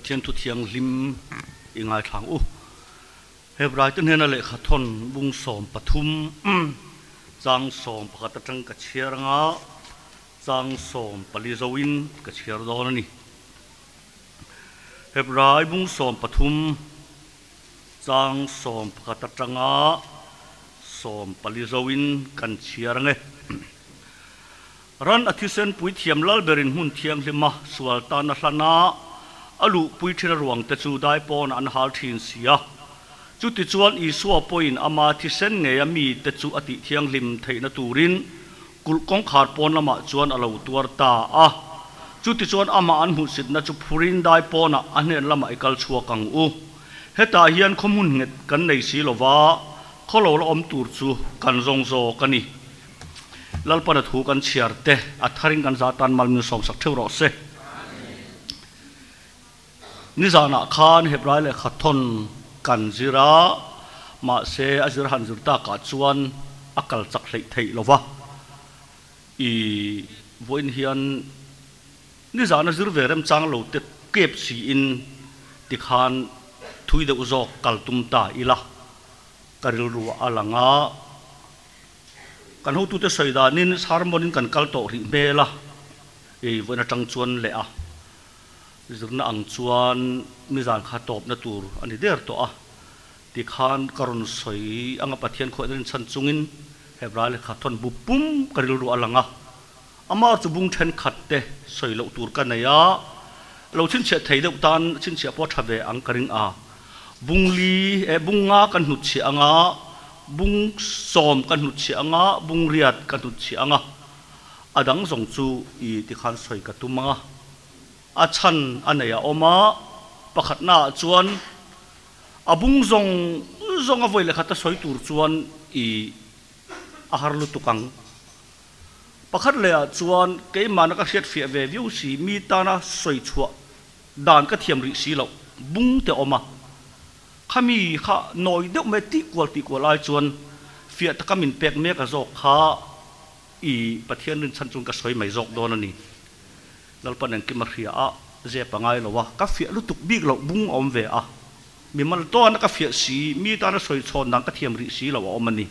ประเทศทุเทียงลิมอิงไงทางเฮบรายต้นเฮนเลขทนบุงสมปทุมจางสมปะตะจังกะเชียรงาจางสมปลิจวินกะเชียรดอนนี่เฮบรายบุงสมปทุมจางสมปะตะจังาสมปลิจวินกันเชียรงรันอธิเซนปุยเทียมลลเบรินหุ่นเทียงลิมาสวลตานลนาอลุปุยเทนรวงแต่จูได้ปอนอันฮาลทินเสียจุดที่จวนอีสัวปอยน์อามาทิเซนเงียมีแต่จูอติเทียงลิมไทยนตูรินกุลกงขาดปอนละมาจวนอลาวตัวตาจุดที่จวนอามาอันหุสิดนัจุพูรินได้ปอนอันเนละมาอิกัลชัวกังเฮตาเฮียนขมุนเงกันในสีลวาเขาเราละอมตูรจูกันจงโซกันนี่ลัลปนัดหูกันเชียร์เตะอัฐริงกันซาตันมัลมิสองสักเท่ารอเซนิจานะขานเฮบรายเลขัดทนกันจิระมาเซอจิระหันจุดตากาจวนอักลจักเลยไทยลวะอีวันเฮียนนิจานะจิระเวรมจังโลเตเก็บสีอินติขานทุยเดอุจอกกัลตุมตาอิละกริลรัวอลังากันหูตุเตสอยดานินสารมนินกันกัลโตริเมล่ะวันจังจวนเละจนอังจวนมิจานขาตบนัตูร์อันนี้เดือดตัวที่ขานกรณสอยอังปะเทียนขวดเดินชันจุงินเฮบรายเลขาทนบุปุ่มกริลรัวอลังาอามาจะบุงเทนขัดเตสอยเหล่าตูร์กันเนียเราชินเชียไทยเด็กตานชินเชียพอทับเวอังกริงบุงลีบุงงากันหุดเชียงบุงสอมกันหุดเชียงบุงเรียดกันหุดเชียงอดังส่งจูอีที่ขานสอยกตุมังอาชันอันไหนออกมาประคัดหน้าจวนบุงซงเอาไว้เลยขัดสอยตูร์จวนอีอาหารลุตุกังประคัดเลยจวนเกี่ยมันก็เสียดเฟียเววิวสีมีตานะสอยชัวด่านก็เทียมริสีเหล่าบุงเตออกมาข้ามีข้าหน่อยเด็กไม่ตีกว่าลายจวนเฟียตะกมินเปกเมกะจอกข้าอีประเทศนึงฉันจงกระสอยไม่จอกโดนนี่แล้วปนังกิมาเรียเจ็บปังไงหรอวะกาเฟียลุตุกบิ๊กเราบุ้งอมเวมีมันตัวนักกาเฟียสีมีตาหน้าสวยชนดังกระเทียมริสีเราอมมันนี่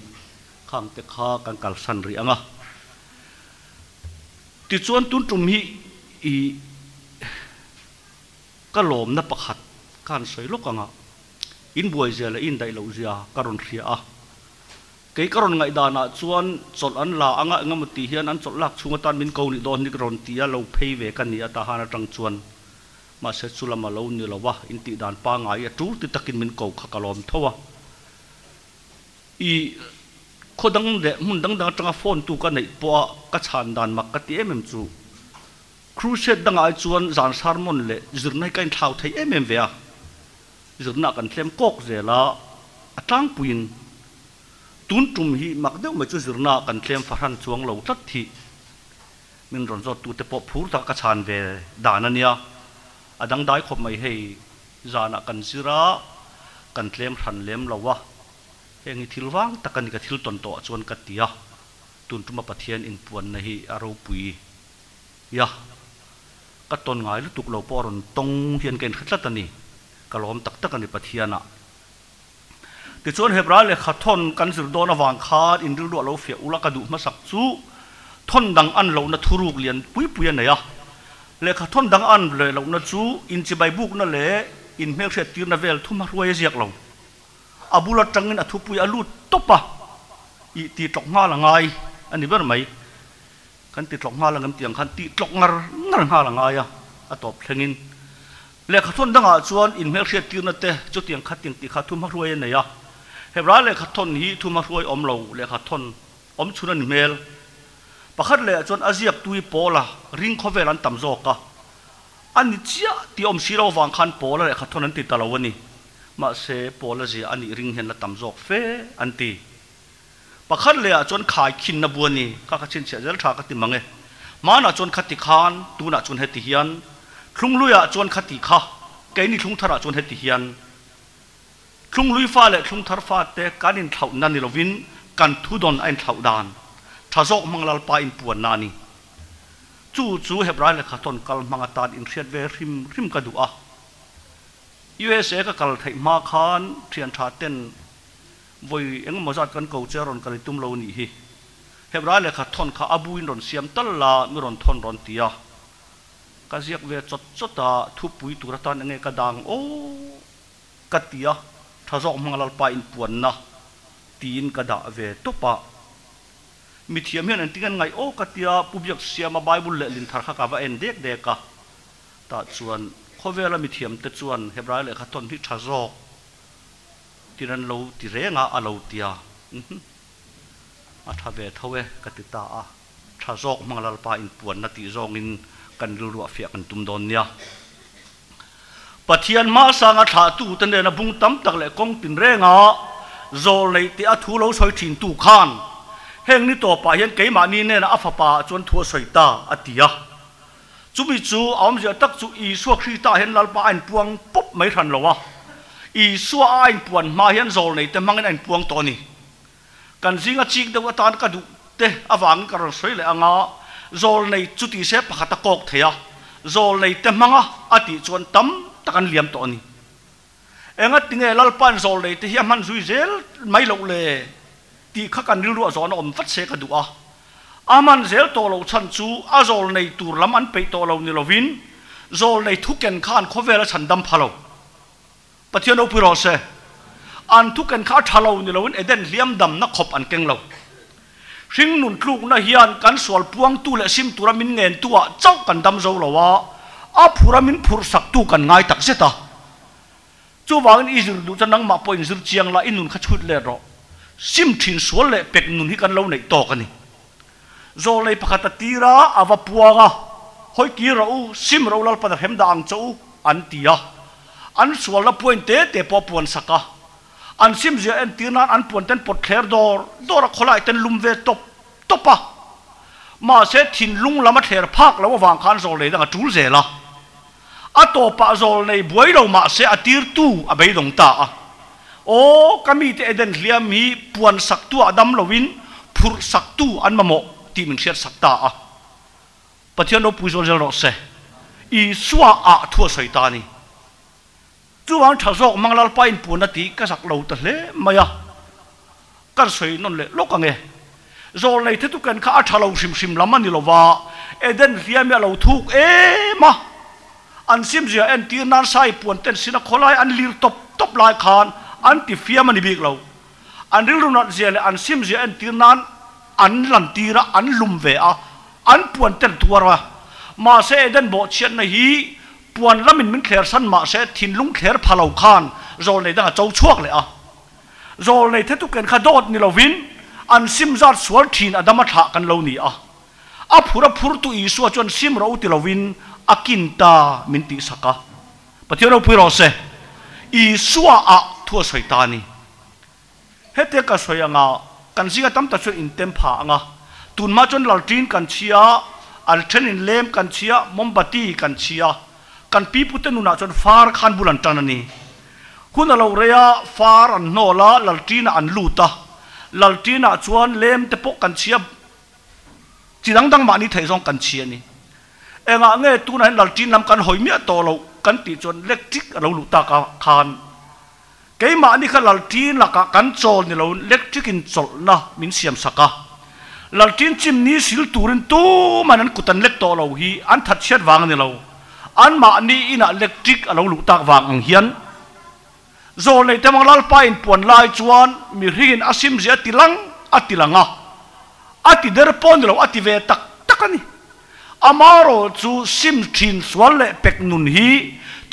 ข้างแต่ข้ากันกัลสันริอังติดชวนตุนตุมฮีอีก็หลอมนับประคัดการสวยลูกอังอินบวยเสียและอินได้เหล่าเสียการุนเรียเกี่ยการุนไงดานะชวนสดอันลาอังงามตีเฮียนอันสดลักชงตันมินเกาหลีโดนนิกรอนตีเราเพย์เวกันนี่ตาหานาจังชวนมาเสร็จสุลมาเราเนี่ยเราวะอินติดานปางไงจูติตะกินมินเกาขกลอมเท่าอีคนดังเดมุนดังจังฟอนตูกันในปัวกระชานดานมักกะตีเอ็มจูครูเชดดังไอชวนจานสารมนเละจุดในการเท้าไทยเอ็มเวียจุดนักกันเทียมกอกเจล่าตั้งปุยนตุนจุ่มฮีมักเดียวไม่จุดนักกันเทียมฝรั่งจวงเราทัดทีมินรอนจอดตูเตปพูดตากระชานเวดานันยาดังได้ขบไม่ให้จานักกันสิระกันเทียมหันเลี้ยมเราวะเองทิลวังตะกันกับทิลตนโตจวนกัตติยาตุนจุมาปะเทียนอินปวนในฮีอารมปุยยากัตตนไงลุตุกเราปอรนตรงเทียนเกณฑ์ขัดตันนี่กลอมตักตะกันในปะเทียนะติดชวนเฮบรายเลยขัดทนกันสุดโดนวางคาดอินดิลเราเฟียอุลกระดูมาสักจูทนดังอันเรานัทุรุกเลียนปุยไหนอะเลยขัดทนดังอันเลยเรานัจูอินจิใบบุกนั่นแหละอินเมลเชตีนเวลทุ่มรวยเสียกเราอาบุลจังเงินอทุปุยอลูตบปะอีตีตกมาละไงอันนี้เป็นไหมขันตีตกมาละเงินเตียงขันตีตกงาหาละไงอะตบเชิงอินเลขทุนดังอาชวนอินเมลเชียตีนเตะจุดเตียงขัดเตียงตีขัดทุ่มรวยไหนอะเฮบรายเลขทุนฮีทุ่มรวยอมเราเลขทุนอมชุนันเมลประคัดเลขจนอาเซียตุยโปละริงเขาเวลันต่ำโจกะอันนี้เจ้าที่อมชีเราวางคันโปละเลขทุนนั้นติดตลอดวันนี้มาเสโปละจีอันนี้ริงเห็นละต่ำโจกเฟอันตีประคัดเลขจนขายขินนบัวนี่ก็ขัดเช่นเสียเจลชากติมังเงมาหน้าจนขัดติคานตูหน้าจนเฮติฮิยันคลุงลุยจวนขัดติข้าแกนี่คลุงทาระจวนเฮติฮิยันคลุงลุยฟ้าและคลุงทาร์ฟ้าเตะการอินเท่านันนิลวินกันทุดอนอินเท่าดานท้าโจกมังลาลปาอินปวนนานีจู่เฮบรายเลขาตนกัลมังตาอินเชียดเวริมกระดู USA ก็กลับไทยมาคานเทียนชาเต้นวัยเอ็งมาจัดกันเก่าเจรอนกันตุ้มโลนี่ฮิเฮบรายเลยขัดทนข้าอบุยนรอนเสียมตลาดไม่รอนทนรอนเตียก็เรียกเวจดตาทุบปุยตุระตันเองกระดังโอ้กัดเตียถ้าจอกมังลปาอินปวนนะตีนกระดาเวตุปะมีเทียมเห็นอันที่กันไงโอ้กัดเตียปุบยักเสียมาไบบุลเลลินทาร์ข้ากับเอ็นเด็กกะแต่ส่วนข้อเวลามีเทียมแต่ส่วนเฮบรายเลยขัดทนที่ถ้าจอกที่นั่นเราที่เรงาเราเตียถ้าเวทเวกติตาถ้าจอกมังลปาอินปวนนาติจองอินกันรัวเฟียกันตุมดอนเนี่ยปะเทียนมาสังอาถาตูตันเดนบุงตั้มตักเล็กกงตินเรงาโจเลยที่อาทูเราใช้ถินตูขานเฮงนี่ตัวป่าเห็นเกยมานี่เนี่ยนะอัฟปาจนทัวสวยตาอติยาจุบิจูเอาเสียตักจูอีสัวครีตาเห็นลาปาอินปวงปุ๊บไม่ทันหรอวะอีสัวอินปวนมาเห็นโจเลยแต่มังอินปวงตัวนี้กันซิงอาจิกเดวตานกระดูเตะอวังกระสวยเลยอ่ะโจในจุดที่เสพขัดตะกอกเทียโจในเต็มมังอ่ะอติจวนตั้มตะกันเลี้ยมตัวนี้เองอ่ะติงเอลลปันโจในที่เฮียมันซุยเซลไม่หลงเลยที่ข้ากันริ้วจวนอมฟัดเสกดูอ่ะอามันเซลตัวเราชันจูอาโจในตูรลำอันไปตัวเราเนี่ยเราวินโจในทุกแก่นข้านเขาเวลาฉันดำพะเราปะเทียนเอาไปรอเสอันทุกแก่นข้าทะเราเนี่ยเราวินเอเดนเลี้ยมดำนักขบอันเก่งเราสิ่งนุ่นลูกน่ะเฮียนกันสวลพวงตู้และซิมตุรามินเงินตัวเจ้ากันดำโจลว่าอาภูรามินภูสักตู้กันง่ายตักเสียตาจู่วางอิจดูจะนั่งมาปอยอิจเจียงละอินุนขชุดเล่รอซิมถินสวลเล่เป็กนุนที่กันเล่าในโตกันนี่โจเลยพักตตีระอาวปัวงะหอยกีเราซิมเราลัลปัดเห็มดังเจ้าอันตียอันสวลละปวยเตะปอปวนสักอันซิมเสียอันตีนั้นอันปวนเต้นปดแคร์ดอร์ขลายเต้นลุมเวตบปะมาเสถินลุงละมาเทร์พักแล้ววางคันโจเลยดังจูเซละอัตโตปะโจเลยบวยเรามาเสอตีร์ตู้อเบยดงตาโอ้ก็มีแต่เดินเลี้ยมีปวนสักตัวดำลวินผูสักตู้อันมาโมที่มันเสียสักตาปะเทียนเราปุยโจเลยเราเสอีสวะทั่วสายตานี่จู่วันถ้าจอกมังลาไปอินปวนนาทีก็สักเราแต่เล่ไม่อะก็สวยนั่นเลยโลกังเอโจเลยที่ทุกคนข้าถ้าเราชิมละมันนี่เราว่าเอเดนเรียมเราทุกมาอันซิมเสียอันตีนันใส่ปวนเต้นสินะคนไล่อันลีร์ตบลายคานอันที่เฟียมันนี่บิกเราอันริรุนัดเสียเลยอันซิมเสียอันตีนันอันลันตีระอันลุมเวะอันปวนเต้นทัวร์มาเสเอเดนบอกเชียนในฮีปวนละมินเคลียร์สันมาเสถินลุงเคลียร์พาเราคานโจเลยดังเจ้าช่วงเลยโจเลยที่ทุกคนข้าโดดนี่เราวินอันซิมจัดสวดถินอดมาถากันเรานี่พูดตัวอีสัวจนซิมเราติเราวินอากินตามินติสักปะเทียนเราพูดเราเสอีสัวทั่วสายตานี่เฮเตก็สวยงากันสิกตั้มตัดส่วนอินเต็มผางตุนมาจนหลังจีนกันเชียอัลเทนินเลมกันเชียมอมบัตีกันเชียกันปีพุทธนุนาจนฟาร์ขันบุลันตันนี่คุณเราเรียฟาร์อันโนลาหลังจีนอันลูตาหลังจีนชวนเลมเตปกันเชียจีดังมานี่ไทยซองกันเชียนี่เอ็งเงี้ยตัวนั้นหลังจีนนำกันหอยเมียโตเรากันติจนเล็กทิกเราลูตาคานเกี่ยมานี่คือหลังจีนหลักกันโจนนี่เราเล็กทิกินโจนะมินเสียมสักหลังจีนจิมนี้สิลตูรินตู้มันนั้นกุตันเล็กโตเราฮีอันทัดเชียดวางนี่เราอันมานี่อินะเล็กทิกเราลูตาวางอังเฮียนโจเลยแต่มังลาลไปอินปวนลายจวนมีริกินอาซิมเสียติลังอติเดอร์ปอนเราอติเวตักนี่อามาโรจูซิมทินสวลเลเป็กนุนฮี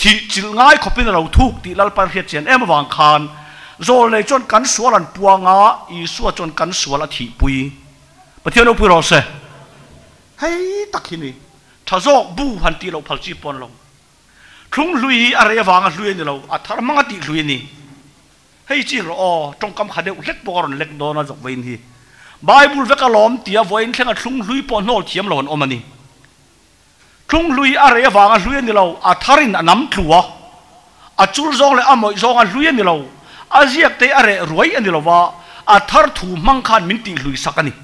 ที่จิลง่ายขบินเราทุกที่ลาลปันเฮียเจียนวางคานโจเลยจนกันสวลันปัวงาอีสัวจนกันสวลอธิปุยปะเทียนเราพูดเราเสเฮ้ยตักนี่ถ้าโจบูหันตีเราพัลจีปอนเราทุ่งลุยอะไรวางลุยนี่เราถ้ามังติลุยนี่เฮ้ยจริงเราจงกำขัดเด็กเล็กปอนเล็กโดนจกเวนฮีไบเบิลเวกล้อมเตียวันแข่งทุ่งลุยปอนโนเทียมเราอมันนี่ทุ่งลุยอะไรวางลุยนี่เราทารินน้ำคลัวจุลจงเลยมวยจงลุยนี่เราเจียกเตะอะไรรวยนี่เราว่าทาร์ทูมังคันมินติลุยสักนี่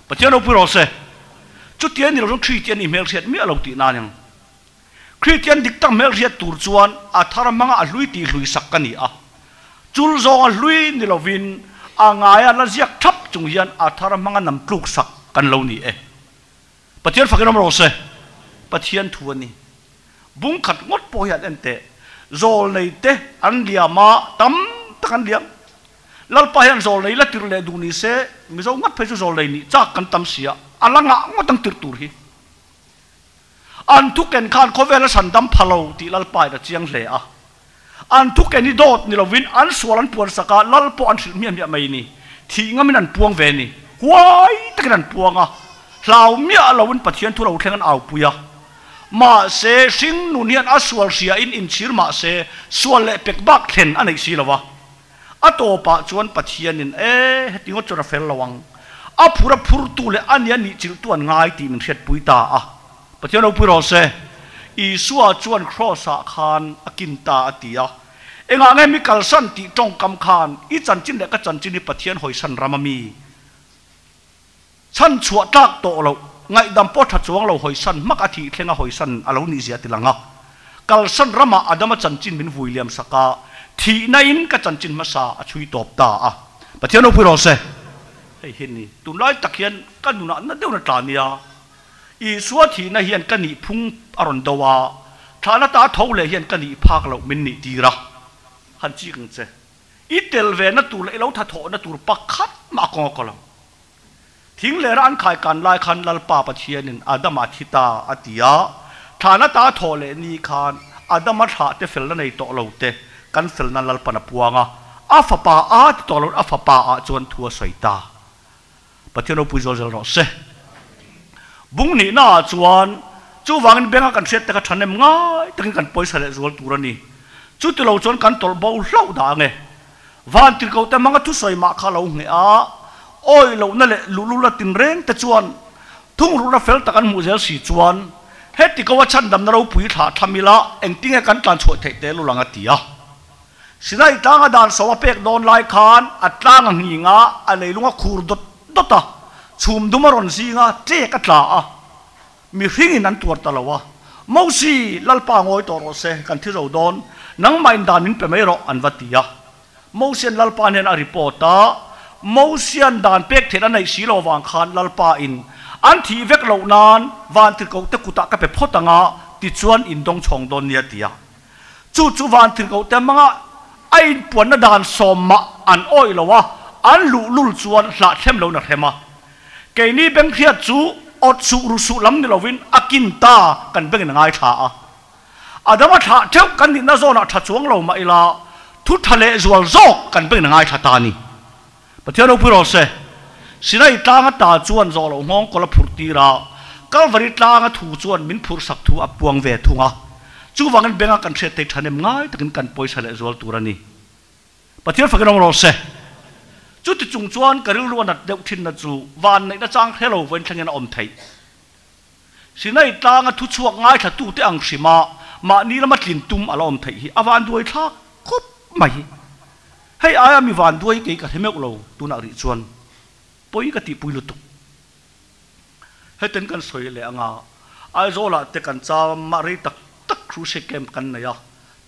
ปะเทียนเราพูดเราเสจุดเทียนนี่เราต้องทรีเทียนอีเมลเสร็จมีอะไรตีนานยัง คริสเตียนดิกตั้งเมลเรียตูร์จวนอาธารมังอาลุยตีลุยสักกันนี่จุลจงอาลุยนิลวินอ่างายาลเจียกทับจงยันอาธารมังนำกลุกสักกันเหล่านี้ปะเทียนฝักน้ำโรเซปะเทียนทวนนี่บุ้งขัดงดปอยอันเตะโจลในเตะอันเดียมาตั้มตะกันเดียมลัลปายันโจลในละติรเลดูนี่เซมิโซงัดเพชรโจลในนี่จากกันตั้มเสียอัลลังะงดตั้งติรตูรีอันทุกแก่นขานเขาเวลสันดัมพะโลที่ลัลปายตะเจียงเละอันทุกแก่นนี่โดดนี่เราวินอันสวรรค์ปวนสกาลัลปอันสิเมียไม่นี่ที่งั้นมันอันปวงเวนี่ว้ายตะกันปวงเราเมียเราวินปะเทียนทุเราแข่งกันเอาปุยมาเสสิงนุนียนอสวลเสียอินชิรมาเสสวลเล็กบักเห็นอันไหนสิละวะอัตโตปะจวนปะเทียนินที่เขาจะระเฟลระวังพูดตูเลอันนี้นี่จิตตัวง่ายตีมันเสียปุยตาปะเทียนเราพูดเราเสอีสัวจวนครอสะคานกินตาตีเองอะไรมีกัลสันติจงกำคานอีจันจินเด็กจันจินนี่ปะเทียนหอยสันรามามีฉันชัวตักโตเราไงดำปอดจวงเราหอยสันมักอาทิเทงหอยสันอาเรานี่เสียติลังกัลสันรามาอดามจันจินเป็นวิลเลียมสกาที่นั่นก็จันจินมาซาช่วยตบตาปะเทียนเราพูดเราเสเห็นนี่ตุนไล่ตะเคียนกันดูนั่นเดี๋ยวนั่นตาเนี่ยอีสัวที่นั่นเห็นกันนี่พุ่งอรุณดาวาฐานตาเท่าเลยเห็นกันนี่ภาคเรามินนี่ดีระฮันจีกันเสอีเตลเวนัตุเลยเราถ้าโถนัตุปักขัดมากงอกเราทิ้งเลยร้านขายการลายคันลัลปาปะเทียนินอาดามาทิตาอติยาฐานตาโถเลยนี่คันอาดามาถาเตฟิลนั่นในโตเราเตกันฟิลนั่นลัลปานับวงอาฟปาอาติโตเราอาฟปาอาจวนทัวสวยตาปะเทียนเราปุยโจเจลเราเสบุ้งนี่น่าจวนจู่วางเบงกันเสร็จแต่ก็ทันเอ็มง่ายแต่กันปอยเสร็จส่วนตัวนี้จู่ที่เราจวนกันตลบ่าวเล่าด่างไงวันที่เขาแต่มังก็ทุสอยมาข้าเราเงโอ้ยเรานั่นแหละลุละตินเร่งแต่จวนทุ่งรุระเฟลตะกันมูเซลสีจวนเฮติก็ว่าฉันดำนเราปุ๋ยถาทำมิละเอ็งติ้งกันการช่วยเตะลุลังตีสิได้ตั้งดานสวะเป็กโดนลายคานอัตลางหิงอะไรลุงก็คูรดตาชุมดุมารอนซีเจ๊กัตลามีฟิงนั้นตัวตลอดมูซีลัลปางอยตัวรเซกันที่เราโดนนังไม่ดานินเป็นไม่รออันวัติยามูซีลัลปาเนนอาริโปตามูซีนดานเป็กเทนันในสีโลวางคานลัลปาอินอันที่เวกเหล่านานวันที่เขาตะกุตะกับไปพอตังติดชวนอินดงชงโดนเนียติยาจู่วันที่เขาแต่มังไอ้ปวนดานสมมาอันอ้อยละวะอันลุลชวนหลาเข้มเหล่านักเข้มเกนี่เป็นเพียจู่อดสุรุสุลำนี่เราวินอากินตากันเป็นยังไงท่าอาดามาท่าเจ้ากันนี่น่าโซน่ะท่าจวงเรามาอีลาทุทะเลจวลโซกันเป็นยังไงท่าตานี่ประเทศเราพูดเราเสสิได้ตางตาจวนโซเราห้องก็ละพุทธีราก็วริตางถูจวนมินพุทสักถูอับปวงเวทุงจู่วังกันเป็นกันเสด็จทันเอ็มง่ายแต่กันปอยทะเลจวลตัวนี้ประเทศฝั่งเราเสจุดที่จุงจวนกระริ้วล้วนนัดเดียวทินนัดจูวันในนัดจ้างเฮโลเวนทั้งยันอมไทยสินายตางทุชวกง่ายถ้าตู้ที่อังสิมานี่ละมัดลินตุมอารมณ์ไทยอวันด้วยทักคบไม่ให้อายมีวันด้วยกี่กระเทเมกโลตัวนักริจวนปุยกติปุยลุตุให้เต็นกันสวยเลยอ่ะไอ้โซล่ะแต่กันจามมาริตักครูเชกเกมกันเนี่ย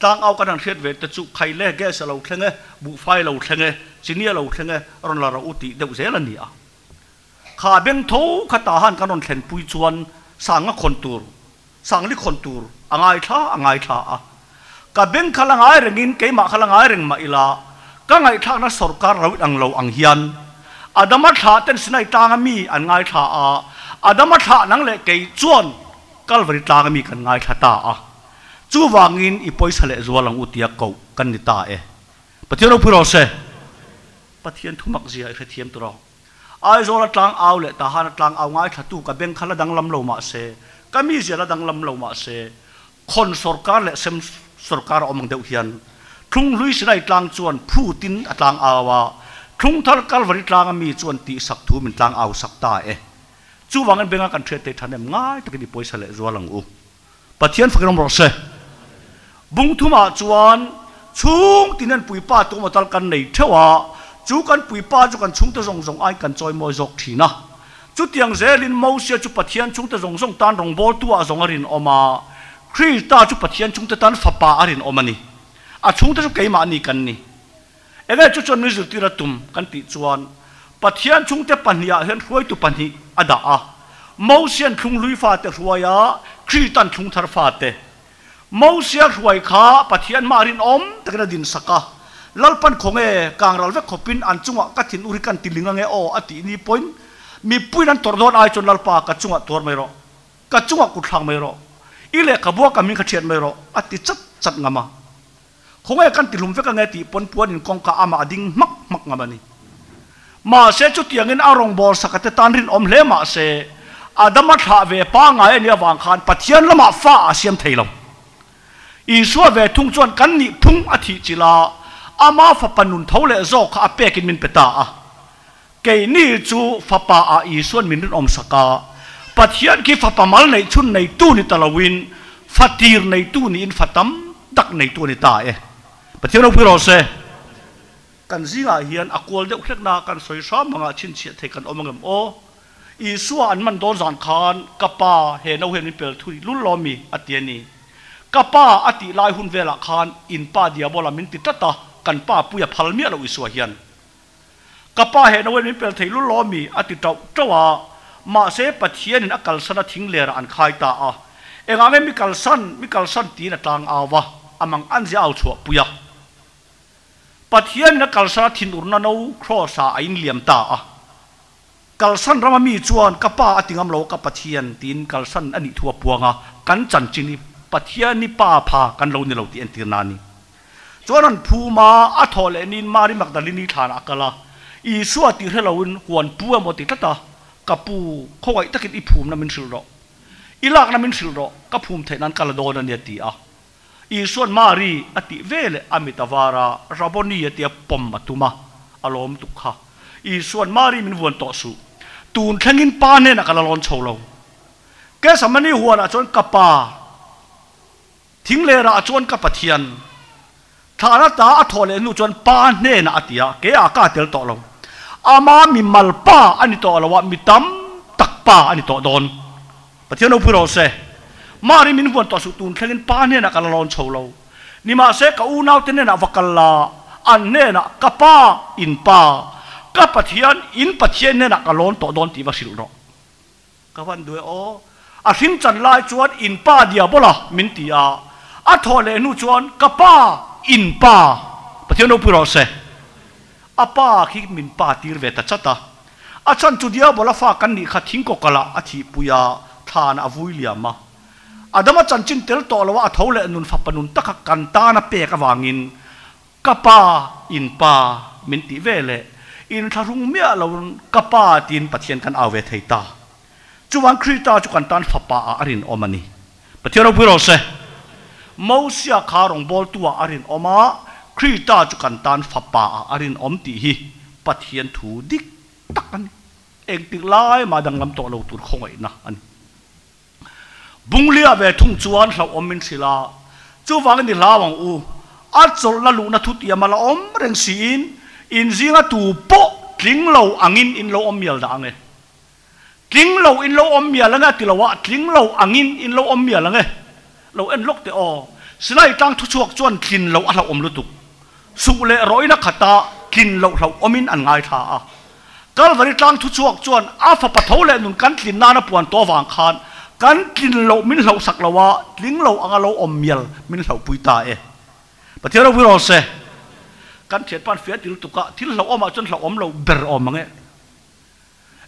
จางเอากันทางเทียดเวทจุใครเล่แก่เสเราเท่งบุไฟเราเท่งจีเนียเราเท่งรอนลาเราอุติเดือดเสียละเนี่ยขาเบงทูขตาหันกันนนเทนปุยจวนสังคนตูร์สังลิคนตูร์อ่างไอท่ากับเบงขลังไอเริงอินเกมาขลังไอเริงมาอิลาก็ไงท่านักสรการเราอังเราอังเฮียนอาดามัท่าเต้นสินัยตางมีอันไงท่าอาดามัท่านังเล็กเกยจวนกัลวริตางมีกันไงท่าตาจู่วางินอีปอยสเลจวลังอุติยาเกากันนิตาปะเทียนเราพูดเราเสปะเทียนทุมักเสียไอ้เทียมตัวเราไอ้โซลตางเอาเลยตาหานตางเอาง่ายถ้าตู้กับเบงขลังดังลำเหลามาเสก็มีเสียละดังลำเหลามาเสคนสรการและเซมสรการอมังเดียวเฮียนทุ่งลุยสิได้ตางจวนผู้ตินตางอาวาทุ่งทัลกัลวริตางมีจวนตีสักทูมันตางเอาสักตาจู่วางินเบงกันเทเตทันเอ็มง่ายตะกี้ปอยสเลจวลังอุปะเทียนฝักน้ำรสบุ้งทุ่มาจวนชุงที่นั่นปุยป้าตัวมาตัลกันในเทวะจู่กันปุยป้าจู่กันชุงตะส่งไอ้กันจอยมอยจกทีนะจู่เตียงเซลินมูเสียจู่ปะเทียนชุงตะส่งตันรองบอลตัวส่งอรินออกมาค คริสตาจุปะเทียนจุงตะตันฝาปาอารินอมันนี่อาจุงตะจุเกยมานี่กันนี่เอเวจุจนมิสุติระตุมกันติจวนปะเทียนจุงตะปัญญาเห็นรวยตุปัญญาอดาเมาเซียนทุงลุยฟ้าเตรวยาคริสตันทุงทารฟ้าเตเมาเซียรวยขาปะเทียนมารินอมตะกระดินสักลัลปันคงกางรัลเวกขบินอันจุงกัตินอุริกันติลิงเงออตินี่pointมีปุยนั้นตัวโดนไอจนลัลปากัจุงตัวไม่รอกัจุงกุดทางไม่รออีเล็กขบัวกับมิขเชียนไม่รออติจัดงามาคงกันติลุมเวกเงติปนปวนอินกองกาอามาดิ่งมักงามานี่มาเสจุดยังเงินอารมณ์บอลสักแต่ตันรินอมเลมาเสอาดมาถ่าเวป้างไงเนี่ยวางคานปะเทียนละมาฟ้าเสียมไทยเราอีสัวเวทุ่งจวนกันนี่พุ่งอธิจิลาอามาฝปนุนเท่าเลโซข้าเปกินมินเปตาเกนี่จูฝปาอีส่วนมินรินอมสกาปัจจัยที่ฝปมาลในชุนในตู้นิตลวินฟัตีร์ในตู้นี้อินฟัตัมตักในตู้นิตาปัจจัยเราพิโรเซกันซิงาเฮียนอควอลเด็กเล็กนากันสวยซ้ำมังชินเชียเทกันอมงโออีส่วนมันโดนจานคานกับป้าเห็นเอาเห็นมิเปลทุยลุ่นลอมีอติยนีกับป้าอติลายหุ่นเวลาคานอินป้าเดียบอลามินติดตากันป้าปุยพัลเมียเราอิสวาเฮียนกับป้าเห็นเอาเห็นมิเปลทุยลุ่นลอมีอติเจ้าว่ามาเสปเทียนนักกัลสันทิ้งเลระอันขายตาเองอามิกัลสันตีนต่างอาวะอามังอันจะเอาชัวปุยปะเทียนนักกัลสันทิ้งอุรนันเอาครอสาอินเลียมตากัลสันรามามีจวนกับป้าอติงามโลกับปะเทียนตีนกัลสันอันนี้ทัวปวงกันจันจินีปะเทียนนี่ป้าพากันโลนี่เราตีอันตีนานีจวนนั้นภูมาอัทอเลนินมาริมักดาลินีฐานอักละอีสัวตีเฮลาวินหวนปัวโมติตตากับปูเขาไว้ตะกิดอีภูมินั้นมันสิลโรอีลากนั้นมันสิลโรกับภูมิเทนันกาลโดนันเนี่ยตีอีส่วนมารีอติเวเลอมิตาวาราราบนีเตียปมอตุมาอารมณ์ตุกะอีส่วนมารีมันวนต่อสู้ตูนแข่งกินปาเนี่ยนักการลอนโชว์เราแกสมัยนี้หัวน่ะจนกับปาทิ้งเลระจนกับปะเทียนฐานะตาอัทอเลนุจนปาเนี่ยนะอติยาแกอากาศเตลต่อเราอามามีมัลป้าอันนี้ต่อละวะมีตั้มตักป้าอันนี้ต่อโดนปะเทียนเราพูดเราเสมาริมินวนต่อสุตุนแค่เงินป้าเนี่ยนะการลอนโชว์เรานี่มาเสกอูนาวเตเนี่ยนะวักลาอันเนี่ยนะกับป้าอินป้ากับปะเทียนอินปะเทียนเนี่ยนะการลอนต่อโดนตีวัสิลเรากับวันด้วยอาทิมจันลายจวนอินป้าเดียบละมินตีอาทอเลนุจวนกับป้าอินป้าปะเทียนเราพูดเราเสอาป้าคิดมินป้าตีร์เวตัดชัตตาอาจารย์จุดเดียวบลาฟ้ากันนี่ขัดทิ้งกกละอาทิปุยาทานอวุยเลียมาอาดมาจันจินเตลโตละว่าอาทาวเลนุนฟับปนุนตะกันตานาเปกวางินกับป้าอินป้ามินติเวเลอินทารุงเมียเรากับป้าตีนปะเทียนกันเอาเวทตาจวนคริตาจุกันตันฟับป้าอารินอมานีปะเทียนเราพูดเราเสมูเสียคารองบอลตัวอารินอมาคริตาจุกันตันฟับป้าอารินอมตีฮีปะเทียนถูดิกตักกันเองติลายมาดังลำโตเราตุนคงไอ้นะอันบุงเลียเวทุ่งจวนเราอมมินศิลาจูวังนี่ลาวังอูอัดโซลลูนาทุติยามาลาอมเรงศีนอินซิงาตูโปกลิ้งเราอังอินอินเราอมเมียลดังเงกลิ้งเราอินเราอมเมียลงะติลาวะกลิ้งเราอังอินอินเราอมเมียลงะเราเอ็นล็อกเตอสินัยตั้งทุชวกจวนกลิ้นเราอัลเราอมลุตุกสุเลร้อยนักขัตากลิ้นเราอมินอันง่ายท่ากัลวาริตั้งทุชวกจวนอาฟปะเทาเลนุนกันกลิ้นนานาปวนตัววางคานกันกินเรามินเราสักละวะลิงเราอังเราอมเมียลมินเราปุยตาประเทศเราวิโรเซกันเฉียดปันเฟียติลตุกะที่เราอมจนเราอมเราเบรอมมั้ง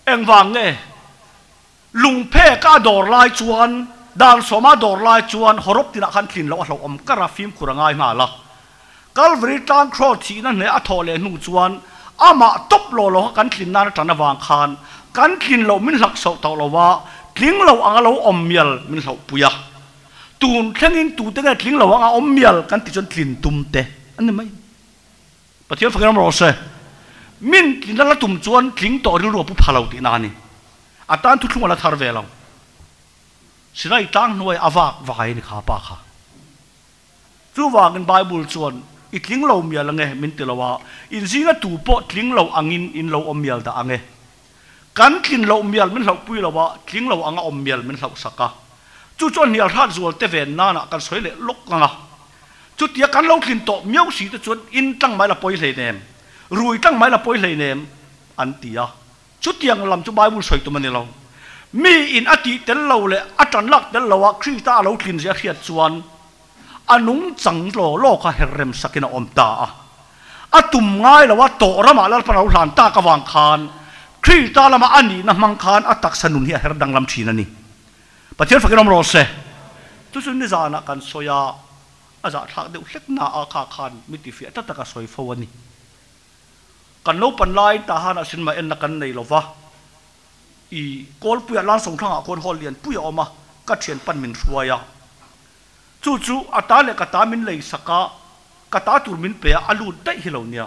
เอ็งวางลุงเพ่ก้าดอร์ลายจวนดานสมาดอร์ลายจวนฮอรบตินักขันกินเราอมกระฟิมขุระง่ายมาละกัลวริตังครอทีนั่นเนี่ยอัทอเลนุจวนอามาตบโลโลกันกินนานจันวางคานกันกินเรามินหลักสาวตาละวะลิงเราอังเราอมเมียลมินเราปุยตูนแค่งินตูเตงลิงเราอังอมเมียลกันติจนกลิ่นตุ่มเตอันนี้ไม่ประเทศฝรั่งเราเสมินกลิ่นนั้นละตุ่มจวนกลิ่นต่อริ้วผู้พาเราตีนานี่อาตานทุกข์มาละทาร์เวลเราสิ่งใดตั้งหน่วยอวากวายนี่ข้าป้าค่ะจู่ว่ากันไบเบิลจวนอีกลิงเราเมียลมินติละว่าอินซิงะตูโปกลิ่นเราอังอินเราอมเมียลตาอังกันกินเราเมียลมันเราปุยเราว่ากินเราอังอมเมียลมันเราสักกะ chú chọn nhiều thắt rồi tê về na nè cần soi lệ lốc ngà chú tiệt cần lâu kinh tổ miêu sĩ chú chọn in tăng máy là bôi lệ ném rùi tăng máy là bôi lệ ném anh tía chú tiệt làm chú bài muốn soi tụi mình lâu mi in ati tel lâu lệ atan lắc tel lâu à khi ta lâu kinh sẽ hiện chuan anung chẳng lo ka herrem sakina om ta atum ngai lawa to rama lal panau hlan ta ka wang khan khi ta lama ani na mang khan atak sanun hi her dang lam thina ni pathian fakinom ro se tu sun ni zana kan soya aza thak deuh hlek na a kha khan miti fi ta taka soi fawani kan lo pan lai ta hana sin ma en na kan nei lova i kol puya lan song thanga kon hol lian puya oma ka thian pan min ruaya chu chu atale kata min lei saka kata tur min pe alu dai hilonia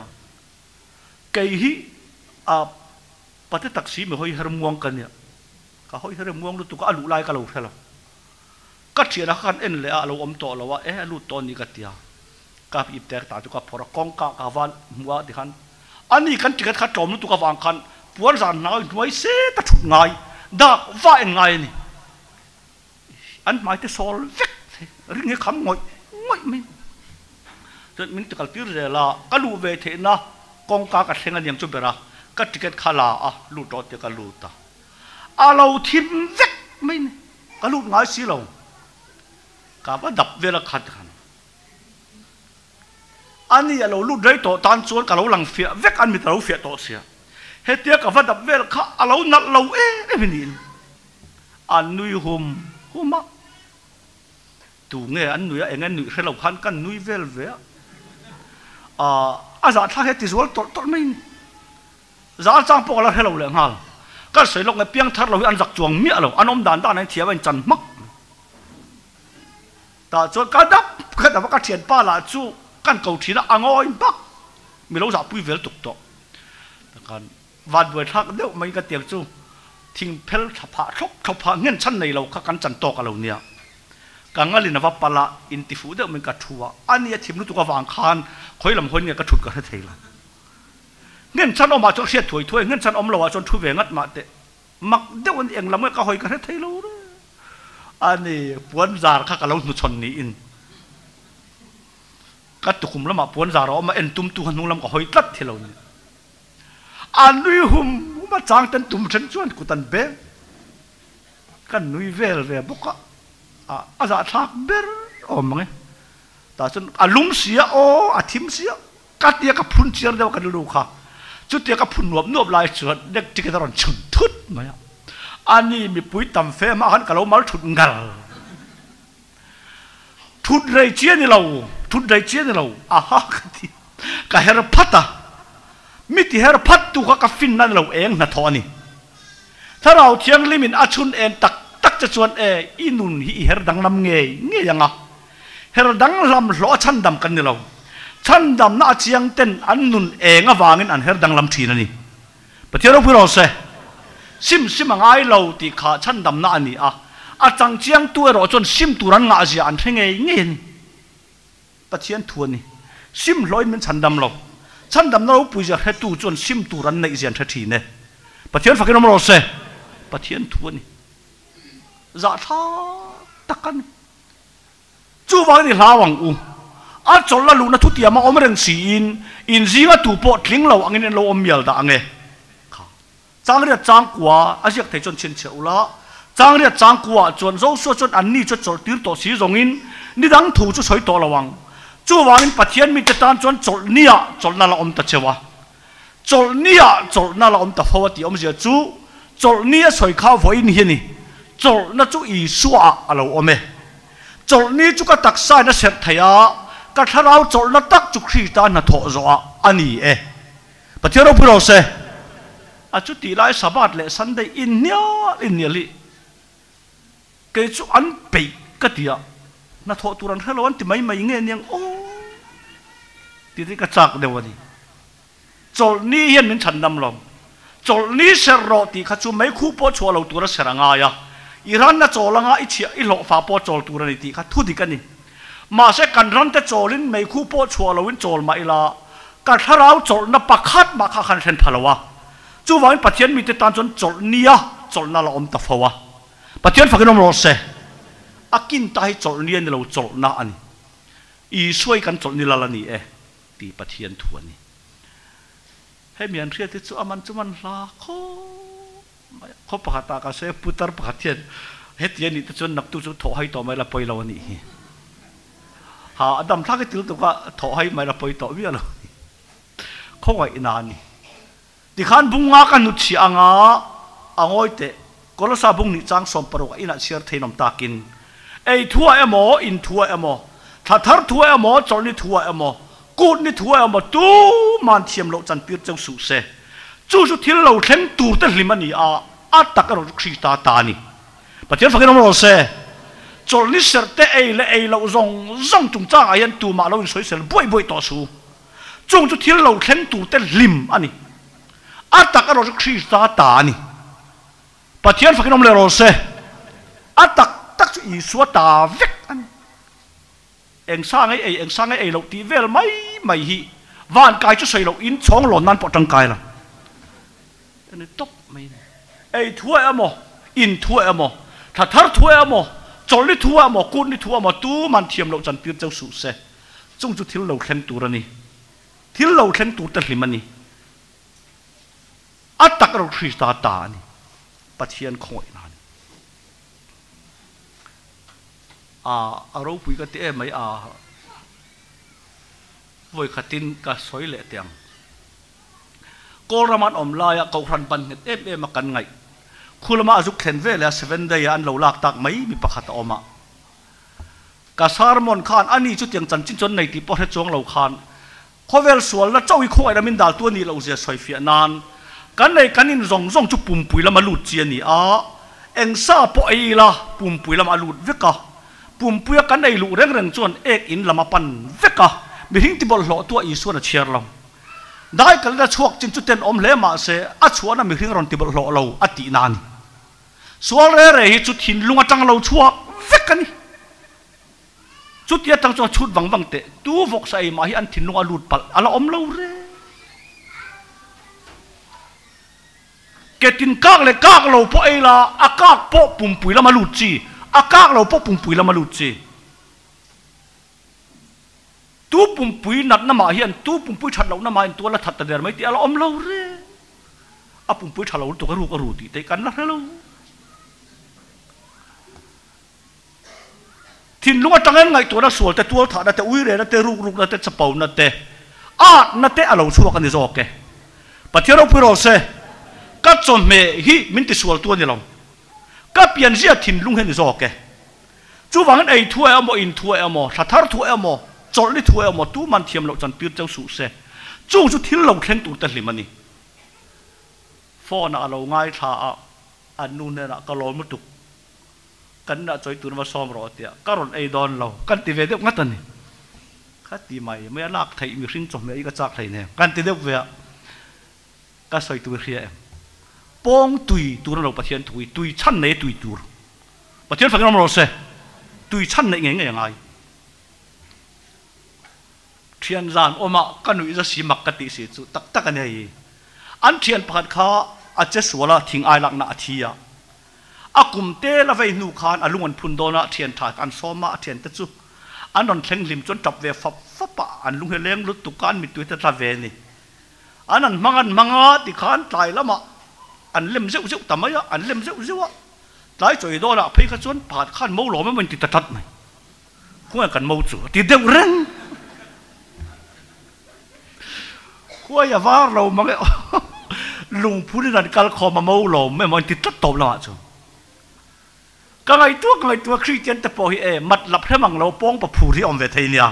kei hi a pate taksi me hoi her muang kan ya ka hoi her muang lu tu ka alu lai ka lo thela ka thiana khan en le a lo om to lawa e alu to ni ka tia ka ip tek ta tu ka phora kong ka ka van muwa di khan ani kan tikat kha tom lu tu ka wang khan puan zan nai duai se ta thut ngai da va en ngai ni an mai te sol vek ring kham ngoi ngoi min chân min tikal tir rela kalu ve the na kong ka ka thenga niam chu bera ka ticket khala a lu to te ka lu ta a lo thim vek min ka lu ngai si lo ka ba dap ve la khat khan ani a lo lu dai to tan chuan ka lo lang fia vek an mi lo fia to sia he tia ka va dap ve kha a lo nat lo e min an nui huma tu nghe anh nuôi anh nuôi khi lâu khăn căn nuôi vel về giờ thang hết thì rồi tốt mình giờ trang bộ là khi lâu lệ hal các sợi lông cái piang thắt lâu anh giặc chuồng mía lâu anh ôm đàn ta này thiệp anh chăn mắc ta cho cái đắp các tiền ba là chú căn cầu thì là anh ơi bắc mình lâu giờ bùi vel tục tục còn vạn vừa thắc nếu mấy cái tiền chú thình pel thapa phá ngân chân này lâu các căn chân to cả lâu nia kangali na vapala intifu de men ka thuwa ani a thimnu tu ka wang khan khoilam hon nge ka thut ka theila ngen chan oma chok sia thoi ngen chan om lawa chon thu ve ngat ma te mak de on eng lam ka hoi ka theilo ani puan zar kha ka lo nu chon ni in ka tukum lama puan zar oma en tum tu hanu lam ka hoi tlat thelo ni anui hum ma chang tan tum chen chuan ku tan be kan nui vel ve boka aza thak ber om nge ta chun alum sia o athim sia katia ka phun chiar dewa ka lu kha chu tia ka phun nuop lai chuat dek tikeron chun thut maya ani mi pui tam fe ma han ka lo mal thut ngal thut rei chia ni lo aha ka her phata mi ti her phat tu ka fin nan lo eng na thoni tharau thiang limin achun en tak cho chuan inun hi her dang lam nge yanga her dang lam lo chan dam kan ni lo chan dam na chiang ten an nun nga wangin an her dang lam thina ni pathiaro puro se sim angai lo ti kha chan dam na ani a chang chiang tu ro chon sim turan nga zia an thenge nge ni pathian thuan ni sim loi men chan dam no pui ja he tu chon sim turan nei zian tha thi ne pathian fakinom ro se pathian thuan ni dạ tha takan chu wang ni hlawang u a chol la lu na thu tia ma om reng si in zinga tu po thling lo angin lo om mial da ange kha chang ria chang kwa a siak thei chon chen cheula chang ria chang kwa chon zo so chon an ni chol tir to si zongin ni dang thu chu soi to lawang chu wangin pathian mi te tan chon chol nia chol na la om ta chewa chol nia chol na la om ta fawati om zia chu chol nia soi kha voin hi ni chol na chu i suwa alo ome chol ni chu ka taksa na set thaya ka tharau chol na tak chu khri ta na tho zo ani pathiaro puro se a chu ti lai sabat le sunday in nia li ke chu an pe ka tia na tho turan hello an ti mai nge niang o ti ka chak dewani chol ni hian min chan dam lom chol ni ser ro ti kha chu mai khu po chho lo tura seranga ya Iran na cholanga ichia ilo fa po chol turani ti kha thu dikani ma se kan ran te cholin mei khu po chwalowin chol ma ila ka tharau chol na pakhat ma kha khan then thalawa chu wain pathian mi te tan chon chol nia chol na la om ta fawa pathian fakinom ro se akin tai chol ni lo chol na ani i suai kan chol ni la ni e ti pathian thu ani he mian ria ti chu aman chuman la kho pakhata ka se putar pakhathian het ye ni te chon nak tu chu tho hai to mai la poi lo ani ha adam thak til tu ka tho hai mai la poi to wi lo kho ngai na ni ti khan bunga kan nu chi anga angoi te kolasa bung ni chang som paro ina share theinom takin ei thua emo in thua emo thar thua emo chol ni thua emo kut ni thua emo tu man thiam lo chan pir chau su se chu chu thil lo thleng tur te hlimani a atak ro khista ta ni pathian fakin ro se chol ni ser te ei le ei lo zong zong tung cha ayan tu ma lo soi sel boi boi to su chung chu thil lo thleng tur te hlim ani atak ro khista ta ni pathian fakin om le ro se atak tak chu i suata vek an eng sang ai lo ti vel mai hi van kai chu sei lo in chong lo nan po tang kai la ene top mai ei thua amo in thua amo thar thua amo chol ni thua amo kun ni thua amo tu man thiam lo chan pir chau su se chung chu thil lo thleng tur ani thil lo thleng tur ta hlimani atak ro krista ta ani pathian khoi na aro pui ka te mai voi khatin ka soi le tiang ko raman om la ya ko ran ban net em kan ngai khulama azuk thlen ve la 7 day an lo lak tak mai mi pakhat oma ka sarmon khan ani chu tiang chan chin chon nei ti por he chong lo khan khovel sual na chawi khoi na min dal tu ni lo je soi fi nan kan nei kanin zong zong chu pum pui la ma lut chi ani eng sa po ai la pum pui la ma lut veka pum pui kan nei lu reng reng chon ek in lama pan veka mi hing ti bol lo tu i suan a chiar lam dai kal da chuak chin chu ten om le ma se a chuan a mi hing ron ti bol lo ati nan sual re hi chu thin lunga tang lo chuak veka ni chu tia tang chu chut wang te tu vok sai ma hi an thin lunga lut pal ala om lo re ketin kak le kak lo po ai la akak po pum pui la ma lut chi akak lo po pum pui la ma lut chi tu pum pui nat na ma hian tu pum pui that lo na ma in tu la that ta der mai ti ala om lo re a pum pui tha lo tu ka ru ti te kan la lo thin lunga tangen ngai tu na sual te tual tha na te ui re na te ruk na te chapau na te na te alo chuak ani zo ke pathian ro pu ro se ka chom me hi min ti sual tu ni long ka pian zia thin lung hen zo ke chu wang ei thua amo in thua amo thar thua amo chol ni thua amo tu man thiam lo chan pir chau su se chu thil lo thleng tur ta hlimani phone a lo ngai tha anu ne na ka lo mu tu kan na choi tur ma som ro tia karon ei don lo kan ti ve de ngatani kha ti mai me lak thai mi hring chom me i ka chak thai ne kan ti de ve ka soi tu khia pong tui tur lo pathian tui chan nei tui tur pathian phang ro se tui chan nei nge ngai thian zan oma kanui za si mak ka ti si chu tak tak ani an thian pakhat kha a che suala thing ai lak na athia akum te la vei nu khan alungan phun dona thian tha an soma thian te chu an ron thleng lim chon tap ve fa pa an lung he leng lut tu kan mi tu te ta ve ni anan manga ti khan tai lama an lem zeu tamaya an lem zeu lai choi do la phei kha chon phat khan mo lo man ti ta tat mai khua kan mo chu ti deu reng khua ya var lo ma lung phun ran kal kho ma mo lo me man ti tat to la chu ka ngai tu Christian te po hi mat lap hemang lo pong pa phuri om ve thei nia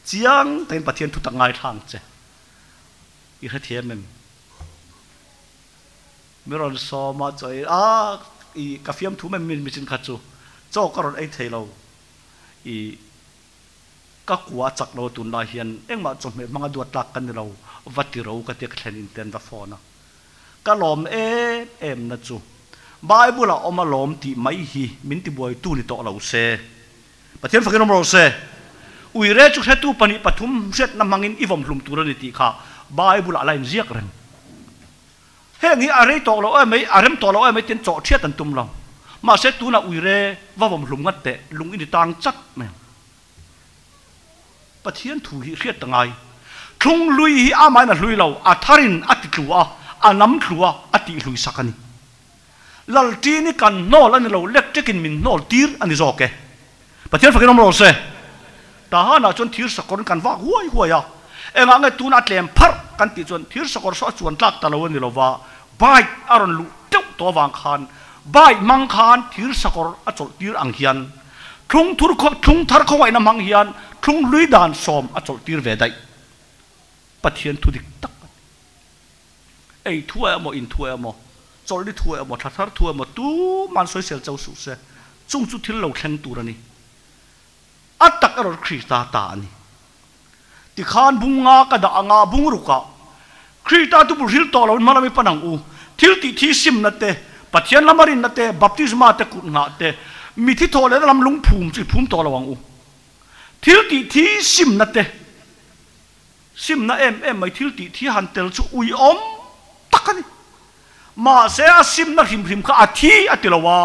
chiang ten pathian thu tak ngai thang che i kha thiam mem miron so ma choi i ka fiam thu mem min chin kha chu cho karon ei thei lo i ka kuwa chak lo tun la hian engma chom me manga duat lak kan lo vati ro ka tek thlen in ten va phone ka lom em na chu Bible a oma lom ti mai hi min ti boy tu ni to lo se pathian fakin ro se ui re chu tu pani pathum set na mangin ivom hlum turani ti kha Bible a lain ziak ren he ngi are to lo mai arem to lo mai tin cho thiat an tum lo มาเสตุน่ะอุยเร่ว่าผมหลุมงัดเตะลุงอินตังจัดแม่ปะเทียนถูกเรียดตั้งไงทุ่งลุยอาไม่น่ะลุยเราอาทารินอติลัวอาน้ำลัวอติลุยสักนี่ลัลตีนี่กันโน่แล้วนี่เราเล็กจะกินมินโน่ตีร์อันนี้จอกเกปะเทียนฝักน้ำเราเสแต่ฮะน่ะจนทีร์สกอร์กันว่าหัวอ่ะเอ็งไงตูนัดเลี้ยมพักกันติดจนทีร์สกอร์สอดจวนตักตะลวันนี่เราว่าใบอารมณ์ลุเจ้าตัววางคานใบมังคานทีร์สกอร์อจลทีร์อังเฮียนทุ่งทุรคทุ่งทาร์เขาไว้น้ำมังเฮียนทุ่งลุยดานสอมอจลทีร์เวดัยปะเทียนทุดิกตักไอ้ทั่วมออินทั่วมอจอลลี่ทั่วมอทัศน์ทั่วมอตู้มันสวยเสียเจ้าสุเสจุงจุดที่เราแข่งตัวนี่อัตตักอรคริสตาตานี่ที่ขานบุงงากระดางาบุงรุกะคริสตาตุบุริลตอเรามาลามิปนังอูทิลติที่ซิมนัตเตปัจเจียนลามารินนัตเตบัพติสมาเตกุนาเตมีที่โทเลลำลุงภูมิจิภูมิตอเราวังอูทิลติที่ซิมนัตเตซิมนะเอ็มไม่ทิลติที่ฮันเตลจูอุยอมตักนี่มาเสียซิมนะริมข้าอาทิอาทิลาวา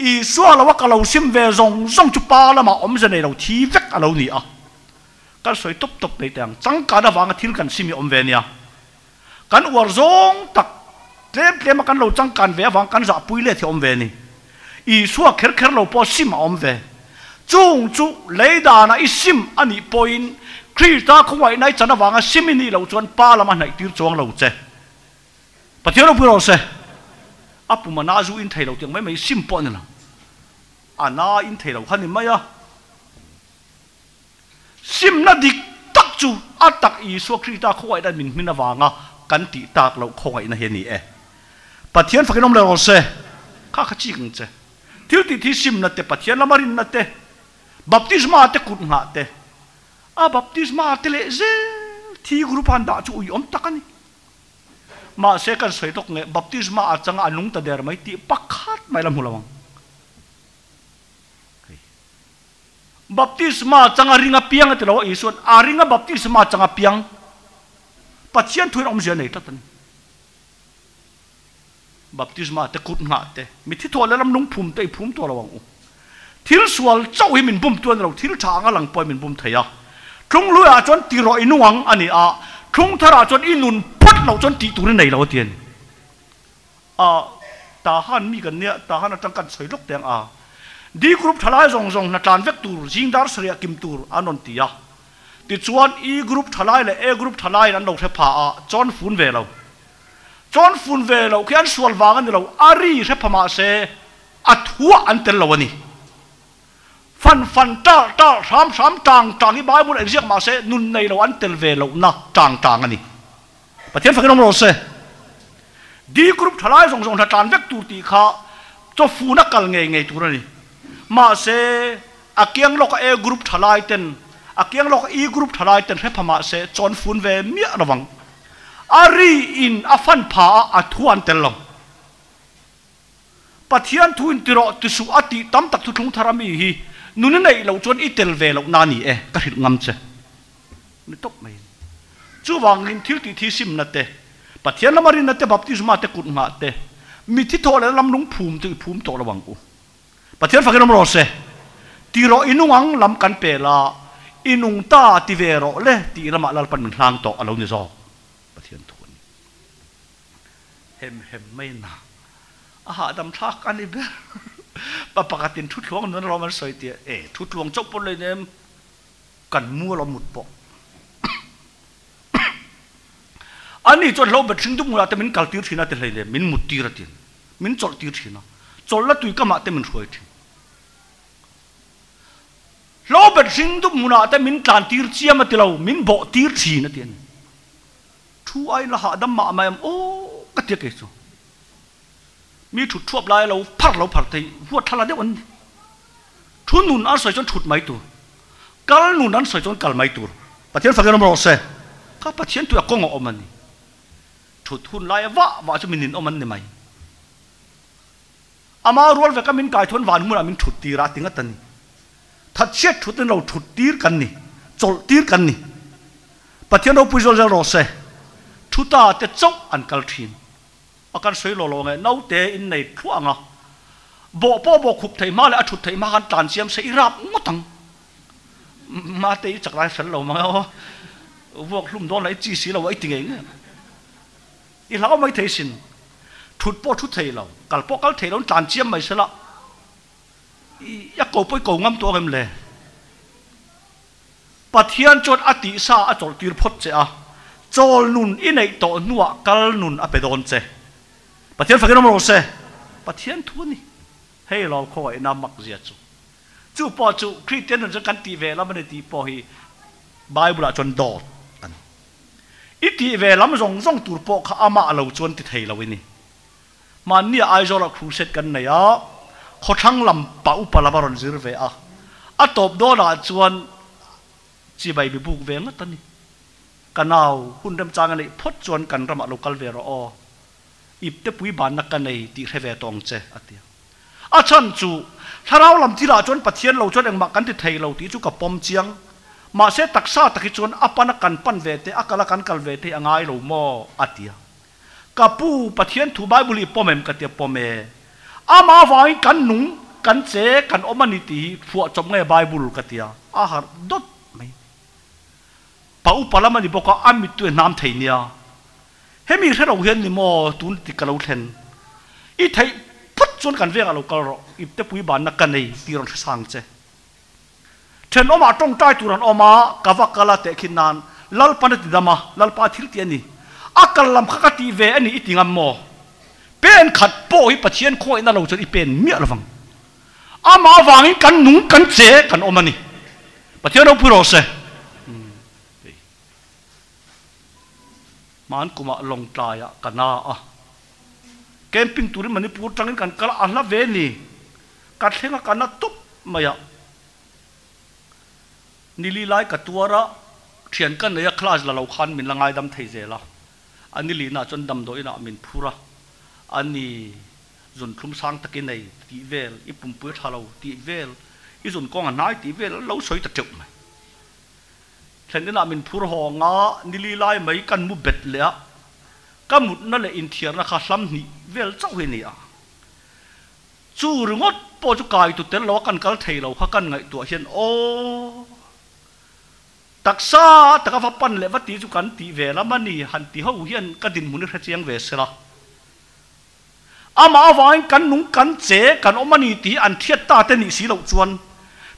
อีสัวเราว่ากะเราซิมเวซงจุปาละมาอมจะในเราทีเวกเรานี่อ่ะก็สวยตบในแต่งจังการวางทิลกันซิมีอมเวเนียกันอวดซงตักเล็บมากันเราจังการเววางกันจะปุยเล่ที่อมเวนี่อีสัวเคเราพอซิมอมเวจุงจุเลยดานะอีซิมอันนี้พอยน์คริสตาเขาไว้ในจันทร์วางซิมนี่เราจวนปาละมันในทิลจวงเราเจปะเทียนเราพูดเราเสอาปุมานาจูอินไทยเราจังไม่ซิมปอนนี่ละอานาอินไทยเราขันนี่ไม่อะซิมนาดิกตักจูอาตักอีสัวคริสตาเขาไว้ได้มินวางะกันติตากเราเขาไว้ในเฮนี่ปะเทียนฝักน้ำเราเสข้าขจิงเจทิลติที่ซิมนั่นเตปะเทียนละมารินนั่นเตบัพติสมาเตกุนหาเตบัพติสมาเตเลเซที่กรุ๊ปอันดาจูยอมตักนี่มาเสกันสวยตกเงบัพติสมาอาจังอันนุ่งตะเดรไม่ตีปักขัดไม่ลำหัวลำบัพติสมาจังอาริงาเปียงแต่เราอีส่วนอาริงาบัพติสมาจังอาเปียงปัจเจียนถุยอมเสียไหนตัดนี่บัพติสมาแต่กุดหาแต่มีที่ตัวแล้วลำนุ่งภูมิแต่ภูมิตัวเราวังทิลสวลเจ้าให้มินบุ้มตัวเราทิลช้างหลังปล่อยมินบุ้มเทียทุ่งลุยอาจนตีรอยนุ่งอันนี้ทุ่งทาราจนอินุนพัดเราจนตีตัวในเราเตียนตาหันมีกันเนี่ยตาหันจังกันสวยลุกแดงดีกรุ๊ปทลายส่งนักการเวกตูร์จิงดาร์เสียกิมตูร์นนตียาติดชวนอีกรุ๊ปทลายเลยกรุ๊ปทลายนั้นเราเทพาจอนฟุนเวลาจอนฟุนเวลาแค่ส่วนวางกันเราอารีเทพมาเสอัดหัวอันเตลวันนี้ฟันตาสามจางที่บ้านบุญเรียกมาเสนุนในเราอันเตลเวลานะจางอันนี้ประเทศฝั่งน้ำเราเสดีกรุ๊ปทลายส่งนักการเวกตูร์ตีข้าจะฟูนักกัลไงตัวนี้มาเสอาเกียงโลกกรุ๊ปทลายเต็นอาเกียงโลกกรุ๊ปทลายเต็นให้พม่าเสจอนฟุนเวมีระวังอารีอินอาฟันผาอัดหัวอันเตลงปะเทียนทุนติโรติสุอติตั้มตักทุกทารามีฮีนุนในเราจนอิเตลเวลนานี่ก็เห็นงำเจนี่ตบไม่จูวังลินทิลติที่ซิมนัตเตปะเทียนละมารินนัตเตบัพติสมาเตกุนมาเตมีที่โทและลำนุงภูมิภูมิโตระวังกูปะเทียนฝักน้ำรอเสตีโรอินุงังลำกันเปล่าอินุงตาติเวโรเล่ตีละมาลปันมันทางโตอารมณ์นิจปะเทียนทุนเห็มไม่นาดำทักอันนี้เบ้ปะปกติทุกหลวงนั้นเรามันสวยเตี้ยทุกหลวงจบปนเลยเนี่ยกันมัวเราหมดปอกอันนี้จนเราแบบถึงทุกมุลาแต่มันกัลตีร์ทีน่าแต่เลยเนี่ยมันมุดตีร์ทีมันจอดตีร์ทีน่ะจอดแล้วตุยก็มาแต่มันสวยทีเราแบบถึงทุกมุลาแต่มันการตีร์เชี่ยมาแต่เรามันบ่ตีร์ทีน่ะเตี้ยทุกไอ้ละหาดำมาไม่โอ้ก็เตี้ยกี่สุมีถุดทั่วไปเราพัดที่หัวทะเลเดียวกันทุนนุนอันสวยจนถุดไม่ตัวกัลนุนอันสวยจนกัลไม่ตัวประเทศฝั่งเราเราเสก็ประเทศตัวกงอมันนี่ถุดทุนลายวะจะมีนินอมันนี่ไหมอามารัวเวก็มินกายทนหวานมุ่งมินถุดตีราติงกันนี่ถ้าเช็ดถุดเราถุดตีกันนี่จลตีกันนี่ประเทศเราปุยจลเราเสถุดตาแต่เจ้าอันกัลทีนอาการสวยหล่อๆไงน้าเตอินในทั่วงะ บ่พ่อบ่ขุบไทยมาเลยชุดไทยมากันตานเสียมเสียรับงตังมาเตยจากไรสันเรามาพวกลุ่มโดนไรจีสีเราไอ้ติงเองอีเราไม่เทสินชุดพ่อชุดไทยเรากัลพ่อกัลไทยเราตานเสียมไม่ใช่ละอยากโกไปโกงำตัวกันเลยปะเทียนจนอติซาอจอลตีรพดเจ้าจอลนุนอินไอโตนัวกัลนุนอเปโดนเจ้ปะเทียนฟังกันมาโรเซ่ปะเทียนทุนี่ให้เราคอยน้ำมักเสียจู่พอจู่คริสเตียนจะกันตีเวลามันตีพอฮีไบเบิลจนดอดอีตีเวลามันส่งตัวพอข้ามาเราจนติดให้เราวินี่มันนี่ไอโซลาครูเซตกันเนี่ยเขาทั้งลำป่าอุปลาบารอนซิร์เวอะตบโดนจวนจีใบบิบุกเวงตันนี่กันเอาหุ่นดำจางกันเลยพดจวนกันรำลูกกัลเวรออีบเตปุยบานนักกันเลยตีเทเวตองเจอเดียอาชันจูถ้าเราลำที่ละจวนปะเทียนเราจวนเองมากันที่ไทยเราตีจูกับปอมเจียงมาเสตักซาตะกิจวนอปนักกันปั้นเวทอักละกันกัลเวทอ่างไงเราโมอเดียกับปูปะเทียนถูใบบุรีปอมเอ็มกันเตียปอมเออามาไว้กันหนุ่งกันเจกันอมันนิติฝัวจมไงไบเบิลกันเตียอาหารดดไม่ป่าอุปลามันนี่บอกว่าอามิตัวน้ำไทยเนี่ยเฮมีแค่เราเห็นนี่โมตุนติกเราเห็นอีไทยพุทธชนกันเวียงเราก็รออีเตปุยบานนักกันในตีรังสังเจเช่นอมาตรงใจตุรันอมากาวกาลาเตคินนานลัลปันติดามาลัลปาทิลเตียนี่อักลัมขกตีเวอันนี้อิติงามโมเป็นขัดโป้ฮิปะเชียนโคอินาเราจะอีเป็นเมียระวังอามาวังกันหนุ่งกันเจกันอมันนี่ปะเทียนเราพูดเราเสมันกุมาลงตายกันนาเกมปิ้งตุริมันนี่พูดจังกันกันอัลลาเวนี่กัดเฮงกันนาตุบมายะนิลีไลกัตัวระเทียนกันเนี่ยคลาสละเราขันมินละไงดำไทยเจละอันนี้ลีน่าจนดำโดยน่ะมินพูระอันนี้ส่วนคลุมสังตะกินในตีเวลอีปุ่มปื้ดฮาเราตีเวลอีส่วนกองอันไหนตีเวลเราสวยตะจุกไหมเช่นนี้น่ะมินพูระหองะนิลีไลไม่กันมุเบ็ดเลยอะก็มุดนั่นแหละอินเทียร์นะคะซ้ำนี่เวลเจ้าเฮนี่อ่ะจู่หรืองดปอจุกายตุเตลเรากันกัลเทเราเขากันไงตัวเช่นโอตักซาตะกฟ้าปั้นเลยว่าตีจุกันตีเวลมันนี่หันตีเขาเฮียนกระดินมุนเขาเจียงเวสละอามาวังกันนุ่งกันเจกันอมันนี่ตีอันเทียตาเตนิสีเราจวน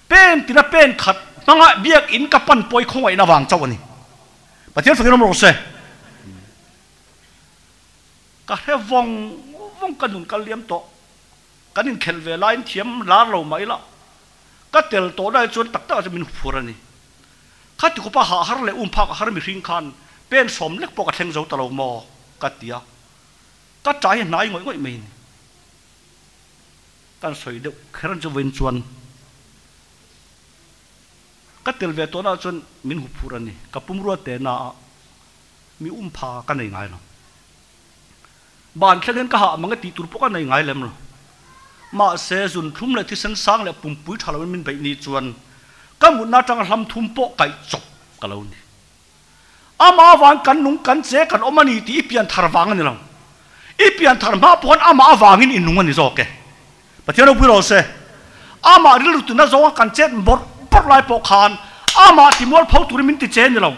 เป็นตีน่ะเป็นขัดนั่งเบียกอินกับปั้นปอยคงไว้นาวางเจ้าวันนี้ประเทศฝรั่งเราเสก็แค่วงกันนุ่งกันเลี้ยมโตกันนินเขลเวลาอินเทียมลาเราไม่ละก็เตลโตได้จนตักตาจะมีหัวรันนี่ข้าติกุปะหาฮาร์เลพักฮาร์มีริงคันเป็นสมเล็กปกติเทงเจ้าตลอดมอกัดเดียก็ใจไหนง่อยไม่กันสวยเด็กแค่นั้นจะเว้นชวนก็เตลเวตัวน่าจนมินหุบพูรันนี่กับปุ่มรัวเตน่ามีพากันยังไงล่ะบ้านแค่นั้นก็หามันก็ตีตุรพกันยังไงเลยมั้งมาเสจุนทุ่มเลยที่เส้นสร้างเลยปุ่มปุ้ยทาร์มินไปนี่ชวนก็มุนน่าจังทำทุ่มโปะไก่จบกันแล้วนี่อามาวังกันนุ่งกันเจกันอมันนี่ที่อีเปียนทาร์วังนี่เราอีเปียนทาร์มาปอนอามาวังอินนุ่งนี่โอเคประเทศเราพูดเราเสอามาเรื่องตุนน่าจะว่ากันเจนบดปลายปกคานอามาติมวลเผาตุริมินติเจนนี่เรา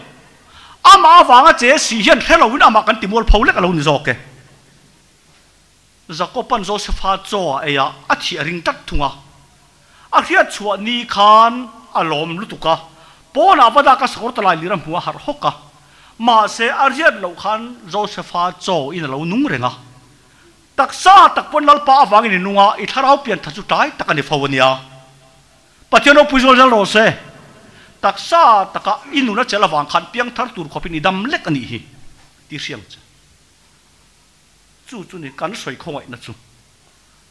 อามาวังเจสีเห็นแค่เราวินอามากันติมวลเผาเล็กเรานี่โอเคจะก็ปั้นโจเซฟาโจเอียอาทิริงตัดทุ่งอาทิตย์ชัวนีคานอารมณ์ลุตุกะปนอาบดากสกอตไลลิรัมหัวหาร์ฮกะมาเสอาทิตย์เราขันโจเซฟาโจอินเรานุ่งเรงะตักซาตักปนนัลปาวังอินนุ่งอิทาราเปลี่ยนทัศน์ใจตักอันนี้ฟาวเนียปัจจุบันผู้ชมจะรู้เสตักซาตักอินุนัเจลวังขันเพียงทัร์ตูร์ขบินดำเล็กอันนี้ที่เสียงจู่นี่กันสวยคงไว้นะจู่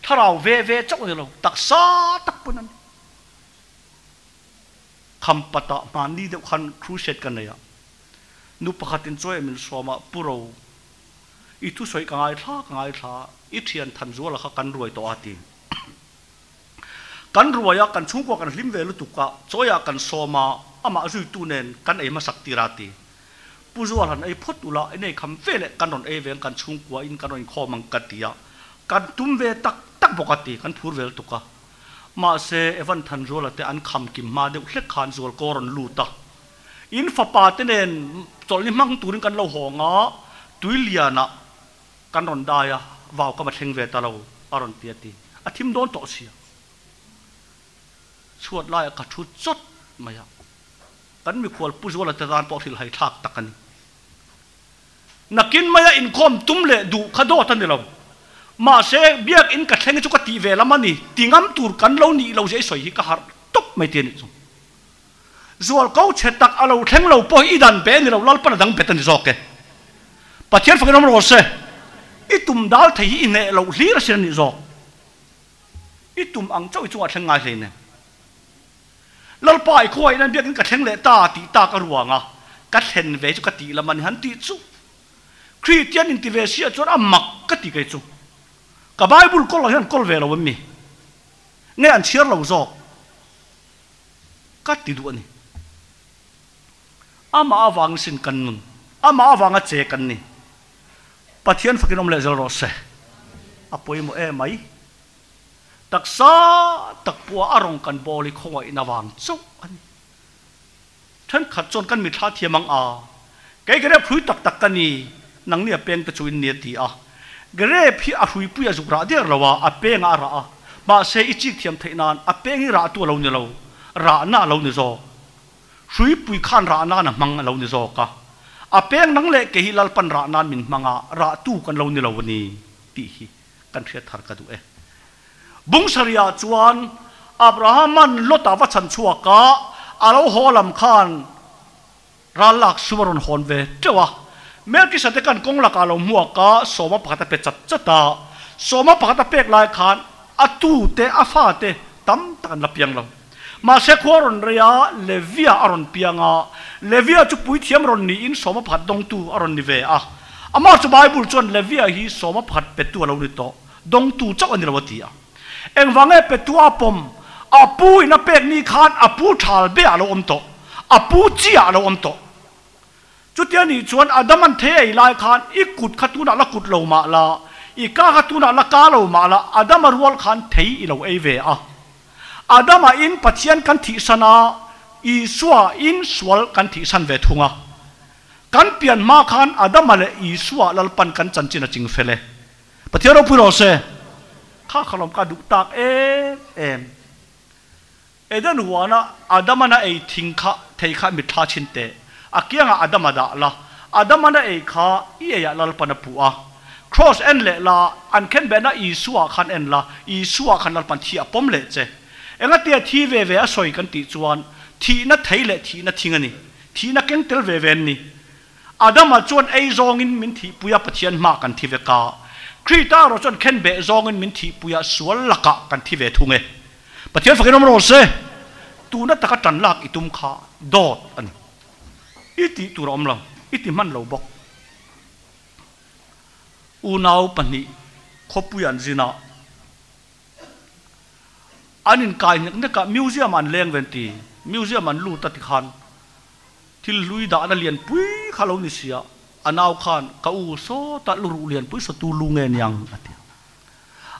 ถ้าเราเวเจ้าเนี่ยเราตักซาตักปนนั้นคำปะตะมานี่เดี๋ยวคันครูเช็ดกันเลยอ่ะนุปะขัดตินช่วยมันสวมาปุโรอีทุสวยกังไงท่าอีเทียนทันจัวละกันรวยต่ออาทิกันรวยกันชุ่มกว่ากันลิมเวลุตุกะช่วยกันสวมาอามาจุยตูเนนกันไอมาสักติราตีผู้จัวหันไอพอตุละไอในคำเวลกันนนเอเวงกันชุ่มกว่าอินกันนนคอมังกัดตียกันตุ้มเวตัก tak bokati kan phur vel tuka ma se evan than rola te an kham kim ma de hlek khan zol koron luta in fa pa te nen tol ni mang turin kan lo honga tuiliana kan ron daya vaw ka ma theng ve ta lo aron piati athim don to sia chuat lai ka thu chot maya kan mi khwal pu zola te dan po thil hai thak takani nakin maya in khom tumle du khado tan lo ma se biak in ka thleng chu ka ti ve lamani tingam tur kan lo ni lo je soi hi ka har top mai te ni chu zual kau chetak alo thleng lo po idan be ni lo lal pan dang betan zoke pathian fakinom ro se itum dal thei ine lo hlir sen ni zok itum ang chau chu a thleng ngai leine lal pai khoi nan biak in ka thleng le ta ti ta ka ruanga ka thlen ve chu ka ti lamani han ti chu Christian in ti ve sia chon amak ka ti kai chu ka bible kol hian kol ve lo mi nge an chiar lo zok ka ti du ani ama awang sin kan nun ama awang a che kan ni pathian fakinom le zel ro se apoi mo e mai taksa takpua arong kan boli khoi na wang chu ani than khat chon kan mi tha thiamang a ke gre phui tak tak kani nang ni apeng ta chuin ni ti a gre phi a hui pu ya zukra der rawa apeng a ra a ma se ichik thiam theinan apeng hi ra tu lo ni lo ra na lo ni zo hui pui khan ra na na mang lo ni zo ka apeng nang le ke hi lal pan ra nan min manga ra tu kan lo ni lo ni ti hi kan thia thar ka du e bung saria chuan abrahaman lota wa chan chuaka alo holam khan ralak sumaron honve tewa melkisedek kan konglak alo muaka soma pakata pe chat chata soma pakata pek lai khan atu te afa te tam tan lapiang lo ma se khoron ria levia aron pianga levia chu pui thiam ron ni in soma phat dong tu aron ni ve a ama chu bible chon levia hi soma phat pe tu lo ni to dong tu chak ani lawati a eng wange pe tu apom apu ina pek ni khan apu thal be alo om to apu chi alo om to chutiani chuan adaman the ai lai khan ikut khatuna la kut lo ma la ika khatuna la ka lo ma la adama rual khan thei i lo ei ve a adama in pathian kan thi sana i suwa in swal kan thi san ve thunga kan pian ma khan adama le i suwa lalpan kan chanchin a ching fele pathian ro puro se kha khalom ka du tak em edan huana adama na ei thingkha theikha mi tha chinte akianga adama da la adama na ei kha i ya lalpan pu a cross en le la an ken be na i suwa khan en la i suwa khan lalpan thi apom le che enga tia thi ve ve a soi kan ti chuan thi na theile thi na thingani thi na keng tel ve ven ni adama chuan ei zong in min thi puya pathian ma kan thi ve ka krita ro chuan ken be zong in min thi puya sual laka kan thi ve thunge pathian fakinom ro se tu na taka tan lak itum kha dot ani iti tu rom lo iti man lo bok unau pani khopuyan zina anin kai ne ka museum an leng venti museum an lu ta ti khan thil lui da na lian pui khalo ni sia anau khan ka u so ta lu ru lian pui so tu lu nge nyang ati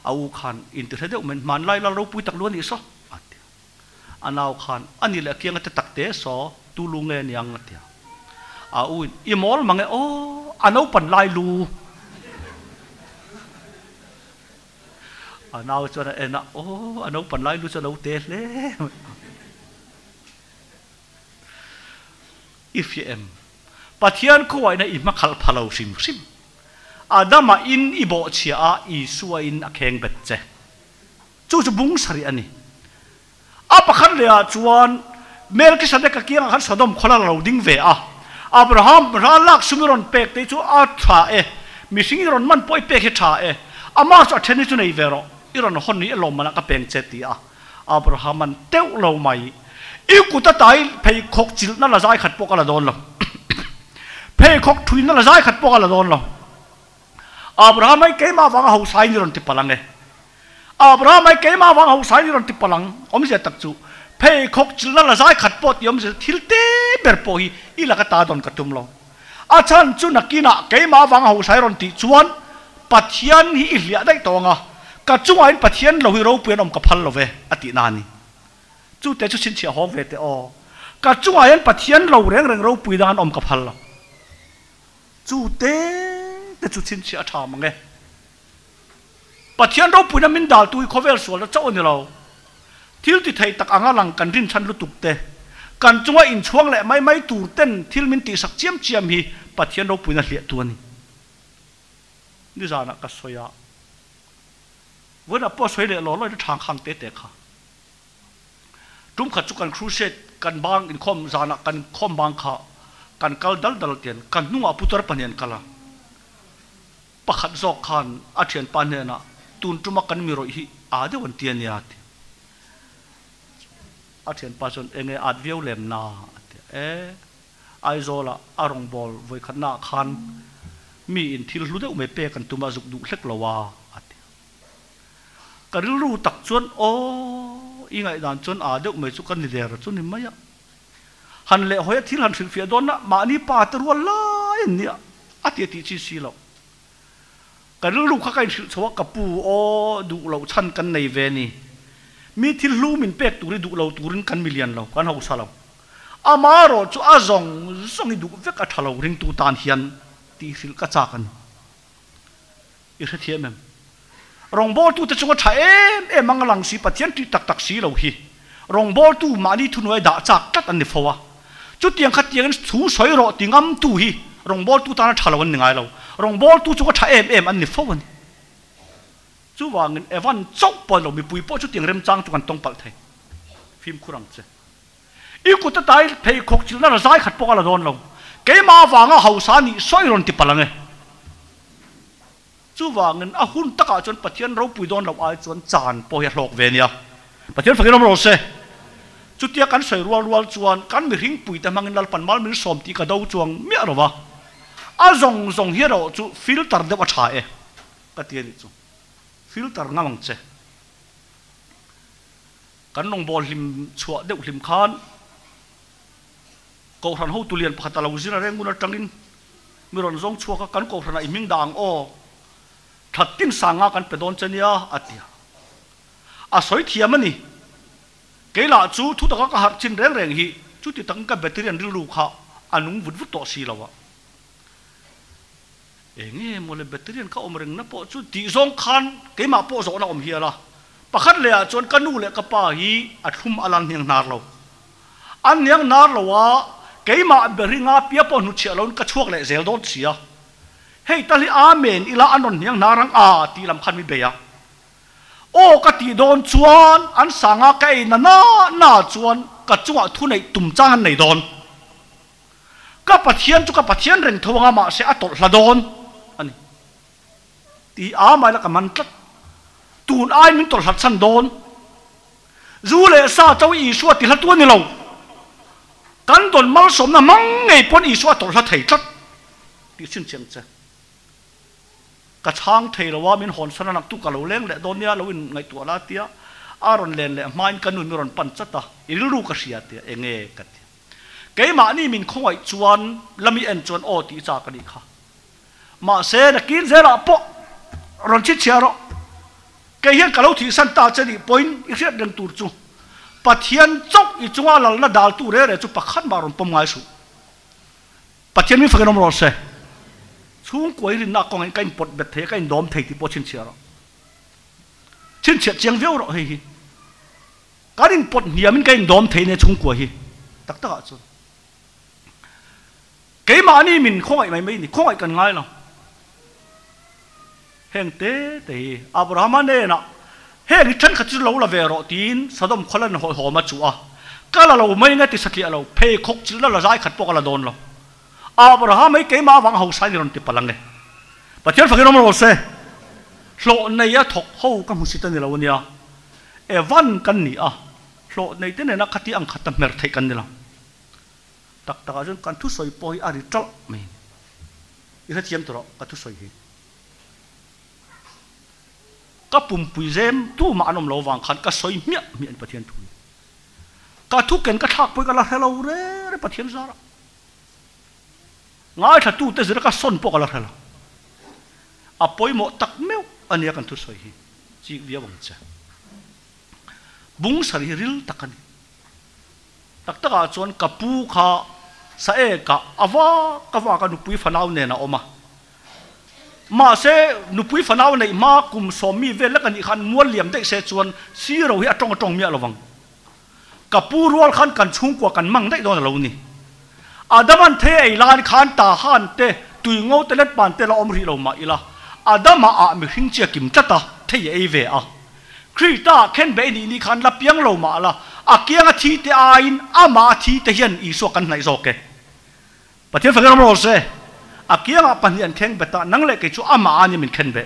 au khan internet men man lai la ro pui tak lu ni so ati anau khan ani le kiang ta tak te so tu lu nge nyang ati au i mol mangi o anau pan lai lu anau cho na ena o anau pan lai lu cho lo te le ifm pathian ko ai na i makhal phalo sim sim adama in ibo chia a i suwa in akheng bet che chu chu bung sari ani apa khan le a chuan melkisedek ka kiang han sodom khola lo ding ve a abraham ralak sumiron pek te chu a tha e missing ron man poi pek he tha e ama so theni chu nei vero iron hon ni lom mana ka peng che ti a abraham an teu lo mai i ku ta tai phei khok chil na la zai khat pok ala don lo phei khok thui na la zai khat pok ala don lo abraham ai ke ma wang ho sai ni ron ti palang e abraham ai ke ma wang ho sai ni ron ti palang om se tak chu phei khok chil na la zai khat pot yom se thil te ber po hi i la ka ta don ka tum lo a chan chu nakina ke ma wang ho sai ron ti chuan pathian hi i hlia dai tonga cả chúng anh bắt thiên lâu hero quyền ông kapal lâu về ati nani chú tế chú xin chia họ về tế o cả chúng anh bắt thiên lâu rèn rèn lâu bùi đàn ông kapal lâu chú tế chú xin chia thà mà nghe bắt thiên lâu bùi đàn mình đào tui khó về sủa là cháu này lâu thiếu thì thầy tắc anga lăng cần rin chăn lụt tục tế cần chúng anh chuang lại mấy tủ tên thiếu mình tì sắc chiêm chiêm hi bắt thiên lâu bùi đàn liệt tuần đi ra nè cái xoay à với là bỏ xoay để lò lôi thang hàng tết tết ha chúng khát chúc cần crusade cần bang in com ra nè cần com bang ha cần cal dal tiền cần nung à putar panen kala pakhat zok khan a thian panen na tun tuma kan mi roi hi a de wan tiền ya a thian pa son enge at viau lem na ai zola arong bol voi khana khan mi in thil lu deuh me pe kan tuma zuk du hlek lawa ati ka ru tak chuan o ingai dan chuan a deuh me chu kan ni der chu ni maya han le hoya thil han thil fia don na ma ni pa ter wala ni ati ti chi si lo ka ru kha kai thil chawa ka pu o du lo chan kan nei ve ni mi thil lu min pek tu ri du lo turin kan million lo kan ho sa lo amaro chu azong songi du vek a thalo ring tu tan hian ti fil ka chakan i kha thiam em rong bol tu te chunga tha em mangalang si pathian ti tak tak si lo hi rong bol tu mani thunoi da chak tat an ni fowa chu tiang kha tiang chu soi ro tingam tu hi rong bol tu ta na thalo an ngai lo rong bol tu chunga tha em an ni fowan chu wangin evan chok pon lo mi pui po chu tiang rem chang chu kan tong pal thai phim khurang che i ku ta tai phei khok chil na zai khat pokala don lo cái mà vàng á hậu sản ni soi rồi thì phải nghe chú vàng á hun tất cả chọn bắt thiên rau bùi đòn lộc ai chọn chán po hiệt lộc về nia bắt thiên phải cái nó rồi chú tia cắn soi rual chuan cắn bị hring bùi ta mang lên pan mal mình xòm tí cả đâu chuang miết rồi va á rong hiệt rồi chú filter để bắt chai cái tia đi chú filter ngang che cắn nong bol lim chua để lim khan cậu thằng hậu tu liền bắt đầu là rèn muốn trăng in mi ron zong chua các cán cậu thằng này mình đàng o thật tin sang ngã cán pedon chân ya atia à soi thiam anh cái là chú thu tất cả hạt chín rèn hi chú thì tăng cái battery anh lưu khá anh nung vút vút to xì lâu à nghe một lần battery anh các ông rèn nó bỏ chú tí zong khan cái mà bỏ zong nó ông hiền là bắt khát lẹ chọn cán nu lẹ cái pa hi at hum alan hiang nar lâu anh hiang nar lâu à cái mà beri ngã pia po nu chia lon ka chuak le zel don chia hei tali amen ila anon yang narang a ti lam khan mi be ya o ka ti don chuan an sanga kai na chuan ka chunga thu nei tum chang an nei don ka pathian reng thawanga ma se atol hla don ani ti a mai la ka man tlat tun ai min tol hat san don zu le sa chaw i suwa ti hla tu ni lo kan don mal som na mang ngei pon i suwa tol hla thei tlat ti sin cheng che ka chang thei lo wa min hon sana nak tu ka lo leng le don ya lo in ngai tu ala tia aron len le main kanun mi ron pan chata ilu ka sia tia enge ka tia cái mà ni min khoi chuan lami en chuan o ti cha ka ni kha ma se na kin ze la po ron chi chia ro cái hian ka lo thi san ta che ni point i riat deng tur chu pathian chok i chunga lal na dal tu re chu pakhat ma ron pom ngai su pathian mi fa nom ro se chung koi rin na kong kain pot bet the kain dom thei ti po chin chia ro chin chia chiang veo ro hi ka rin pot hiamin kain dom thei ne chung koi hi tak tak chu cái mà ni mình không ai mấy không ai cần ngay nào hèn tế thì Abraham này nè hèn chân khát chú lâu là về rồi tin Sodom khoa lên hồi mà chú à cái là lâu mấy ngày thì sát kia lâu phê khóc chú là giải khát bốc là đồn lâu Abraham mấy cái mà vắng hậu sai rồi thì palang này và chuyện phải cái nó xe lộ này á thọc hậu cái một sự tên là lâu nha Evan cái này à lộ này tên này nó khát đi ăn khát tâm mer thấy cái này là tak tak ajon kan thu soi poi ari tol me ira thiam to ka thu soi hi ka pum pui zem tu ma anom lo wang khan ka soi mia mian pathian thu ka thu ken ka thak poi ka la hello re pathian zara ngai tha tu te zira ka son po ka la hello a poi mo tak meu ania kan thu soi hi จีเวียบังเจบุ้งสริริลตักันตักตะกาจวนกับปูขาสะเอกะอาวากะวากันนุปุยฟนาวเนนะออกมาเสนุปุยฟนาวในมากุมสอมีเวลกันอีขันม้วนเหลี่ยมได้เสจวนซีเราเฮียตรงเมียระวังกับปูรัวขันกันชุ่งกว่ากันมั่งได้โดนเรานี่อาดัมันเทไอลานขันตาหันเตตุยงเอาเตล็ดปานเตละอมริเรามาอีละอาดัมาอามิหิงเจียกิมจัตตาเทยเอเวอะครีตาเข็นเบนี่ขันลับยังเรามาละอาเกียงทีเตอาอินอามาทีเตยันอีสวกันไหนโซเกปะเทียนฟังเราเสอาเกียงปัญญาเข่งเบตานังเล็กจู่อามาอันนี้มันเข็นเบ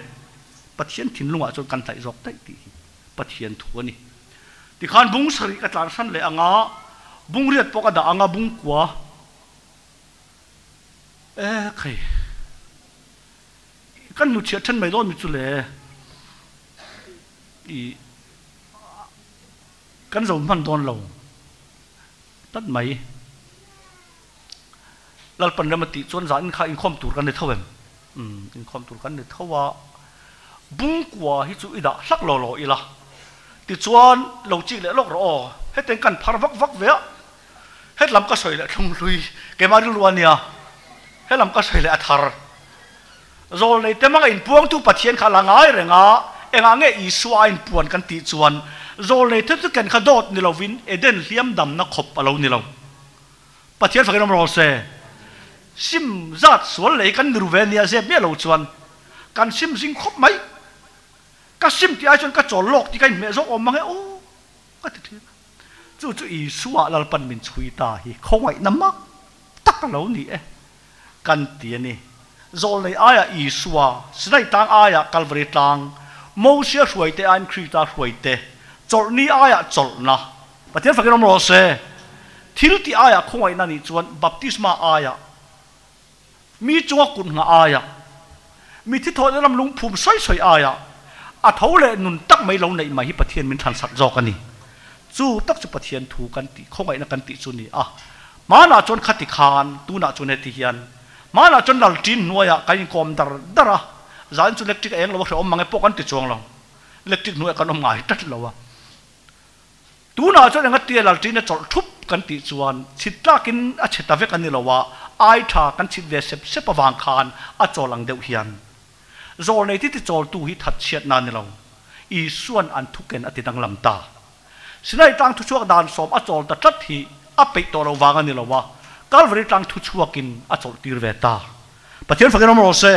ปะเทียนทิ้งลงอ่ะจนกันไหนโซกได้ดีปะเทียนทัวนี่ที่ขันบุ้งสริกัตลาสันเลยอ่างาบุ้งเรียดปกติอ่างาบุ้งกัวใครกันหนุเชียฉันไม่โดนมิจุเลยกันเรามันโดนเราตัดไหมเราปัญญามาติส่วนสารข้าอินคอมตูกันในเท่าไหร่อินคอมตูกันในเท่าว่าบุ้งกัวฮิจุอิดะสักหล่ออีละติดส่วนเราจีเลยโลกเราให้แต่งกันพาร์วักเวะให้ลำก็สวยเลยทงลุยเกมาดิลวันเนี่ยให้ลำก็สวยเลยอัฐารโจเลยแต่มาอินพวงทุปะเทียนขาลังไงเรงเองเงี้ยอีสวายปวนกันติดส่วนโจเลยทุกกันขดดนี่เราวินเอเดนเลี้ยมดำนักขบเรานี่เราปะเทียนฝักน้ำรอเซ่ซิมจัดส่วนเลยกันรูเวเนียเซเมียเราส่วนกันซิมซิงขบไหมก็ซิมที่ไอ้ชนก็จอดโลกที่กันเมซอกออกมาไงโอ้ก็ติดจู่อีสวะเราปันมินชุยตาฮีคงไว้น้ำมักตักเรานี่กันเตียนี่โจเลยอายะอีสวะสไลตังอายะกัลวริตังโมเสียช่วยเตอันครีตาช่วยเตจอดนี่อายะจอดนะปะเทียนฝักน้ำรอเซ่ทิลที่อายะคงไว้นั่นนี่จวนบัพติศมาอายะมีจัวกุนงาอายะมีที่ทอดลำลุงภูมิสวยอายะอาเท่าเลยนุนตักไม่ลงในมาฮิปะเทียนมินทันสักจอกันนี่จู่ตักจะปะเทียนถูกันติคงไว้นักกันติจุนี่มาหน้าจนขัดติคานตูหน้าจนเฮติยันมาหน้าจนหลังจีนนัวยะกันกอมดาระจานจุเล็กติกเองเราบอกว่ามังไงพวกกันติจวงเราเล็กติกนัวยกันอมไงตัดเราวะตูหน้าจนยังเตียหลังจีนเนี่ยจอดทุบกันติจวนชิดตากินอาเชตาเวกันนี่เราวะไอท่ากันชิดเวสเซปวางคานอาจอลังเดียวเฮียนโจในที่จอตูฮิทัดเชียดนานนี่เราอีส่วนอันทุกเกนอติดังลำตาสิได้ตั้งทุกช่วงดานสมอาจอลตัดจัดที่อเปตัวเราวางกันนี่เราวะกัลวริตั้งทุกช่วงกินอาจอลตีรเวตาปะเทียนฝักน้ำรอเซ่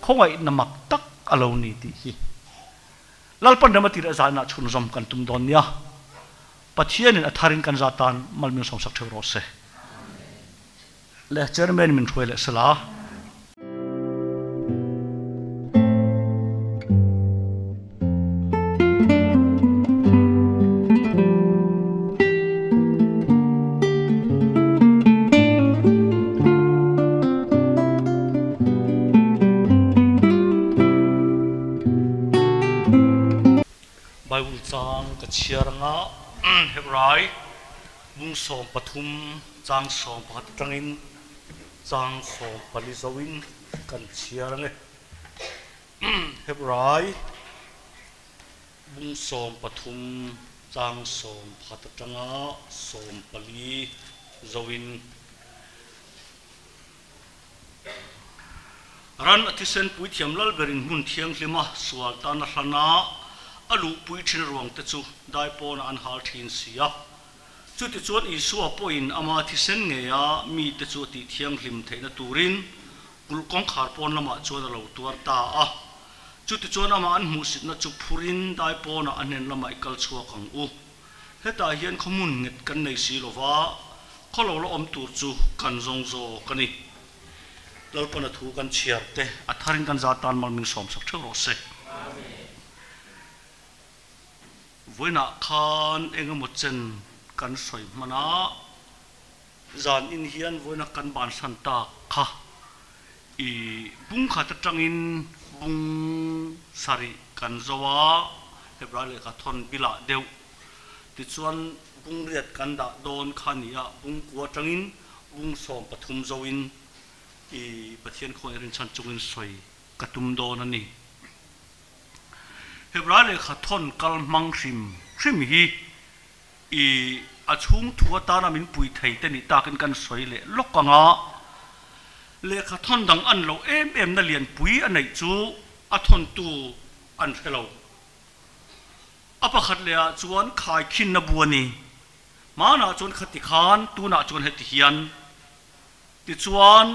คงไว้น้ำมักตักอารมณ์นี้ที่ลัลปันเดมาติระจายนัดชุนจอมกันตุมดอนเนี่ยปะเทียนอัฐารินกันจาตันมัลมินสมศักดิ์เทวรเซ่และเจอร์แมนมินช่วยเลสลาใบบุญจางกระเชียรงะเฮบไรบุญสองปฐุมจางสองปัตตังอินจางสองปลิซาวินกันเชียรงะเฮบไรบุญสองปฐุมจางสองปัตตังะสองปลิซาวินรันอธิเซนปุยเทียมลัลเบรินมุนเทียงลิมาสวาลตานาลนาอลูปุยชินรวงตะจูได้ปอนอันฮาร์ทินเสียจุดที่จวนอีสัวปอินอามาที่เส้นเงียมีตะจูติเทียงลิมเทนตูรินกุลกองขาร์ปอนละมาจวนเราตัวตาจุดที่จวนอามาอันมุสิตนะจุพูรินได้ปอนอันเนนละมาอิกัลชัวขังเฮตาเฮียนขมุนเงตกันในสีโลวาเขาเราอมตูจูกันจงโจกันนี่เราปนถูกันเชียร์เตะอัฐารินกันจาตานมัลมิงสอมสักเท่าไรเสวันนักขานเองหมดเจนกันสวยมานะจานอินเฮียนวันนักกันบานสันตาค่ะบุ้งขัดจังอินบุ้งสาริกันจวะเฮบราเลกัทอนบิลาเดียวติดส่วนบุ้งเรียดกันดาโดนขานียบุ้งกัวจังอินบุ้งสอมปฐุมจวินปะเทียนคนเรียนชันจุงอินสวยกระตุมโดนันนี่ เฮบราเลขัดทนกัลมังซิมฮีอีอาชุงทัวตานามินปุยไทยเตนิตากันสวยเลยลกกังะเลขัดทนดังอันเราเอ็มนั่นเลียนปุยอันไหนจูอาทนตูอันเฟลอปะขัดเลยจวนขายขินนบัวนี่มาหน้าจวนขัดติขานตูหน้าจวนเฮติฮิยันติจวน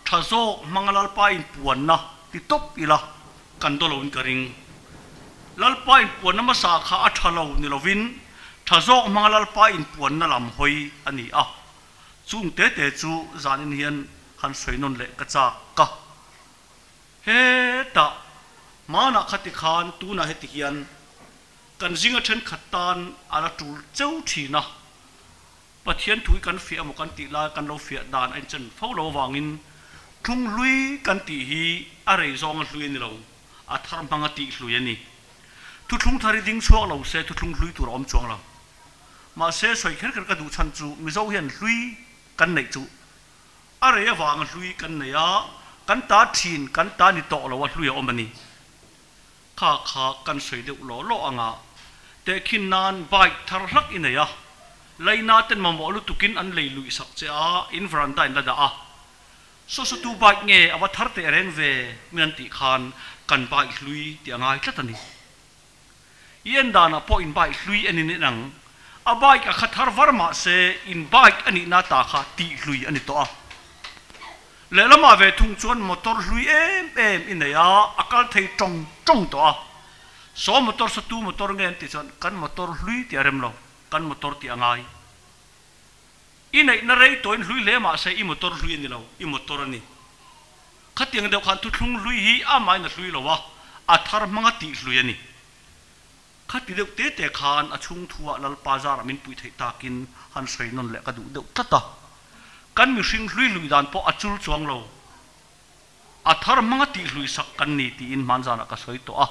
ทาโซมังลลปายปวนนะติตบอีละกันโดลวินกริงลลปายปวนน้ำมาสาขาอัฐลาวนิลวินทาโซมังลลปายปวนนั่นลำหอยอันนี้อ่ะจุงเตะจูจานินเฮียนขันสวยนนเละกระจากกะเฮตะมาหน้าขัดติขานตูหน้าเฮติฮิยันกันจิงa chen khatan ala tul cheu thina pathian thui kan fia mo kan ti la kan lo fia dan an chen fo lo wangin thung lui kan ti hi a rei zong a hlui ni lo a thar manga ti hlui ani tu thung thari ding chuak lo se tu thung hlui tur om chuang lo ma se soi kher ka du chan chu mi zo hian hlui kan nei chu a rei awang hlui kan nei a kan ta thin kan ta ni to lo wa hlui om ani kha kan soi de lo angaแต่ขินนานใบทารลักอินเนียไลนาเต็นมาหมอลุตุกินอันเลยลุยสักเจ้าอินฟรันได้ละดาสุดใบเงยอวตารเตเรงเวเมียนติขานกันใบลุยที่ง่ายแค่ตันนี้ยันดานะพออินใบลุยอันนี้นังอาใบกับขัดทารวาร์มาเซอินใบอันนี้นาตาขาตีลุยอันนี้ตัวแล้วละมาเวทุงชวนมอเตอร์ลุยเอ็มอินเนียอากาศไทยจงตัวสองมอเตอร์สตูมอเตอร์เงินติดจนกันมอเตอร์ลุยที่อารมณ์เรากันมอเตอร์ที่ง่ายอินไอ้นเรย์ตัวอินลุยเล่มาใส่อิมอเตอร์ลุยนี่เราอิมอเตอร์นี่ขัดยังเดียวกันทุกลุงลุยฮีอาไม่นัดลุยเราวะอัฐารมังติลุยนี่ขัดเดียวเตะขานอชุงทัวลัลปาซาร์มินปุยไทยตากินหันใส่นนเละกระดูเดียวตัดตากันมีสิ่งลุยดานพออจุลจวงเราอัฐารมังติลุยสักกันนี่ที่อินมันจานักสวยตัว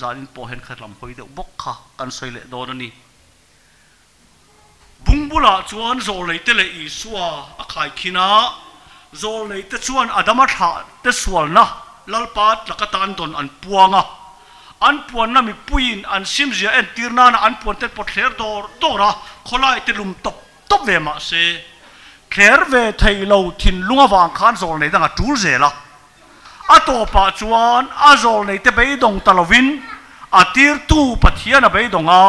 จานินพอเห็นขัดลำหอยเดียวบกค่ะกันสวยเละโดนนี่บุ้งบุลาจวนโจเลยเตเลยอีสัวอาขายขินาโจเลยเตจวนอดามัทหาเตสวลนะลัลปาดลักตันตนอันปวงอ่ะอันปวนน่ะมีปุยนอันซิมเจียเอ็นตีร์นานะอันปวนเตปอดเทอร์ดอระคนละเตลุมตบเวมาเซเทอร์เวไทยเราทินลุงวางขานโจเลยตั้งแต่จูเซละอัตโตปะจวนอาโจเลยเตไปดงตะลวินอาตีร์ตูปะเทียนไปดงอ่ะ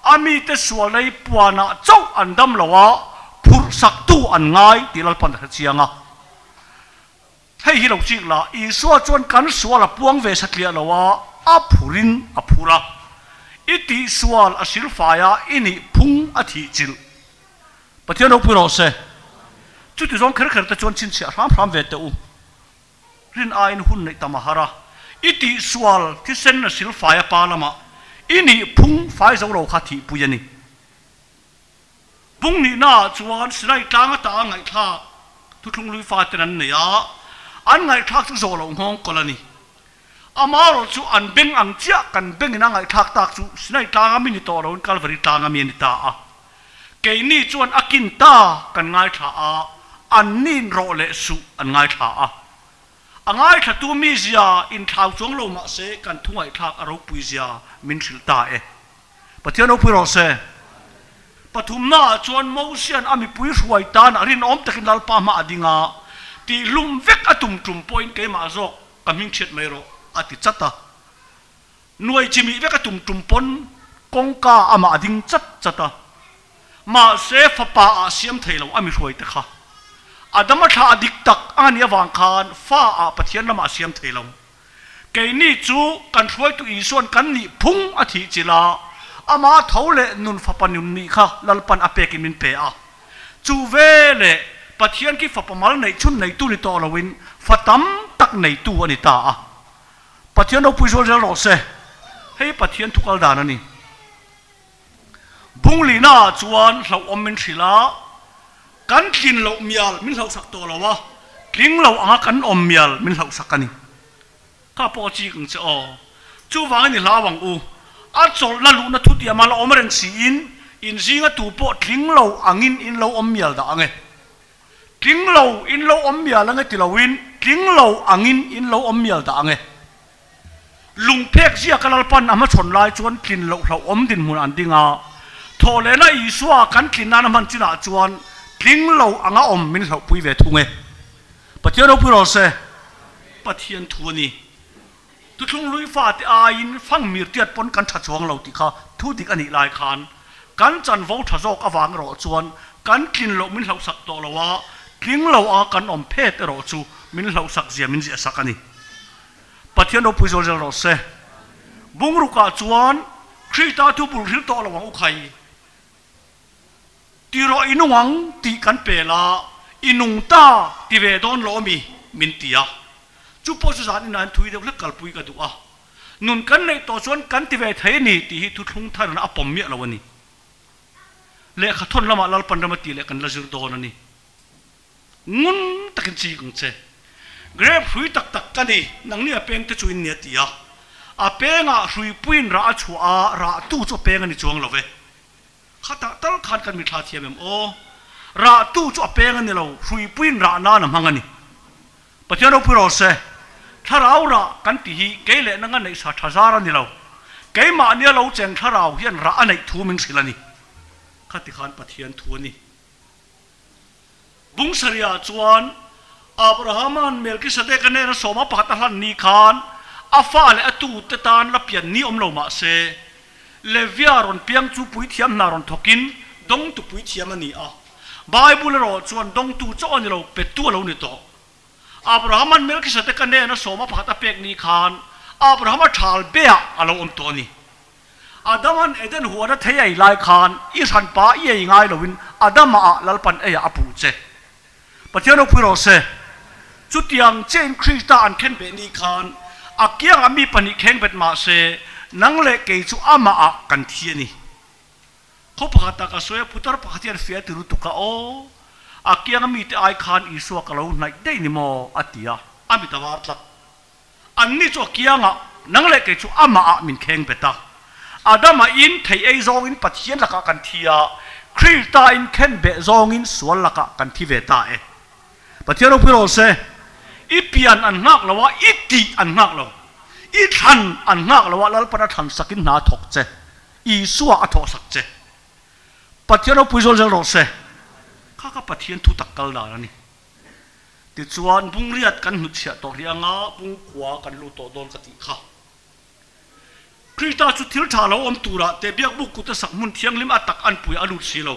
อามีเตสวลเลยปวนาเจ้าอันดำละวะผู้สักตูอันง่ายที่เราพันธุ์เชียงอ่ะให้ฮิโรจิกละอีสัวจวนกันสัวละปวงเวสักเลียละวะอาผู้รินอาผู้รักอิติสัวละสิลฟ้ายาอินี่พุ่งอาทิจิลปะเทียนอุปโรเซจุดที่สองเครือแต่จวนชินเสียพรามเวตอูรินอาอินหุ่นในตามหาระอิติสวลที่เส้นสิลฟ้ายาปาละมาอินี่พุ่งไฟจะเราขัดที่ปุยนี่พุ่งนี่น่าจวนสิได้กลางตาไงท่าทุกทุงลุยฟ้าเท่านั้นเนี่ยอันไงท่าทุกโซลงห้องกรณีอามาเราจูอันเบ่งอังเจ้ากันเบ่งนั่งไงท่าตากจูสิได้กลางมินิโตเราคัลวารีกลางมินิตาเกนี่จวนอากินตากันไงท่าอันนี่โรเลสุอันไงท่าอังไงถ้าตัวมีเสียอินท้าวจงลงมาเสกันทุ่งไอ้ทักอารมณ์ปุยเสียมินสิลตาปะเทียนอุปโรเสปฐุมนาจวนมูเซียนอามิปุยสวยตานอรินอมตะกินลลปามาอดิงาตีลุมเวกอตุมจุมปอยน์เกมาจอกกำมิงเช็ดไม่รออติจัตตาหน่วยจิมีเวกอตุมจุมปนกงกาอามาอดิงจัตตามาเสฟปาอาเซียมไทยเราอามิสวยตะค่ะอาดมาชาดิกตักอันนี้วางคานฟ้าอาปะเทียนละมาเสียมเทลงเกนี่จูกันช่วยตัวอีส่วนกันนี่พุ่งอาทิจิลาอามาเท่าเละนุนฟ้าปันยุนนี่ค่ะลัลปันอาเปกิมินเปะจูเวเละปะเทียนกี่ฟ้าปมาลในชุนในตู้ในตัวเราวินฟ้าตั้มตักในตู้อันนี้ตาปะเทียนเราปุยโซเจอร์โรเซ่ให้ปะเทียนทุกอัลดานั่นนี่บุ้งลีน่าจวนเราอมมินศิลากันกินเหล่าเมียลมินเหล่าสักตัวเราวะกินเหล่าอากันอมเมียลมินเหล่าสักกันนี่ข้าพอจีกันจะจู่วางนี่ลาวังอูอาจจะละลุนทุติยามาละอมเรงสีอินซีงตูปอกินเหล่าอังอินเหล่าอมเมียลด่างเงกินเหล่าอินเหล่าอมเมียลแล้วไงที่เราวินกินเหล่าอังอินเหล่าอมเมียลด่างเง ลุงเพกเสียกันลปันอามาชนลายจวนกินเหล่าอมดินมุนอันดิงาโทเลนะอีสัวกันกินนั้นมันจินาจวนกินเหล่าอ่างอมมินเหล่าปุยเวทุงเอปะเทียนเราพูดเราเสปะเทียนทัวนี่ทุกช่วงลุยฟ้าที่อายินฟังมีเตียดปนกันชัดช่วงเราติค่ะทุติกันอีลายคานกันจันวงทะโจกอวางรอจวนกันกินเหล่ามินเหล่าสักตัวละวะกินเหล่าอากันอมเพศรอจูมินเหล่าสักเสียมินเสียสักกันนี่ปะเทียนเราพูดเราเสบุงรุกาจวนครีตาทุบุริลตัวละวังอุคัยตีรออินุวังตีกันเปล่าอินุงตาตีเวดอนโลมีมินตียจุปโพสสารนันทุยเด็กเล็กกัลปุยกันดูอ่ะนุนกันในตัวส่วนกันตีเวทเฮนี่ตีทุกทุ่งท่านอัปปมเมียละวันนี้เละขัดทนละมาลปันละมาตีเละกันละจุดโดนนี่งุนตะกินซีกังเจเกรฟหุยตักกันนี่นังเนี่ยเป็นตะจุยเนี่ยตีอ่ะอาเปงอ่ะหุยปุยนราชัวราตู้จะเปงอันนี้จวงละเว้ข้าตั้งขันกันมีท่าเทียมโอราตู้จะเปงอันนี้เราหุยปุยนรานานะมังอันนี้ปะเจ้าเราพูดเราเสถ้าเราละกันตีฮีเกลี่ยนั่งกันในสัตว์ซารานี่เราเกยมาเนี่ยเราเจงถ้าเราเห็นราอันไหนทูมิงสิละนี่ข้าติขันปะเทียนทูนี่บุงสริยาจวนอับราฮัมันเมลกิสเดกันเนี่ยสมปัตตันนีคานอาฟ้าเลอตูเตตานละเปียนนี่อมโลมาเซเลวิอารอนเปียงจูปุยเทียมนารอนทกินดงตุปุยเทียมนี่อ่ะไบเบิลเราจวนดงตุจ้านี่เราเป็ดตัวเราเนี่ยต่ออับราฮัมันเมลกิสเดกันเนี่ยสมปัตตะเปกนีคานอับราฮัมชาลเบียอาเราอมตัวนี่อาดัมันเอเดนหัวนั่นเทียไลคานอีสันป้าอีง่ายเราวินอาดัมมาลลปันเอียอปูเจปะเทียนเราพูดเราเซจุดยังเจนคริสตานเข็นเบนีคานอาเกียงอามีปนิเข่งเป็ดมาเซนังเล็กเกยจูอามาอากันเทียนี่เขาพักตากระสวยพุทธร์พักเทียนเฟียติรุตุกะโออาเกียงอามีแต่ไอคานอิสวะกะเราในได้นิโมอติยาอามิตาวาร์ตละอันนี้จูเกียงอ่ะนังเล็กเกยจูอามาอามินเข่งเป็ดตาอาดัมอินเทยไอซองอินปัทเทียนละกะกันเทียคริสตาอินเข่นเบซองอินสวนละกะกันทีเวตาเอปัทเทียนเราพูดเราเซอีเปียนอันนักละว่าอีตีอันนักละอีทันอันนักละว่าแล้วประทันสักินนาถกเจอีสัวอัฐสักเจปัจจัยเราพูดจนเราเสข้าก็ปัจจัยทุตักกัลดานี่ติดชวนบุ้งเรียดกันหุดเสียตัวเรียงอ่ะบุ้งขวากันลุโตโดนกติข้าคริสตาจุดที่เราเราอมตัวละแต่เบียกบุกกุตสักมุนเทียงลิมอัตักอันปุยอลุสีเรา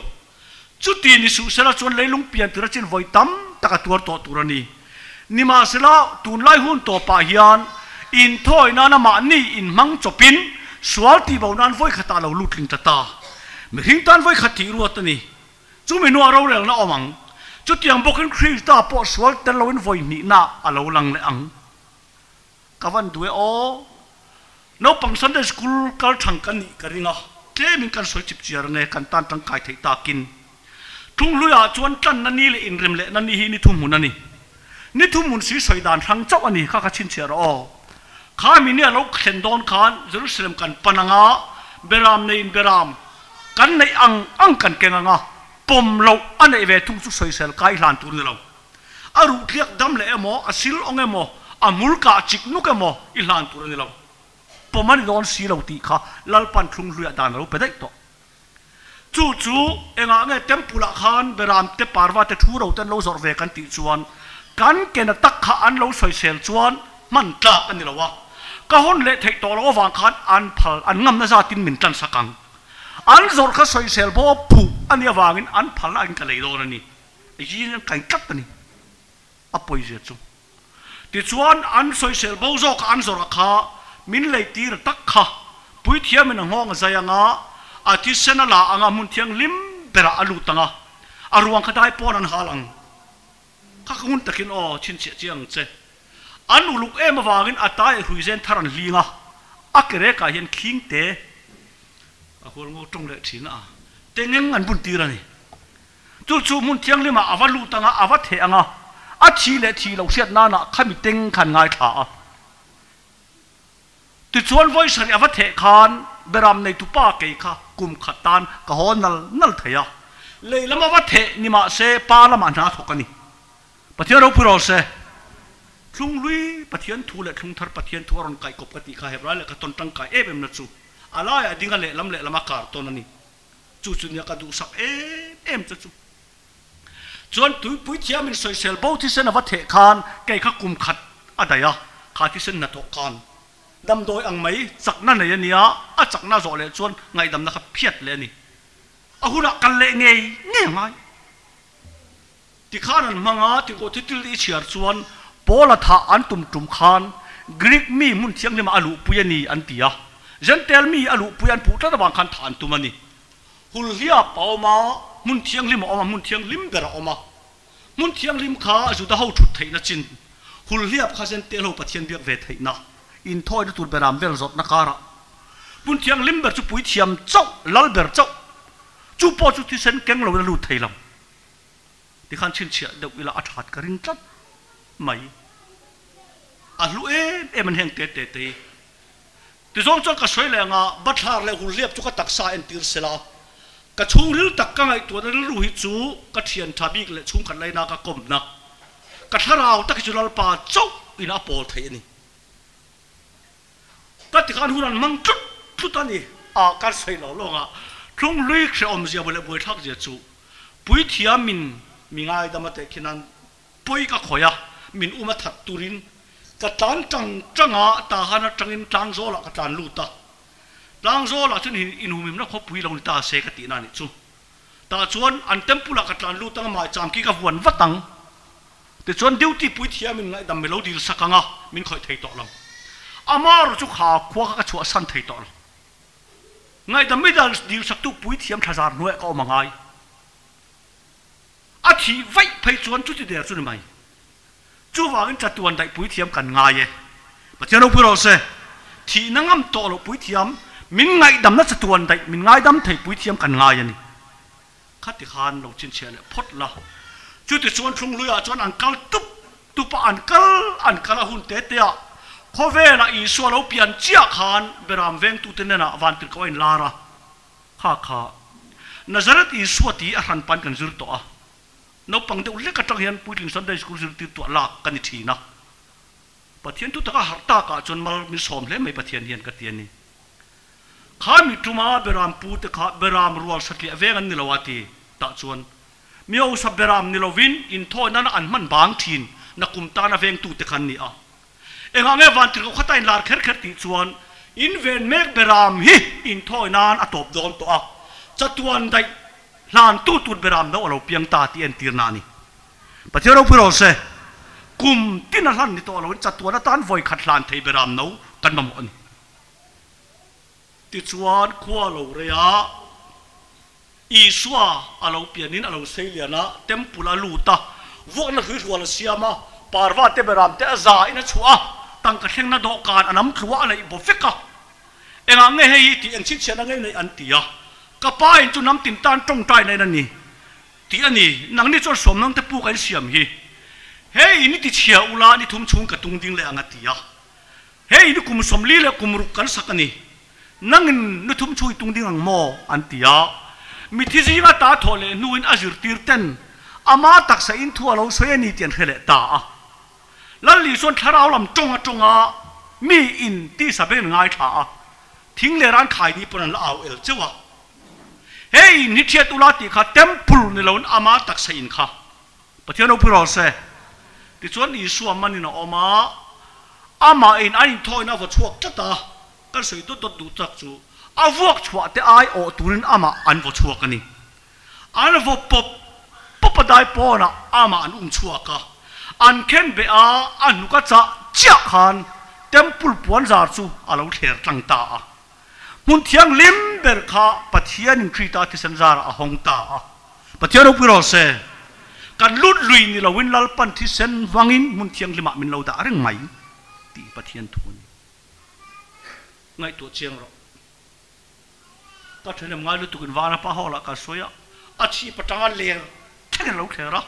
จุดที่นิสุเสละชวนเลยลุงเปลี่ยนตัวจินไว้ตั้มตะกัตัวตัวนี่นิมาเสละตุนไล่หุ่นตัวป่าฮิยันอินทอยนานามานี่อินมังจบินสวลตีบ่าวนั้นไว้ขัดตาเราลุดลิงตาตาไม่หิงตันไว้ขัดที่รัวตัวนี้จู่ไม่นัวเราเรื่องน่ะอมังจุดยังบอกกันคริสตาปอสวลแต่เราอินไว้นี่น่ะเราลังเลอังกวันด้วยโอน้องปังสันเดสกุลกัลทังกันนี่กันริงอ่ะเจ้ามินกันสวยจิบเจียร์เนี่ยกันตันตั้งกายเทตากินทุ่งลุยอาจวนกันนั่นนี่เลยอินเรมเล่นั่นนี่นี่ทุ่งมุนนั่นนี่ทุ่งมุนสีสวยด่านทั้งเจ้าอันนี้ข้าก็ชินเชียร์อ๋อข้ามีเนี่ยเราเข็นโดนขานเยรูซาเล็มกันปนังอาเบรามในอินเบรามกันในอังกันเก่งงาปมเราอันในเวทุกสุดสวยเซลกายหลานตัวนี้เราอารุเรียกดำเล่เอโมอาซิลองเอโมอามุลกาจิกนุกเอโมอิหลานตัวนี้เราปมมันโดนสีเราตีข้าลลปันทุ่งลุยด่านเราไปได้ต่อจู่เองอ่ะเนี่ยเต็มปุระขานเบรามเตปาร์วาเตทูเราเต็มเราสอดเวกันติจวนกันเกณฑ์ตักข้าอันเราสวยเซลจวนมันตากันนี่ละวะก็หุ่นเละเทคตัวเราวางคันอันพัลอันงำน่าจะตินมินจันสักังอันสดก็สวยเซลบ่ผูอันนี้วางินอันพัลอันกันเลยโดนนี่ยี่นี่กันกัดนี่อัปปอยเสียจู่ติดชวนอันสวยเซลบ่จอกอันสดข้ามินเลยตีรตักข้าปุยเทียมมันห้องใจยังอ่ะอาทิตย์เสนาลาอังมุนเทียงลิมเปร่าอลุตังอ่ะอารวงขดายปอนันหาลังข้าหุ่นตะกินอ๋อชินเสียเจียงเจอันอุลุกเอ็มวางินอัตายหุยเซนทารันลีงะอักเรกาเห็นคิงเตะคนงงตรงเล็กชินะเต็งเงินบุญตีระนี่จู่มุนเทียงลิมาอวลุตังอวเทงะอัชีเลทีเราเสียนานะข้ามีเต็งขันง่ายขาติดชวนไว้สริอวเทขานเบรามในตุป้าเกยข้ากุมขัดตานกะฮอนัลเทียเลยละมาวัเทนิมาเซปาละมานาทกันี่ปะเทียเราพูดเราเซค ลุงลุยปะเทียนทูเละลุงทาร์ปะเทียนทัวรอนไก่กบกติข้าเห็บไรเละก็ต้นตั้งไก่เอ็มนัดจูอะไรอะดิ้งกันเละลำมาการตัวนั้นนี่จู่ๆเนี่ยก็ดูสักเอ็มจะจู่จวนตุยปุยเทียมินสอยเซลบ่ที่เส้นวัดเทคานไก่ข้ากุมขัดอะไรอะข้าที่เส้นนัดตกกันดำโดยอังไม่จักนั่นเลยเนี่ยอะจักน่าโจเลยจวนไงดำนะครับเพียดเลยนี่อะหุ่นกันเละไงไงที่ข้านั้นมังอาที่โกทิติลีเชียร์จวนโปลท่าอันตุ่มขานกรีกมีมุนเทียงนี่มาอลูปุยนีอันตีอะเจนเทลมีอลูปุยันผู้ตระบังขันฐานตุมันนี่หุลเฮียเป่ามามุนเทียงลิมออกมามุนเทียงลิมเบรออกมามุนเทียงลิมข้าจุดเท้าชุดไทยนะจินหุลเฮียข้าเจนเทลปะเทียนเบียกเวทไทยนะอินทอยตัวเบรามเวลจดนักการะมุนเทียงลิมเบรจุปุยเทียมเจ้าลัลเบรเจ้าจูปอจุดที่เซนเก่งเราลูไทยลำที่ขันชินเชียเด็กเวลาอัดหัดกระริงจัดไม่อัลลูมันแห่งเตะที่ส่งจนกระสวยแรงบัตรเลยหุ่นเรียบจุกตักซาเอ็นตีร์เซลากระชุ่งริ้วตักกังไอตัวนั้นรู้หิจูกระเทียนทาบิกเลยชุ่งกันเลยนากระกลมนักกระทาราวตักจุลป่าเจ้าอินาโปลเทียนี่ตัดที่การหุ่นนั้นมังจุดนี่การสวยเหล่าลงทุ่งลุยเขียวอมเสียบเลยบุยทักเจียจูปุยเทียมินมีง่ายดำมาแต่ขนันปุยก็ขอยมินอุมาทัดตุรินกระตันจังตาหันจังอินจังโซละกระตันลูตาจังโซละจนอินหูมิมนักขบปุยลงตาเสกตินานิจูตาชวนอันเต็มปุละกระตันลูตังมาจามกี้กับวันวัดตังแต่ชวนเดียวที่ปุยเทียมินไงดำเมโลดีสักงมินคอยเทยต่อลำอามาร์จุขาขวากระชัวสันเทยต่อลำไงดำไม่ได้ดีสักตุปุยเทียมทศารนวยก็มาไงอาทิไว้ไปชวนจุดที่เดียร์จุดไหมจู่ว่ากันจัดตัวใดปุยเทียมกันง่ายประเทศเราพูดเราเสียที่นั่งอ้ำโตเราปุยเทียมมินไงดำนัดตัวใดมินไงดำเทยปุยเทียมกันง่ายนี่ขัดที่ขานเราชินเชียเลยพดละจุดที่ชวนชงลุยชวนอันกัลตุปอันกัลหุ่นเตะข้อเวลาอีส่วนเราเปลี่ยนเจ้าขานเบรามเวงตุเตนน่ะวันติดเขาอินลาระข้านาซาเรตอีส่วนที่อาหารปันกันจุดตัวนับปังเดียวเล็กกระตังเห็นปุยลิงสันได้สกุลจุดตัวลากกันทีนะประเทศทุกตะหักตากจนมามีสมเล่ไม่ประเทศเห็นกันเทียนนี้ข้ามีจุมาเบรามปูตะข้าเบรามรัวสักเวงันนิลวาตีตาจวนมีเอาสับเบรามนิลวินอินทอยนั้นอันมันบางทีนนักกุมตานาเวงตุตะคันนี้เอ็งเงี้ยวันที่เขาขัดอินลาร์เคติจวนอินเวนเมกเบรามฮิอินทอยนั้นอัตบโดนตัวจัดวันใดลานตุดเบรามนั้นเราเพียงตาที่เอ็นตีนานี่ประเทศเราพูดเราเสกุมที่นั่นนี่ตัวเราจัดตัวนั้นตานไฟขัดลานเทเบรามนั้นกันมาหมดติดชวนขั้วเราเรียอีสวาเราเปลี่ยนนินเราเสียนะเต็มปุระลูตาวกนั่นคือหัวเราเสียมาปาร์วาเตเบรามเตอซาอินชัวตั้งกระเทียงนัดดอกการอันนั้นคือว่าอะไรบุฟเฟ่ก็เอ็งเงี้ยให้ที่เอ็งชิดเชนเงี้ยในอันตีอะก็ป้ายจุนน้ำตินตานตรงใจในนั่นนี่ที่อันนี้นังนี่จนสมนังแต่ปูกันเสียมฮีเฮ้ยนี่ที่เชียอุลานี่ทุ่มชุงกระตุงดิ้งเลยอันตีอะเฮ้ยนี่กุมสมลีเลยกุมรุกันสักนี่นั่งนี่ทุ่มชุยตุงดิ้งอังโมอันตีอะมิที่จีก็ตาทอเลนูอินอาจิรตีร์เตนอามาตักใส่อินทัวเราสวยนี่เตียนเหลตาแล้วลีส่วนทาราวลำจงมีอินที่สเปนง่ายท่าทิ้งเลร้านขายดีปนันละเอาเจ้าเฮ้ยนิเทียตุลาติข้าเต็มพูนี่เราอามาตักใส่อินข้าประเทศเราพูดเราเสียที่ส่วนอีส่วนมันนี่นะอามาอินอันทอยน่าว่าชั่วจัดตาก็สวยตัวดูจักจูอาวัวชั่วแต่ไอโอตุนินอามาอันว่าชั่วกันนี่อันว่าปได้ปอนะอามาอันชั่วกะอันเข็นเบอาอันนุกัจะเจ้าขันเต็มปุลปวนจาจูอาเราเทียร์ตั้งตามุนเทียงลิมเบอร์ข้าปะเทียนครีตาที่สันจาระหงตาปะเทียนเราพูดเราเสกันลุดลุยนี่เราวินลัลปันที่เซนวังอินมุนเทียงลิมามินเราด่าเรื่องไหมตีปะเทียนทุนไงตัวเชียงเราก็เธอเนี่ยง่ายลุตุกินวานะป้าฮอละก็สวยอาชีพประจำเลี้ยงแค่เราแค่ละ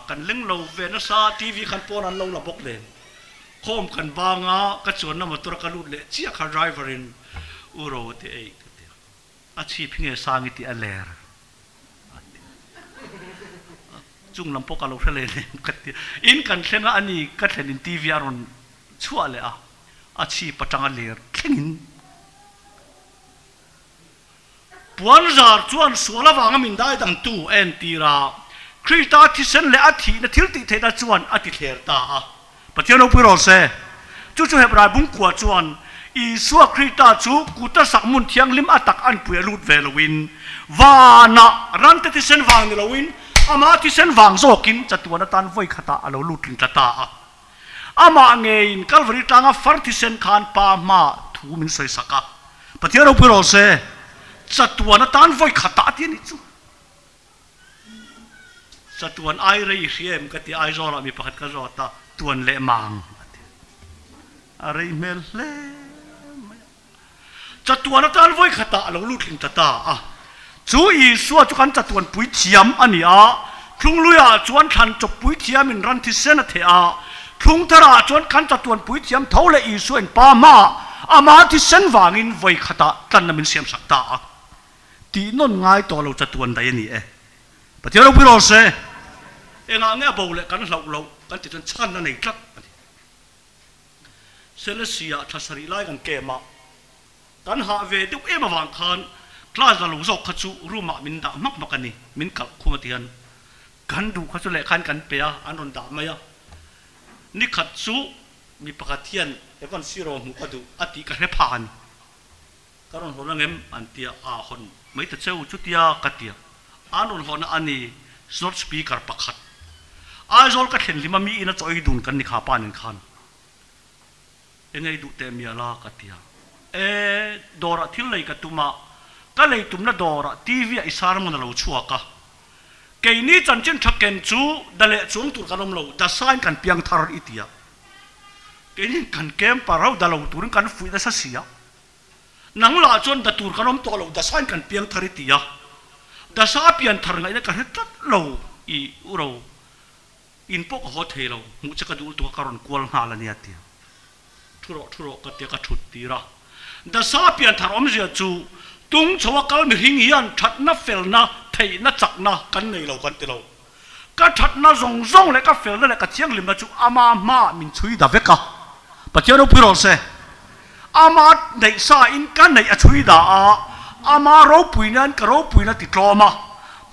กันเลี้ยงเราเวนัสทีวีกันปอนันเราละบกเลยโคมกันบางก็ชวนน้ำมันตัวกันลุดเลยเชี่ยขันไดรเวอร์อินอุโรเตะอาชีพเงี้ยสร้างอิติอะไรจ chung lam pok alo thale le kati in kan thlenga ani ka thlenin TV aron chua le a chi patanga ler thlengin puan zar chuan suala wanga min dai dang tu en tira krita thi sen le athi na thil ti theda chuan ati thler ta a pathiano piro se chu hebrai bung kwa chuan i suwa krita chu kuta sakmun thiang lim atak an pui lut velowin wana rante ti sen wang ni lowin ama ti sen wang zokin chatuana tan voi khata alo lutin tata a ama ngein kalvari tanga far ti sen khan pa ma thu min soi saka pathiano piro se chatuana tan voi khata ti ni chu chatuan ai rei riem kati ai zora mi pakhat ka zota tuan le mang arei mel le chatuana tan voi khata alo lutin tata a chu i suwa chu kan chatuan pui thiam ani a thung luya chuan than chop pui thiam in ran thi sen a the a thung thara chuan kan chatuan pui thiam thole i suan pa ma ama thi sen wangin voi khata tan min siam sakta a ti non ngai to lo chatuan dai ni e pathiano piro se enga nge bole kan lo kan ti chan na nei tlak Celestia thasari lai kan kema kan ha ve du ema wang khan class la lo zok khachu ruma min da mak makani min kal khumatian kan du khachu le khan kan pe a anon da maya ni khachu mi pakathian evan siro mu adu ati ka he phan karon holangem antia a hon mai ta cheu chutia katia anon hon ani slot speaker pakhat ai zol ka thlen lima mi ina choi dun kan ni kha panin khan engai du te mi ala katia dora thil lei ka tuma ka lei tumna dora TV isar mon lo chuaka ke ni chan chen thaken chu dale chung tur kanom lo da sign kan piang thar itia ke ni kan kem parau da lo tur kan fui da sa sia nang la chon da tur kanom to lo da sign kan piang thar itia da sa pian thar ngai ka het lo i uro in pok ho thelo mu cha ka dul to karon kwal ha la ni atia thuro ka te ka thut tira da sa pian thar om zia chu tung chawa kal mi hing hian that na fel na thei na chak na kan nei lo kan te lo ka that na zong zong le ka fel le ka chiang lim na chu ama ma min chui da veka pathiano piro se ama nei sa in kan nei a chui da a ama ro puinan ka ro puina ti tloma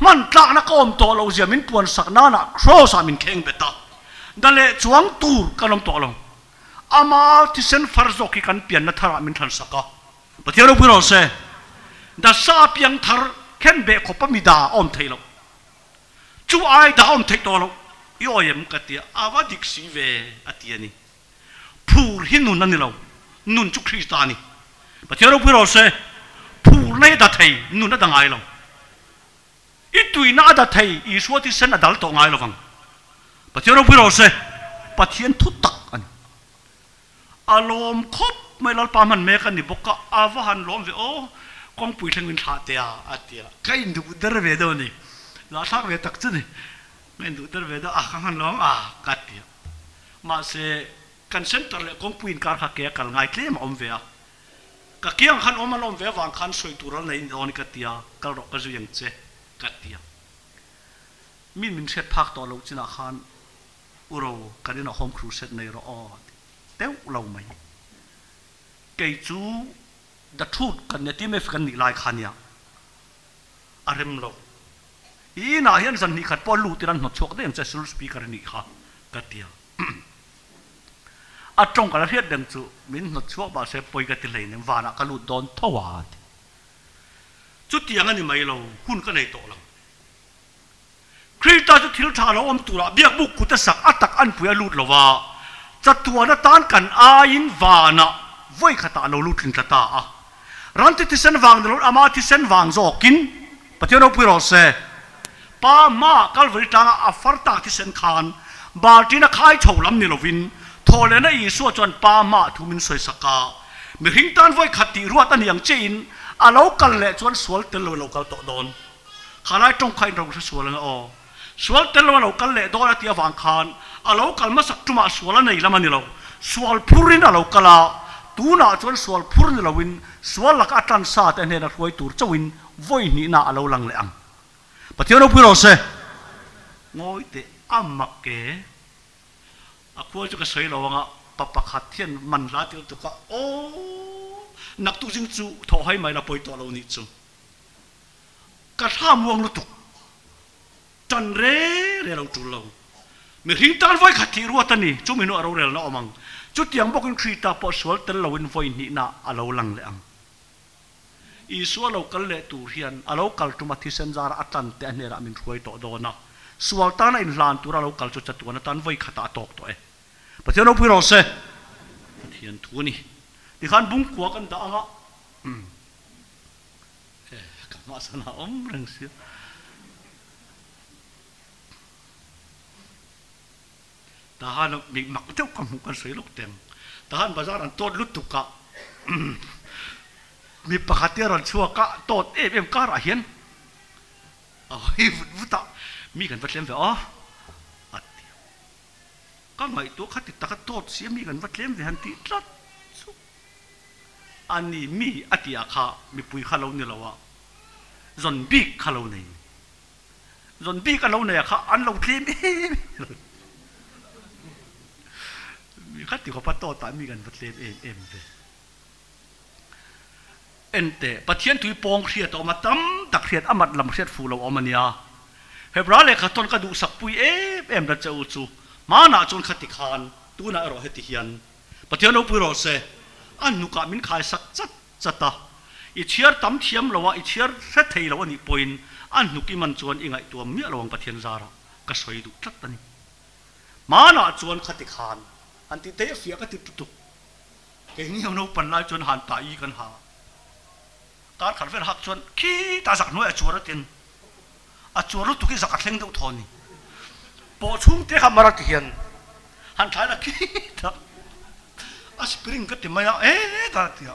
man tlak na kom to lo zia min puan sak na na cross a min kheng beta dale chuang tur kanom to lo ama ti sen farzo ki kan pian na thara min than saka pathiano piro se da sa piang thar khen be khopa mi da om thailo chu ai da om thek to lo yo yem katia awa dik si ve atiani phur hinun nan lo nun chu kristani pathiano piro se phur nei da thei nun na dangai lo itui na da thei i suati sen adal to ngai lo wang pathiano piro se pathian thu tak an alom khop mai lal pa man me kan ni boka awahan lom ve o kong pui thengin tha te a atia kai ndu der ve do ni la thak ve tak chu ni men du der ve do a khan long a katia ma se kan center le kong puin kar kha ke kal ngai tlem om ve a ka kiang khan om alom ve wang khan soi tural nei on katia kal ro ka zu yang che katia min set phak to lo china khan uro kanina home crew set nei ro o teu lo mai kei chu da thut kan ne ti me kan ni lai khania arem lo I na hian zan ni khat pol lu tiran no chok de che sul speaker ni kha katia a tong ka hiat dang chu min no chok ba se poi ka ti lein wana ka lu don thawa chu tiang ani mai lo hun ka nei to lo krita chu thil tha lo om tura biak buk ku ta sak atak an puya lut lo wa chatuana tan kan a in wana voi khata lo lutin tata a ranti ti sen wang lo ama ti sen wang zokin pathiano piro se pa ma kalvari tanga a farta ti sen khan baltina khai tholam ni lovin thole na I so chon pa ma thumin soi saka mi hingtan voi khati ruat an yang chein a lo kal le chon sual tel lo kal to don khalai tong khai rong sual nga o sual tel lo kal le do ati awang khan a lo kal ma sak tuma sual nei lamani lo sual purin a lo kala tuna chon sual phurn lawin sual lak atan sa te ne na roi tur chawin voi ni na alo lang le ang pathiano piro se งอยเตะอ้ำมักเก๋อะพวกจะกระสวยเราว่าปะปะขัดเทียนมันลาติลตุกะโอ้นักตุจิงจูทอให้ไม่ละปอยตัวเรานี่จูกระท่ามวงลุตุกจันเร่เราจูเรามีหิงตันไว้ขัดที่รัวตันนี่จูมีโนเราเรลนะอมังจุดยังบอกกันคือตาปอสวลตันเราอินไฟนี่นะเราลังเลงอีสัวเรากัลเลตูเฮียนเรากัลตุมาที่เซนจาร์อัตันเตนเนรามินรวยต่อโดนะสัวตาในลานตัวเรากัลจุดจัตุนตันไว้ขัดตาตอกตัวประเทศเราพูดเราเสประเทศทุนี่ที่ขันบุ้งขวากันด่างอ่ะกมาสนาเรื่องเสียทหารมีมักเที่ยวคำกันสวยลูกเต็มทหารภาษาอันโตลุตุกะมีปกติเราชัวกะโตเอ็มการะเห็นฮิวุตะมีกันวัดเลี้ยงไปอ๋อก็ไม่ตัวขัดติดตะโตเสียมีกันวัดเลี้ยงไปหันติดรัดอันนี้มีอติอาคามีปุยข้าเราเนี่ยละวะจนบีข้าเราเนี่ยจนบีข้าเราเนี่ยข้าอันเราเลี้ยงมีขัดติดกับปัตโตตามีกันวัดเลี้ยงเอ็มไปเอ็นเตปะเทียนถุยปองเครียดออกมาตั้มตักเครียดอามัดลำเครียดฟูเราออกมาเนี่ยเฮบราเลขัดต้นกระดูสักปุยเอ็มระเจ้าจูมาหน้าจนขัดติขานตัวน่ะรอเหติเฮียนปะเทียนเราปุยรอเสอันนุกามินขายสักจัดตาอีเชียร์ตั้มเทียมเราว่าอีเชียร์เสถียรเราว่านี่ปอยน์อันนุกิมันจวนอีไงตัวเมียเราวังปะเทียนซาระก็สวยดูจัดตันมาหน้าจวนขัดติขานอันที่เตะเฟียก็ติดตุกเก่งยังเราปั่นไล่จนหันตายกันหาการขัดเวรหักจนขี้ตาสักน้อยจวรตินจวรตุกิสักเข่งเดาทอนี่ปอชุ่มเตะขมารักเฮียนหันท้ายละขี้ตาสปริงก็ติมาตาเตีย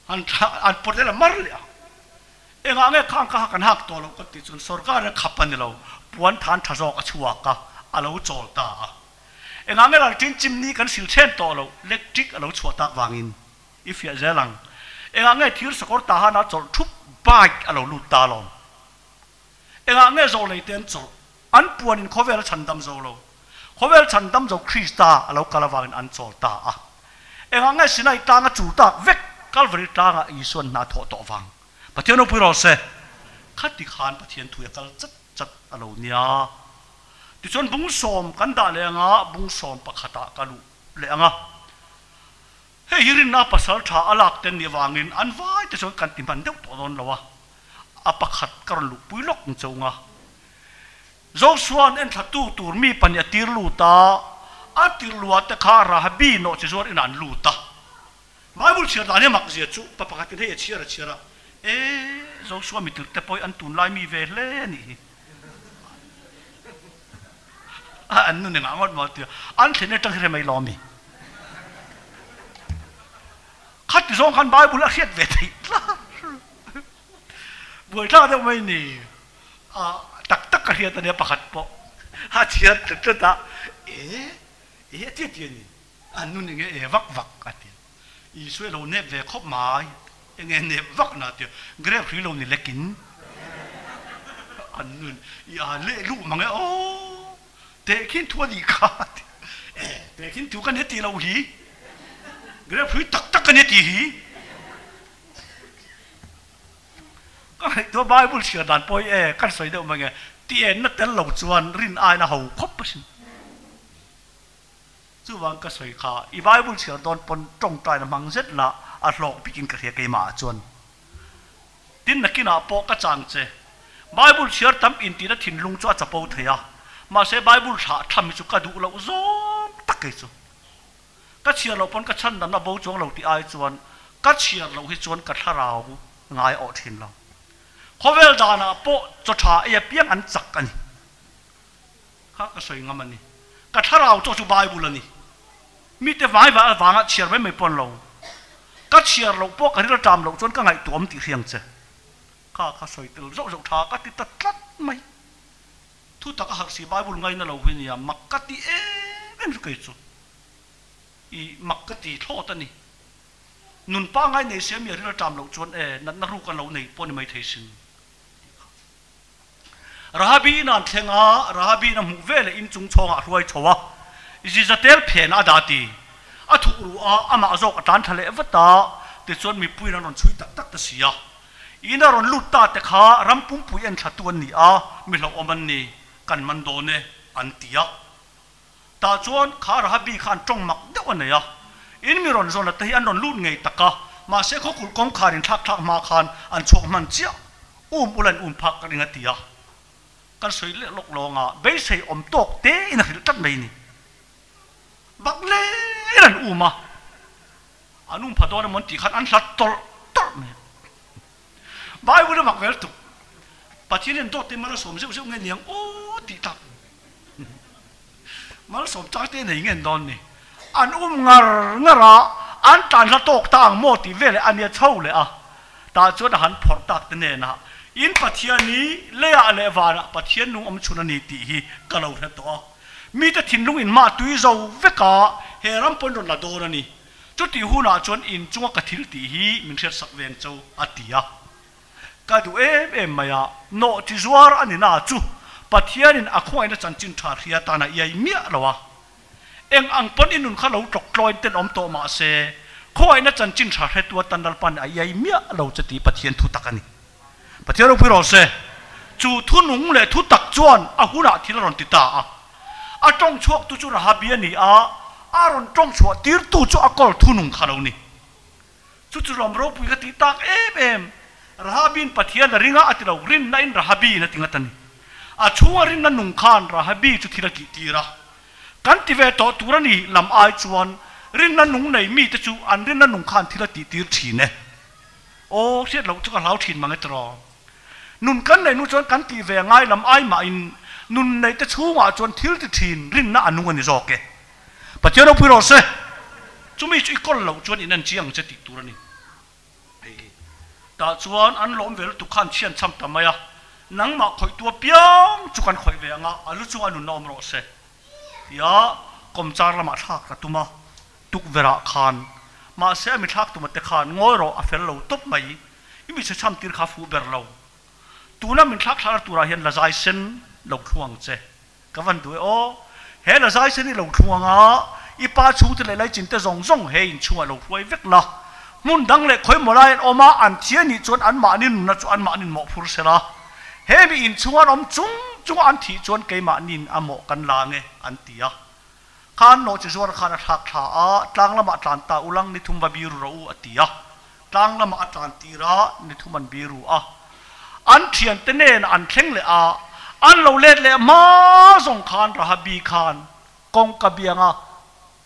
หันปอดละมาร์เลยเองางข้างข้ากันหักตัวเราก็ติดจนสรการขับปันเราปวนฐานทะจอกชัวกะเราโจลตาเองางเราจิ้มนี่กันสิลเชนตัวเราเล็กจิกเราชัวตาวางินอีเฟียเจลังเองางที่สกอตาหานาจลทุบบายเราลุตาลงเองางโจเลยเต็นจลอันปวนินเขาเวลชันดำโจโลเขาเวลชันดำโจคริสตาเรากลาวางินอันโจลตาเองางสินายตางจูตาเวกกัลวริตางอีส่วนนาโถตวังปะเทียนอุปโรเสขัดติขานปะเทียนถุยกัลจัดเราเนี่ยที่ส่วนบุ้งสอมกันด่าเลยงะบุ้งสอมปะขัดกัลุเลยงะเฮ้ยยิรินนาภาษาท่าอลักเต็นนี่วางินอันว่าจะส่วนกันติมันเดียวตัวนั้นละวะปะขัดกันลุปุยล็อกจงะโจส่วนเอ็นทัดตูมีปัญญาตีลูตาตีลูแต่ข้าราฮบีโนจะส่วนอินันลูตาไม่บุญเชื่อตาเนี่ยมักเสียจุปะขัดที่ให้เชื่อโจส่วนมีตึกแต่ปอยอันตุนไลมีเวเลนี่อันนู้นเนี่ยงอดมาเดียวอันเห็นเนี่ยตั้งแต่ไม่ล้อมีขัดที่สองขันใบบุญละเทียดเวทีละบุญท่าเดียวไม่นี่ตักกระเทียดตัวเนี้ยประคัดปะหาเทียดจุดตาเทียดนี่อันนู้นเนี่ยวักกันเดียวอีช่วยเราเนี่ยเวคบไม้ยังไงเนี่ยวักน่ะเดียวเกลียดพี่เราเนี่ยเล็กินอันนู้นอย่าเละลูกมังโอ้เด็กขิ้นทัวดีขาดเด็กขิ้นถูกกันเนี่ยตีเราหีเกลียดพี่ตักกันเนี่ยตีหีก็ให้ตัวใบบุญเชื่อด่านปอยกันใส่เดียวมังไงตีนั่นแต่เราจวนรินอายนะเขาคบไปสิจู่วังก็ใส่ขาอีใบบุญเชื่อโดนปนจงใจนะมังเสร็จละอัดหลอกไปกินกระเทียมไก่หมาจวนดินนักกินอาปอกระจังเจไบเบิลเชื่อทำอินทีนั้นถิ่นลุงจ้าจะปูเทียมาเสไบเบิลชาทำมิจุกระดูเราโจตักไอ้จูก็เชื่อเราปนก็ชั้นนั้นนะบูจงเราที่ไอ้จวนก็เชื่อเราให้จวนกัดทาราวง่ายอดถิ่นเราเขาเวลดานะปอจะถ่ายเพียงอันจักกันข้าก็สวยงามมันนี่กัดทาราวจ้าจูไบเบิลนี่มีแต่ไม้วางเชื่อไว้ไม่ปนเราก็เชื่อเราปอกันที่เราจำเราจวนก็ไงตัวมันติเรียงเจข้าสวยตัวเราท่าก็ติดตัดไม่ทุกตะก็หักสีใบบุญไงนั่นเราเห็นเนี่ยมักกะตีเป็นสุกิจอีมักกะตีโทษนี่นุนป้าไงในเสียมีที่เราจำเราจวนนั่นรู้กันเราในปนไม่เทสิน Rahabi nan thenga Rahabi na mu vele in chung chonga ruai chowa Izizatel phen adati athu ru a ama azok atan thale vata te chon mi pui ron chui tak tak ta sia ina ron lutta te kha rampum pui en thatuan ni a mi lo oman ni kan man do ne antia ta chon kha Rahabi khan tong mak dewan ne ya in mi ron zon ta hi an ron lut ngei taka ma se kho kul kong kharin thak thak ma khan an chok man chia ulan phak ka ringa tia kan soi le lok longa be sei om tok te ina hil tat mai ni bakle ran uma anum phadon mon ti khan an hlat tol tol me bai bu mak vel tu pathin dot te mala som se nge niang o ti tak mal som ta te nei ngen don ni an ngara an tan la tok tang mo ti vele an ya chau le a ta chu da han phor tak te ne na in pathian ni le a le wa pathian nu om chuna ni ti hi kalau he to mi ta thin lung in ma tui zo veka he ram pon ron la do na ni chu ti hu na chon in chunga ka thil ti hi min sher sak ven chau atia ka du em maya no ti zuar ani na chu pathian in akhoi na chan chin tha ria ta na yai mia lawa eng ang pon inun kha lo tok tloi ten om to ma se khoi na chan chin tha he tu tan dal pan ai mia lo chati pathian thu takani pathian ro piro se chu thu nung le thu tak chuan a huna thil ron ti ta a tong chuak tu chu Rahabi ani a ron tong chuak tir tu chu akol thu nung khalo ni chu chu rom ro pui ka ti tak em Rahabin pathian la ringa atilo rin na in Rahabi na tingatani a chuwa rin na nung khan Rahabi chu thila ki tira kan ti ve to turani lam ai chuan rin na nung nei mi te chu an rin na nung khan thila ti tir thine o siat lo chu ka lau thin mangai tro nun kan nei nu chuan kan ti ve ngai lam ai ma in nun nei te chunga chuan thil ti thin rin na anung ani zoke pathian ro piro se chumi chu ikol lo chuan in an chiang che ti turani ta chuan an lom vel tu khan chian cham tamaya nang ma khoi tua piang chu kan khoi ve anga alu chu anu nom ro se ya kom char lama thak ka tuma tuk vera khan ma se mi thak tuma te khan ngoi ro a fel lo top mai imi se cham tir kha fu ber lo tuna min thak thar tura hian la zai sen lo thuang che ka van du o he la zai sen ni lo thuanga i pa chu te le lai chin te zong zong he in chua lo huai vek la mun dang le khoi molai oma an thian ni chon an ma nin na chu an ma nin mo phur sela he mi in chunga om chung an thi chon ke ma nin amo kan la nge an tia khan no chi zuar khan thak tha a tlang lama tlan ta ulang ni thum ba biru ro atia tlang lama atlan tira ni thuman biru a an thian te ne an thleng le a an lo let le ma zong khan Rahabi khan kong ka bianga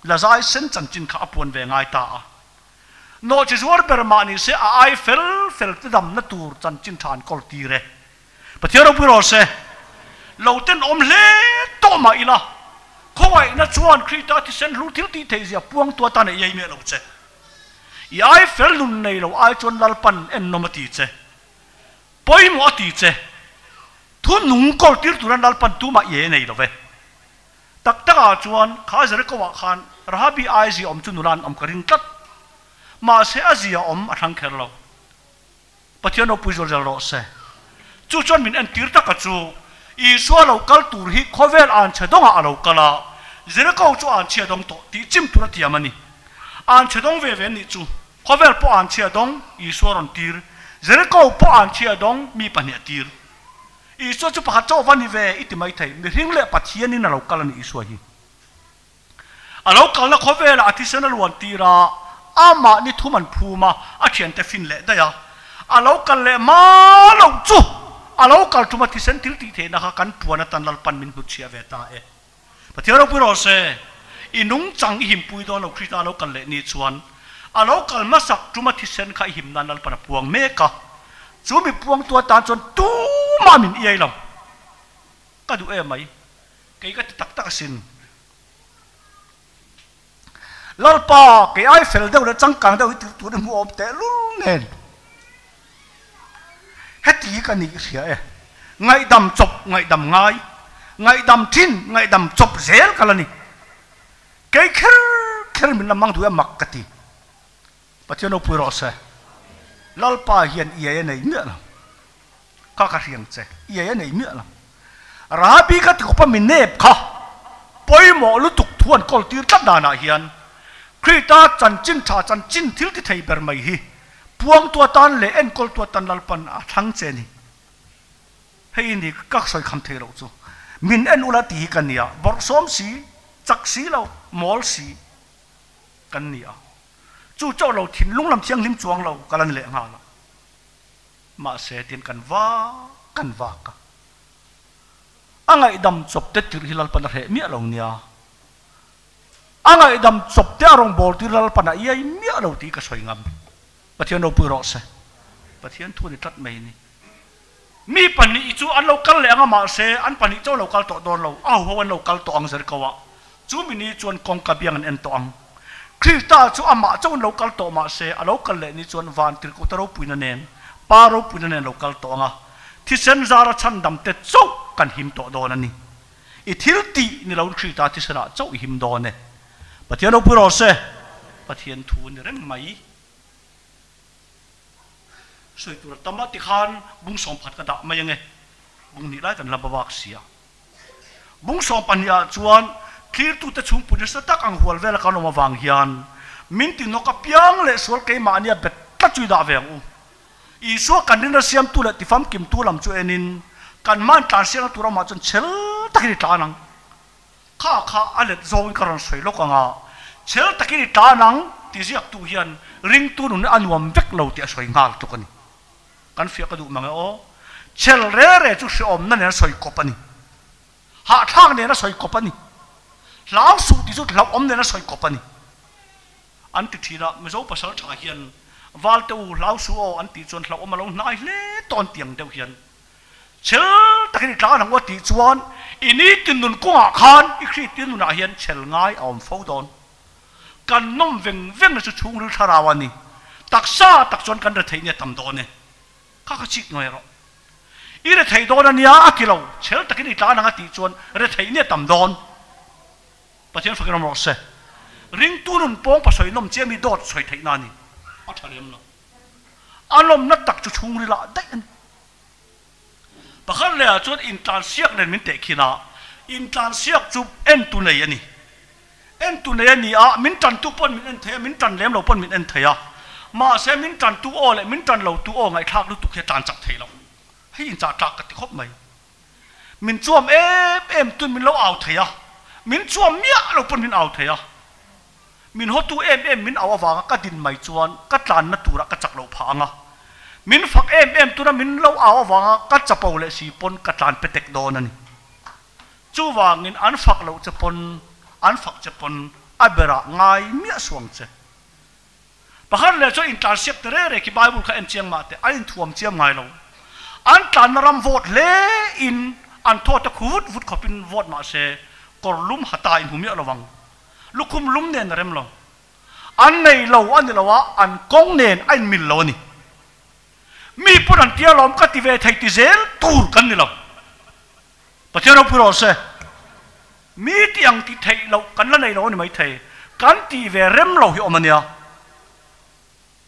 la zai sen chan chin kha apon ve ngai ta a no chi zuar per ma ni se a ai fel te dam na tur chan chin than kol ti re pathian ro puro se lo ten om le to ma ila khoi na chuan krita ti sen lu thil ti theizia puang tua ta ne yei me lo che i ai fel lun nei lo ai chon lal pan en no ma ti che poi mo ti che thu nung kol tir turan lal pan tu ma ye nei lo ve tak taka chuan kha zare ko wa khan Rahabi ai zi om chu nulan om karing tat ma se azia om athang kher lo pathian o puizol jal ro se chu chon min en tir taka chu i so lo kal tur hi khovel an chadonga alo kala zere ko chu an chadong to ti chim tur ti amani an chadong ve ve ni chu khovel po an chadong i so ron tir zere ko po an chadong mi pani tir i so chu pa chaw van ni ve itimai thai mi hing le pathian ni na lo kala ni i so hi alo kal na khovel artisanal wan tira ama ni thuman phuma a thian te fin le da ya alo kal le ma lo chu alo kal tuma ti sen til ti the na ka kan puana tan lal pan min hu chia ve ta e pathian ro puro se inung chang him pui don lo krita lo kal le ni chuan alo kal ma sak tuma ti sen kha him nan lal pan puang me ka chu mi puang tua tan chon tu ma min iai lam ka du e mai ke ka tak tak sin lal pa ke ai fel deuh le chang kang deuh tu de mu om te lul nen heti ka ni sia e ngai dam chop ngai dam ngai dam thin ngai dam chop zel kalani ke kher min lamang du mak kati pathian o pui ro se lal pa hian ia nei mi la ka ka riang che ia nei mi la ราบีก็ถูกพมินเนบค่ะปอยหมอลุตุกทวนกอลตีร์ตัดดานาเฮียนคริตาจันจินชาจันจินทิลที่ไทยเบอร์ไม่ฮีพวงตัวตันเล่นกอลตัวตันลัลปันทั้งเจนี่ให้อินดีกักสอยคำเทเราจูมินเอ็นอุลาตีกันเนี่ยบอร์สอมสีจักสีเรามอลสีกันเนี่ยจู่เจ้าเราถิ่นลุงลำเชียงลิมจวงเรากันเละงาละมาเสียดินกันว่ากันอังไงดำจบเตติริลัลปันเหมียเราเนี่ยอังไงดำจบเตอรองบอลติลัลปันไอ้เมียเราตีก็สวยงามปะเทียนเราปุโรสปะเทียนทุนทัดไม่นี่มีปันนี้จู่อันเรากันเลยอ่ะมาเสอันปันนี้เจ้าเรากัลโตโดนเราอ้าววันเรากัลโตอังเสร์กวะจู่มินี้จวนกองกระเบียงเอ็นโตอังคริสตาจู่อามาเจ้าเรากัลโตมาเสอันเรากันเลยนี่จวนวันติรกุตเราปุยนันเองปาเราปุยนันเองเรากัลโตอ่ะที่เซนซาร์ชันดำเตจู่กันหิมโตโดนนี่อีทิลตีนี่เราคริสตาที่สระเจ้าหิมโดนเนี่ยปะเทียนเราปุโรสปะเทียนทุนเรื่องไหมสวยตัวตำรวจที่ขันบุ้งสองพันกระดาษมายังไงบุ้งนี่ได้กันลำบากเสียบุ้งสองพันยาจวนคีร์ตุตะชุงปุ่นสตักอังหัวเวลกันออกมาวางยันมินตินกเปียงเละสวลเกยมาเนี่ยเบ็ดตัดจุยดาเวงอีสัวกันดินระเสียมตัวเละที่ฟัมกิมตัวลำจุเอนินกันมันตาเสียงตัวเรามาจนเชลตะกี้ตานังข้าอะไรโจงกันสวยโลกงาเชลตะกี้ตานังที่เสียกตัวยันริงตัวนุ่นอันวมเวกเราที่สวยงามตัวกันกันเฟียกระดูมังโอเชลเร่จุดอมนั่นเนี่ยสวยกบนี่หาทางเนี่ยนะสวยกบนี่ลาวสูที่สุดลาวอมเนี่ยนะสวยกบนี่อันติทีละไม่รู้ภาษาชาเฮียนวาลเตอลาวสูอันติจนลาวอมมาลงนายเล่ตอนเตียงเดียวเฮียนเชลตะกี้ตาหนังว่าติจวนอินี่ตินนุนกุ้งขันอีกทีตินนุนอาเฮียนเชลง่ายอมฟ้าดอนกันน้มเวงนะจุดชุ่งหรือทาราวันนี่ตักซาตักจนกันเดือดเนี่ยตำโดนเนี่ยข้าก็ชิกหน่อยหรออีเรทัยโดนเนี่ยอากิโลเชลตะกี้นี่ตาหนังติจวนเรทัยเนี่ยตำโดนประเทศฝรั่งเราเสริงตูนุนปองภาษาอินโดเจียมีโดดสวยไทยนานี่อัฐเรียมละอารมณ์นัดตักจุดชุ่งหรือละได้อันปะคันเลยจวนอินทรานเซียกเนี่ยมินเตะขีนาอินทรานเซียกจุบเอ็นตุเนียนี่เอ็นตุเนียนี่มินจันตุปนมินเอ็นเทียมินจันเลี้ยมเราปนมินเอ็นเทียมาเสมินจันตุโอเลยมินจันเราตุโอไงทักลุตุกเหตุการณ์จักเทียเราให้อินจักจักกันที่ครบไหมมินจวมเอ็มตุนมินเราเอาเทียมินจวมเมียเราปนมินเอาเทียมินหัวตุเอ็มมินเอาวางก็ดินไม่จวนก็จานนัตุระก็จักเราพังมินฝักเอ็มตัวนั้นมินเราเอาวางก็จะเป่าเลยสีปนกระจานไปเตกโดนนั่นจู่วางงินอันฝักเราจะปนอันฝักจะปนอับเบระง่ายเมียสวงเจปะฮันเลยจู่อินทรานเซียกเตอร์เร่ที่ไบเบิลเขาเอ็นเชียงมาแต่อันท่วมเชียงไงเราอันตันรำโหวตเล่อินอันโทษตะคูดวุฒิเขาเป็นโหวตมาเสกอลุ่มหัตายหูเมียระวังลูกคุมลุ่มเนียนเร็มเราอันในเราอันนี้เราว่าอันกงเนียนอันมิลเรานี่มีผู้นั้นที่เราไม่ติเวทไทยที่เซลตูร์กันนี่เราประเทศเราพูดว่าเสมีที่ยังที่ไทยเรากันนั่นในเราเนี่ยไม่ไทยกันที่เวเร็มเราหิอมันเนี่ย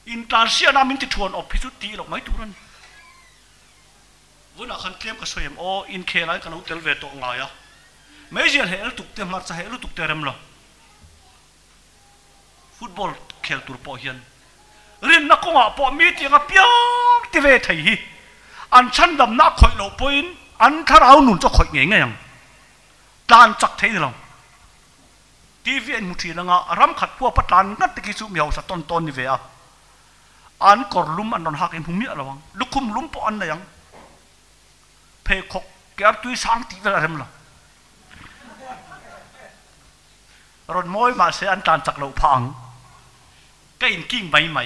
อินทรานเซียนามินที่ชวนออกพิสูจน์ตีเราไม่ตูรันวันนั้นคันเคลมกับสวยมอินเคไลกันอุตเตลเวตองไงอ่ะไม่ใช่เหตุตุกเตมาจะเหตุตุกเตเร็มเราฟุตบอลเคลตูร์ปอเฮียนเรียนนักกงอ่ะพอมีที่งับยังที่เวทีอันฉันดำนักคอยเราพูดอันถ้าเราหนุนจะคอยเงี้ยยังการจักเทนี่เราทีวีมุทีนังอ่ะรำขัดพวกประธานนัดตะกี้สุมีเอาสัตต้นนี่เวียอันกอลุ่มอันนนหักเอ็นหุ่มเมียระวังลูกคุมลุ่มปอันไหนยังเพคกแกตุยสังตีเวลาเร็มละรถมวยมาเสียอันการจักเราพังก็อินกิ้งใหม่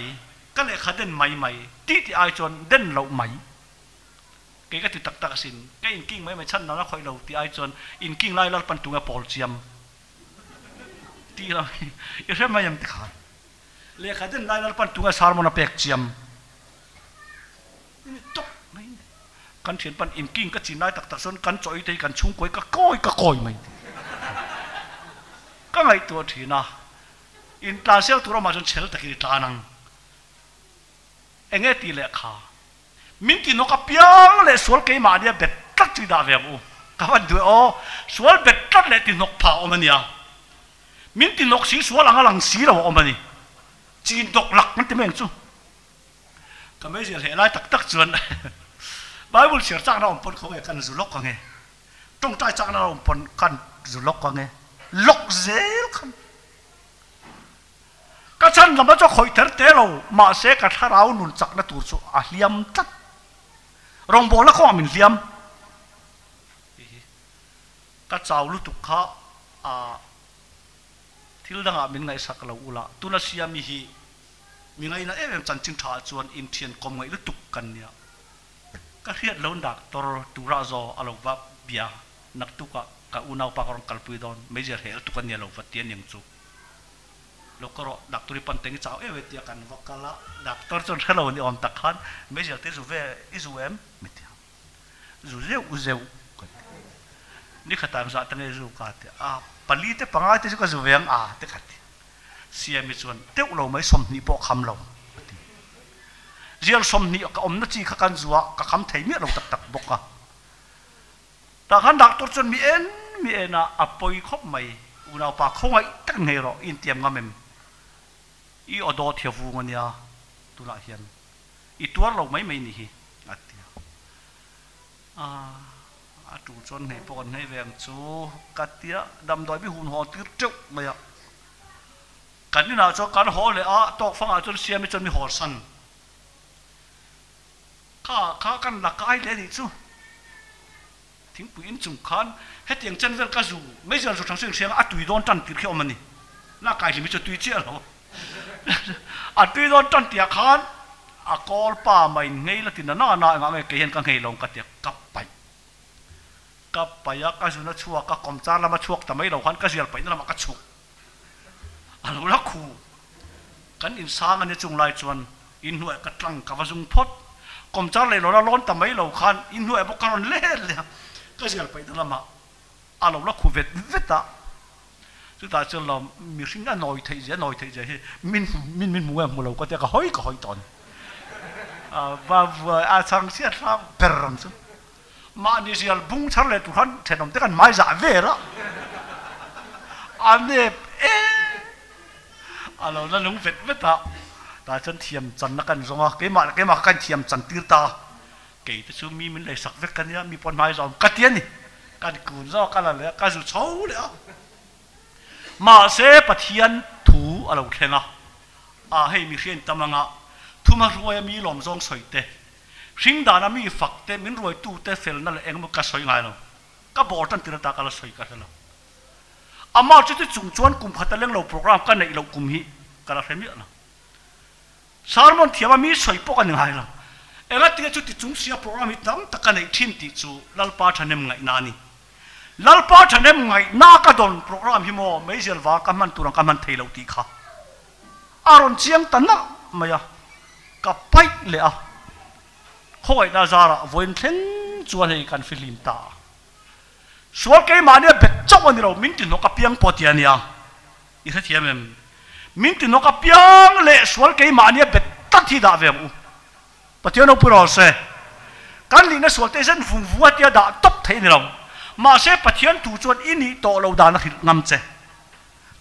ก็เลยขัดเด่นใหม่ที่ไอจนเด่นเราใหม่ก็ติดตักสินก็อินกิ้งใหม่ชั้นนั้นแล้วคอยเราที่ไอจนอินกิ้งไล่แล้วปันตุงกับปอลเจียมที่เราอีเรื่องไม่ยังติดขาดเลยขัดเด่นไล่แล้วปันตุงกับซาร์มอนเป็กเจียมนี่ตกไม่กันเขียนปันอินกิ้งก็จีนไล่ตักส่วนกันจ่อยตีกันชุ่งก้อยก็ก้อยไม่ก็ไงตัวทีนะอินทราเซียตัวเรามาจนเชลตะกี้ตานังเอ็งตีเล็กขามินตินกเปียงเลยสวลเกยมาเนี่ยเบ็ดตัดจุดดาวเวง ก็วันดูโอ้สวนเบ็ดตัดเลยตินกผ่าอมันเนี่ยมินตินกสีสวนหลังสีเราอมันนี่จีนตกหลักมันจะไม่เห็นจู่ก็ไม่เสียเหตุไรตักจวนไบเบิลเสียจากเราปนเขาไงกันจุลกกันไงตรงใจจากเราปนกันจุลกกันไงลกเซลกันก็ฉันลำบากจะคอยเตะเตะเรามาเสกถ้าเราหนุนจักนั่นตัวสุอาเลียมตัดรองบอกแล้วเขามินเลียมก็เจ้าลุตุกะที่เราดังมินไงสักเราอุละตุนัสยามีฮีมีไงนะจันจิงถ่าจวนอินเทียนกอมไงลุตุกกันเนี่ยก็เรียกเราดักตัวตุราโซอาลวับเบียนักตุกะกับอุณาปากรองกัลปุยดอนไม่เจอเหตุตุกันเนี่ยเราฟัดเตียนยังจูแล้วก็ดักตุริปันเต็งเจ้าเวทีกันวักละดักตัวจนเราเนี่ยอมตะขันไม่เจอที่สุเวอิสุเอ็มไม่เที่ยวสุเซอุเซวนี่ขตามสัตว์ในสุกัดปลีเตปังอาเตสุกสุเวียงเตขัดเสียมิส่วนเต้าเราไม่สมนิปคำเราเรียลสมนิก็อมนัจีขันจัวกับคำไทยเมียเราตักบกแต่ขันดักตัวจนมีเอ็นปอยคบไม่อุณาปากเขาไงตั้งไงหรออินเตียมงามมอีอดอเทียฟูมันเนี่ยตัวละเฮียนอีตัวเราไม่นี่อัดเดียวตูจนให้ปนให้แวงจูกัดเดียดำดอยพิหุ่นหอตื้อจุกไม่อะกันนี่นะจกันหอเลยตอกฟังจนเสียไม่จนมีหอสันข้ากันหลักไอ้เลยดิจูทิ้งปุ๋ยจุ่มขันให้เตียงจันเวลกาจูไม่ใช่เราทำเสียงตุยโดนจันติดเขี้ยวมันนี่น่าไก่ที่ไม่จะตุยเชี่ยหรอตุยโดนจันเตียขันกอลป่าไม่ไงละติน่าไม่เกี่ยนกันไงลงกัดเตียกับไปก็สุนัขชัวก็กอมจ้าแล้วมาชัวแต่ไม่เราขันก็เสียไปนั่นละมันก็ชุกเราละคู่กันอินสางอันนี้จงไล่ชวนอินหัวกระตังกับจุงพดกอมจ้าเลยเราล้นแต่ไม่เราขันอินหัวพวกกันเล่นเลยก็เสียไปนั่นละมาเราละคู่เวทสุดท้ายจนเรามีสิ่งนั้นหน่อยทีเจมินมัวเราก็จะก็ห้อยตอนว่าสังเสียทางเปรมซุมานี่สิบุ้งชันเลยทุกท่านเห็นผมแต่กันไม่จ่าเวรอันนี้เรานั่นลุงเวทแต่ฉันเทียมจันนักกันสงฆ์เกี่ยมากันเทียมจันตีตาเกี่ยจะซูมีมันเลยสักเวกันเนี่ยมีปนไม้จอมกัดเตียนนี่กันกุนซอกกันอะไรกันสุดโฉเลยมาเสปะเทียนถูอะไรแค่นะให้มีเขียนตำลังทุมารวยมีหลอมซองสวยเตะสิ่งด่านามีฝักเตะมินรวยตู้เตะเฟลนั่นแหละเองมันก็สวยงามแล้วก็บอกท่านติรตากันละสวยกันแล้วมาจุดที่จุงจวนกลุ่มพัฒนาเรื่องเราโปรแกรมกันในเรากลุ่มนี้กันละเท่านี้นะสารมันเทียมมีสวยปกันยังไงล่ะเอรัติจุดที่จุงเสียโปรแกรมนี้ตั้งแต่กันในทีมติจูลัลปาชันเนมไงนานี่ลัลปาชันเนมไงน่ากระโดนโปรแกรมฮิโมไม่เจอว่ากันมันตัวกันมันเทเราตีขาอารมณ์เชียงตันนะไม่อะกับไปเลยเขาไอ้นาซาระวันเทนจวนให้กันฟิลิมตาส่วนเกี่ยมาเนี่ยเบ็ดจับวันนี้เรามินตินกกับเปียงปอดยันยังอีกทีมั้ยมินตินกกับเปียงเละส่วนเกี่ยมาเนี่ยเบ็ดตัดที่ดาเวมูปะเทียนเอาไปรอเสกันลีน่ะส่วนเตจันฟุ้งวัดยาดาตบเทนี่เรามาเสปะเทียนถูจวนอินี่โตเราดานักงำเจ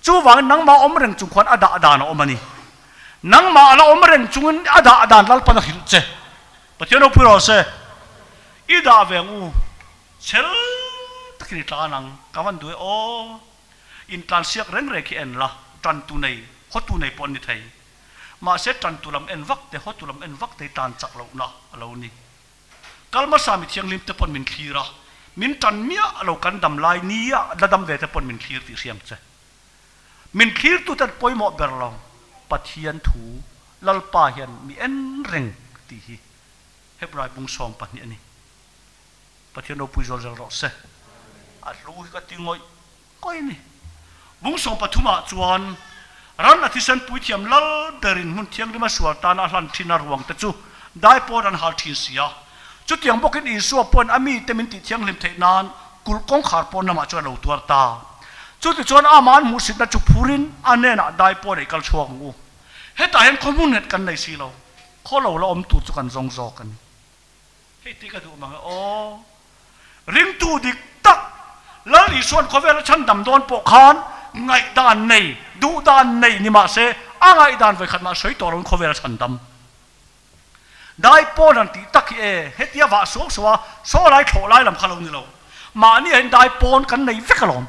จู่วังนังมาอมเริงจุงควันอดาดานอมนี่นังมาเราอมเริงจุงอดาดานลัลปนักหิลเจปะเทียนเอาไปรอเสอีดาเวมูเชลตะกี้ตานังกำมันด้วยโออินทรานเสียกเร่งเรกเอ็นละตันตุในฮอตุในปนนิทัยมาเสตันตุลำเอ็นวักแต่ฮอตุลำเอ็นวักแต่ตันจักเรานะเรานี่กัลมาสามิเทียงลิมแต่ปนมินคีระมินตันเมียเรากันดำลายนี้ละดำเวแต่ปนมินคีรติเสียมเจมินคีรตุตัดปอยหมอเบรลองปะเทียนถูลัลปาเฮียนมีเอ็นเร่งตีฮีเฮบรายบุงซองปะเนี่ยนี่ปะเทียนเราปุยจอลเจรอเซรู้ก็ติงอยก็นี่บุงสองปฐุมาจวนรันอาทิตย์เซนปุยเทียมลัลเดรินมุนเทียงดิมาสวดตานอาลันทินารวงแต่จู่ได้ปอดันหาทินเสียจุดเทียงบอกกันอีสัวปนอามีเตมินติเทียงลิมเทนานกุลกงขาดปนนมาจวนเราตัวตาจุดที่จวนอามันมุสิตนัจุพูรินอันเนน่ะได้ปอได้กัลช่วงงูเฮตาเห็นข้อมูลเน็ตกันในสีเราข้อเราอมตูจุกันซองกันเฮติกระดูมังโอริงตูดิกต lal isuan khovel chan dam don po khan ngai dan nei du dan nei ni ma se angai dan vai khat ma soi toron khovel chan dam dai po nan ti taki e hetia wa so so lai tho lai lam khalong ni lo ma ni hen dai pon kan nei vekalom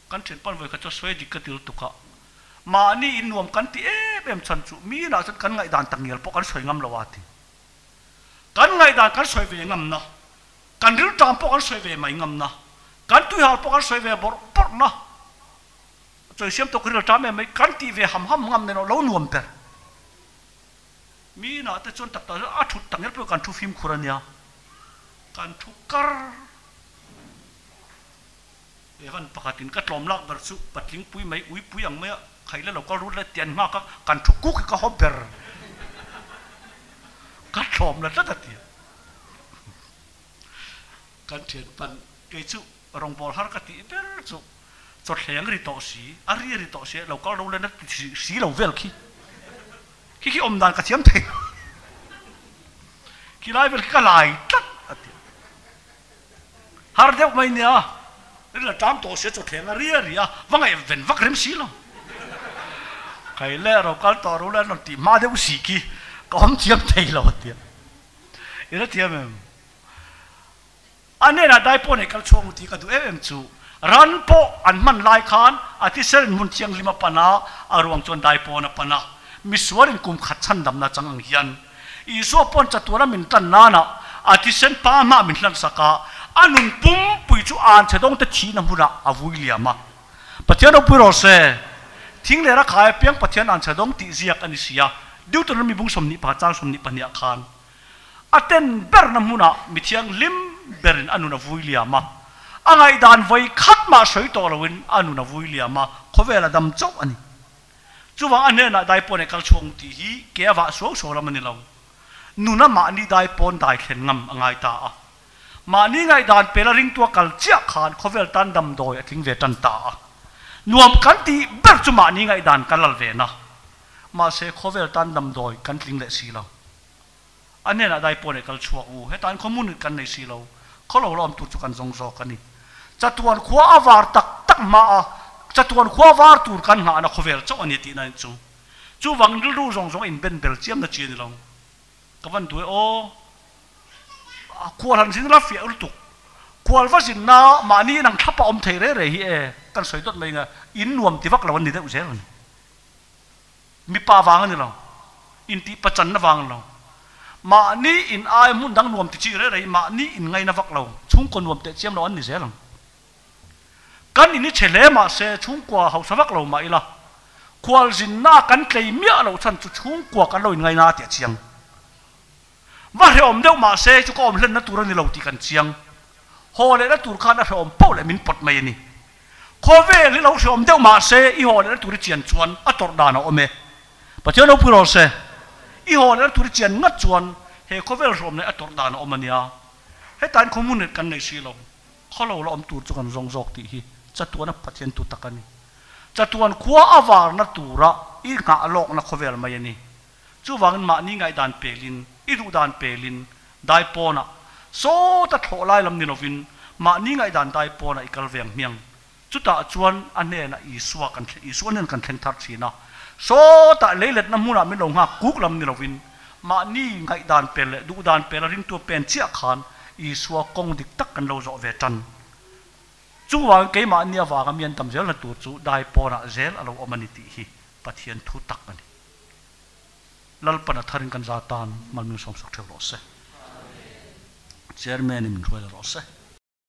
kan chen pan vai khat cho soi dikatil tuka ma ni in nuam kan ti e bem chan chu mi na chan kan ngai dan tangel po kan soi ngam lawati kan ngai dan kan soi ve ngam na kan ril tam po kan soi ve mai ngam na kan tu hal po kan soi ve bor na choi siam to ril tam mai kan ti ve ham ngam ne no lo nuam per mi na te chon tak ta a thut tangel po kan thu phim khurania kan thu kar evan pakatin ka tlom lak ber su patling pui mai ui pui ang mai khaila lo ka ru le tian nga ka kan thu ku ka hober ka tlom la ta ti kan chen pan ke chu rong bol har ka ti ber chu chot hleng ri to si ari to se lo ka ru le na si lo vel khi om dan ka chiam thei khi lai vel ka lai tat ati har deuh mai nia là tám tổ sẽ cho thèn ria vâng ai vẫn vắc rem xí lo cái lẽ rồi cái tổ rồi nó tìm ma đeo xí kia có không chiếm thấy lo tiền vậy đó tiền em anh ấy là đại po này cái chuông thì cái tụi em chú ran po anh man lai khan à thì sẽ muốn chiang lima pana à ruang chọn đại po na pana miswarin kum khát chăn đầm na chẳng ang hiền iso pon chatura min tan na na à thì sẽ pa ma min lang saka anun pum pui chu an chedong te chi na mura avui liama pathian o puro se thing le ra khai piang pathian an chedong ti ziak ani sia diu to mi bung somni pa chang somni pania khan aten ber na muna mithiang lim berin anuna vui liama angai dan voi khat ma soi to lawin anuna vui liama khovela dam chok ani chuwang ane na dai pon e kal chong ti hi ke wa so lamani lo nuna ma ni dai pon dai thlen ngam angai ta a mà ní ngày đàn pela ring tua kal chia khan khovel tan dam doi ating ve tan ta nuam kan ti ber chu ma ní ngày đàn kalal ve na ma se khovel tan dam doi kan tling le si lo ane na dai pone kal chuak u he tan khomun kan nei si lo kholo lom tu chu kan zong zo kan ni chatuan khwa awar tak ma a chatuan khwa war tur kan ha na khovel chaw ani ti na chu wang ru zong in ben bel chiam na chi ni lo kawan tu o kual han sin la fia ultuk kual va sin na ma ni nang thapa om thei re hi e kan soi dot mai nga in nuam ti vak lawan ni de usel mi pa wang ni lo in ti pachan na wang lo ma ni in ai mun dang nuam ti chi re ma ni in ngai na vak lo chung kon nuam te chiam lo an ni se lang kan ini chele ma se chung kwa hau sa vak lo ma ila kual sin na kan klei mia lo chan chu chung kwa kan lo in ngai na te chiang và hệ om đâu mà xe chú có om lên nó tụi nó lâu thì cần chiang hồ lệ nó tụi khăn nó om bao lại mình bật mày nè khó về lấy lâu xe om đâu mà xe y hồ lệ nó tụi nó chiang chuan ở tọt đàn nó ôm bà chơi đâu bự rồi xe y hồ lệ nó tụi nó chiang ngắt chuan hệ khó về om này ở tọt đàn nó ôm anh ya hết tan không muốn cái này xí lâu khó lâu là om tụi cho cần rong rọc thì hi chắc tụi nó phát hiện tụi tắc anh chắc tụi nó quá avar nó tụi ra y ngã lok nó khó về mày nè chú vàng mà ní ngày đàn pelin idu dan pelin dai pona so ta tho lai lam ni lovin ma ni ngai dan dai pona ikal veng miang chuta chuan ane na iswa kan iswanen kan thlen thar thina so ta leilet na muna mi lo nga kuk lam ni lovin ma ni ngai dan pel du dan pel ring tu pen chia khan iswa kong dik tak kan lo zo ve tan chu wa ke ma nia wa ga mian tam zel na tu chu dai pona zel alo omani ti hi pathian thu tak ani lalpana tharin kan zatan malmi som sok thelo se chairman in royal rose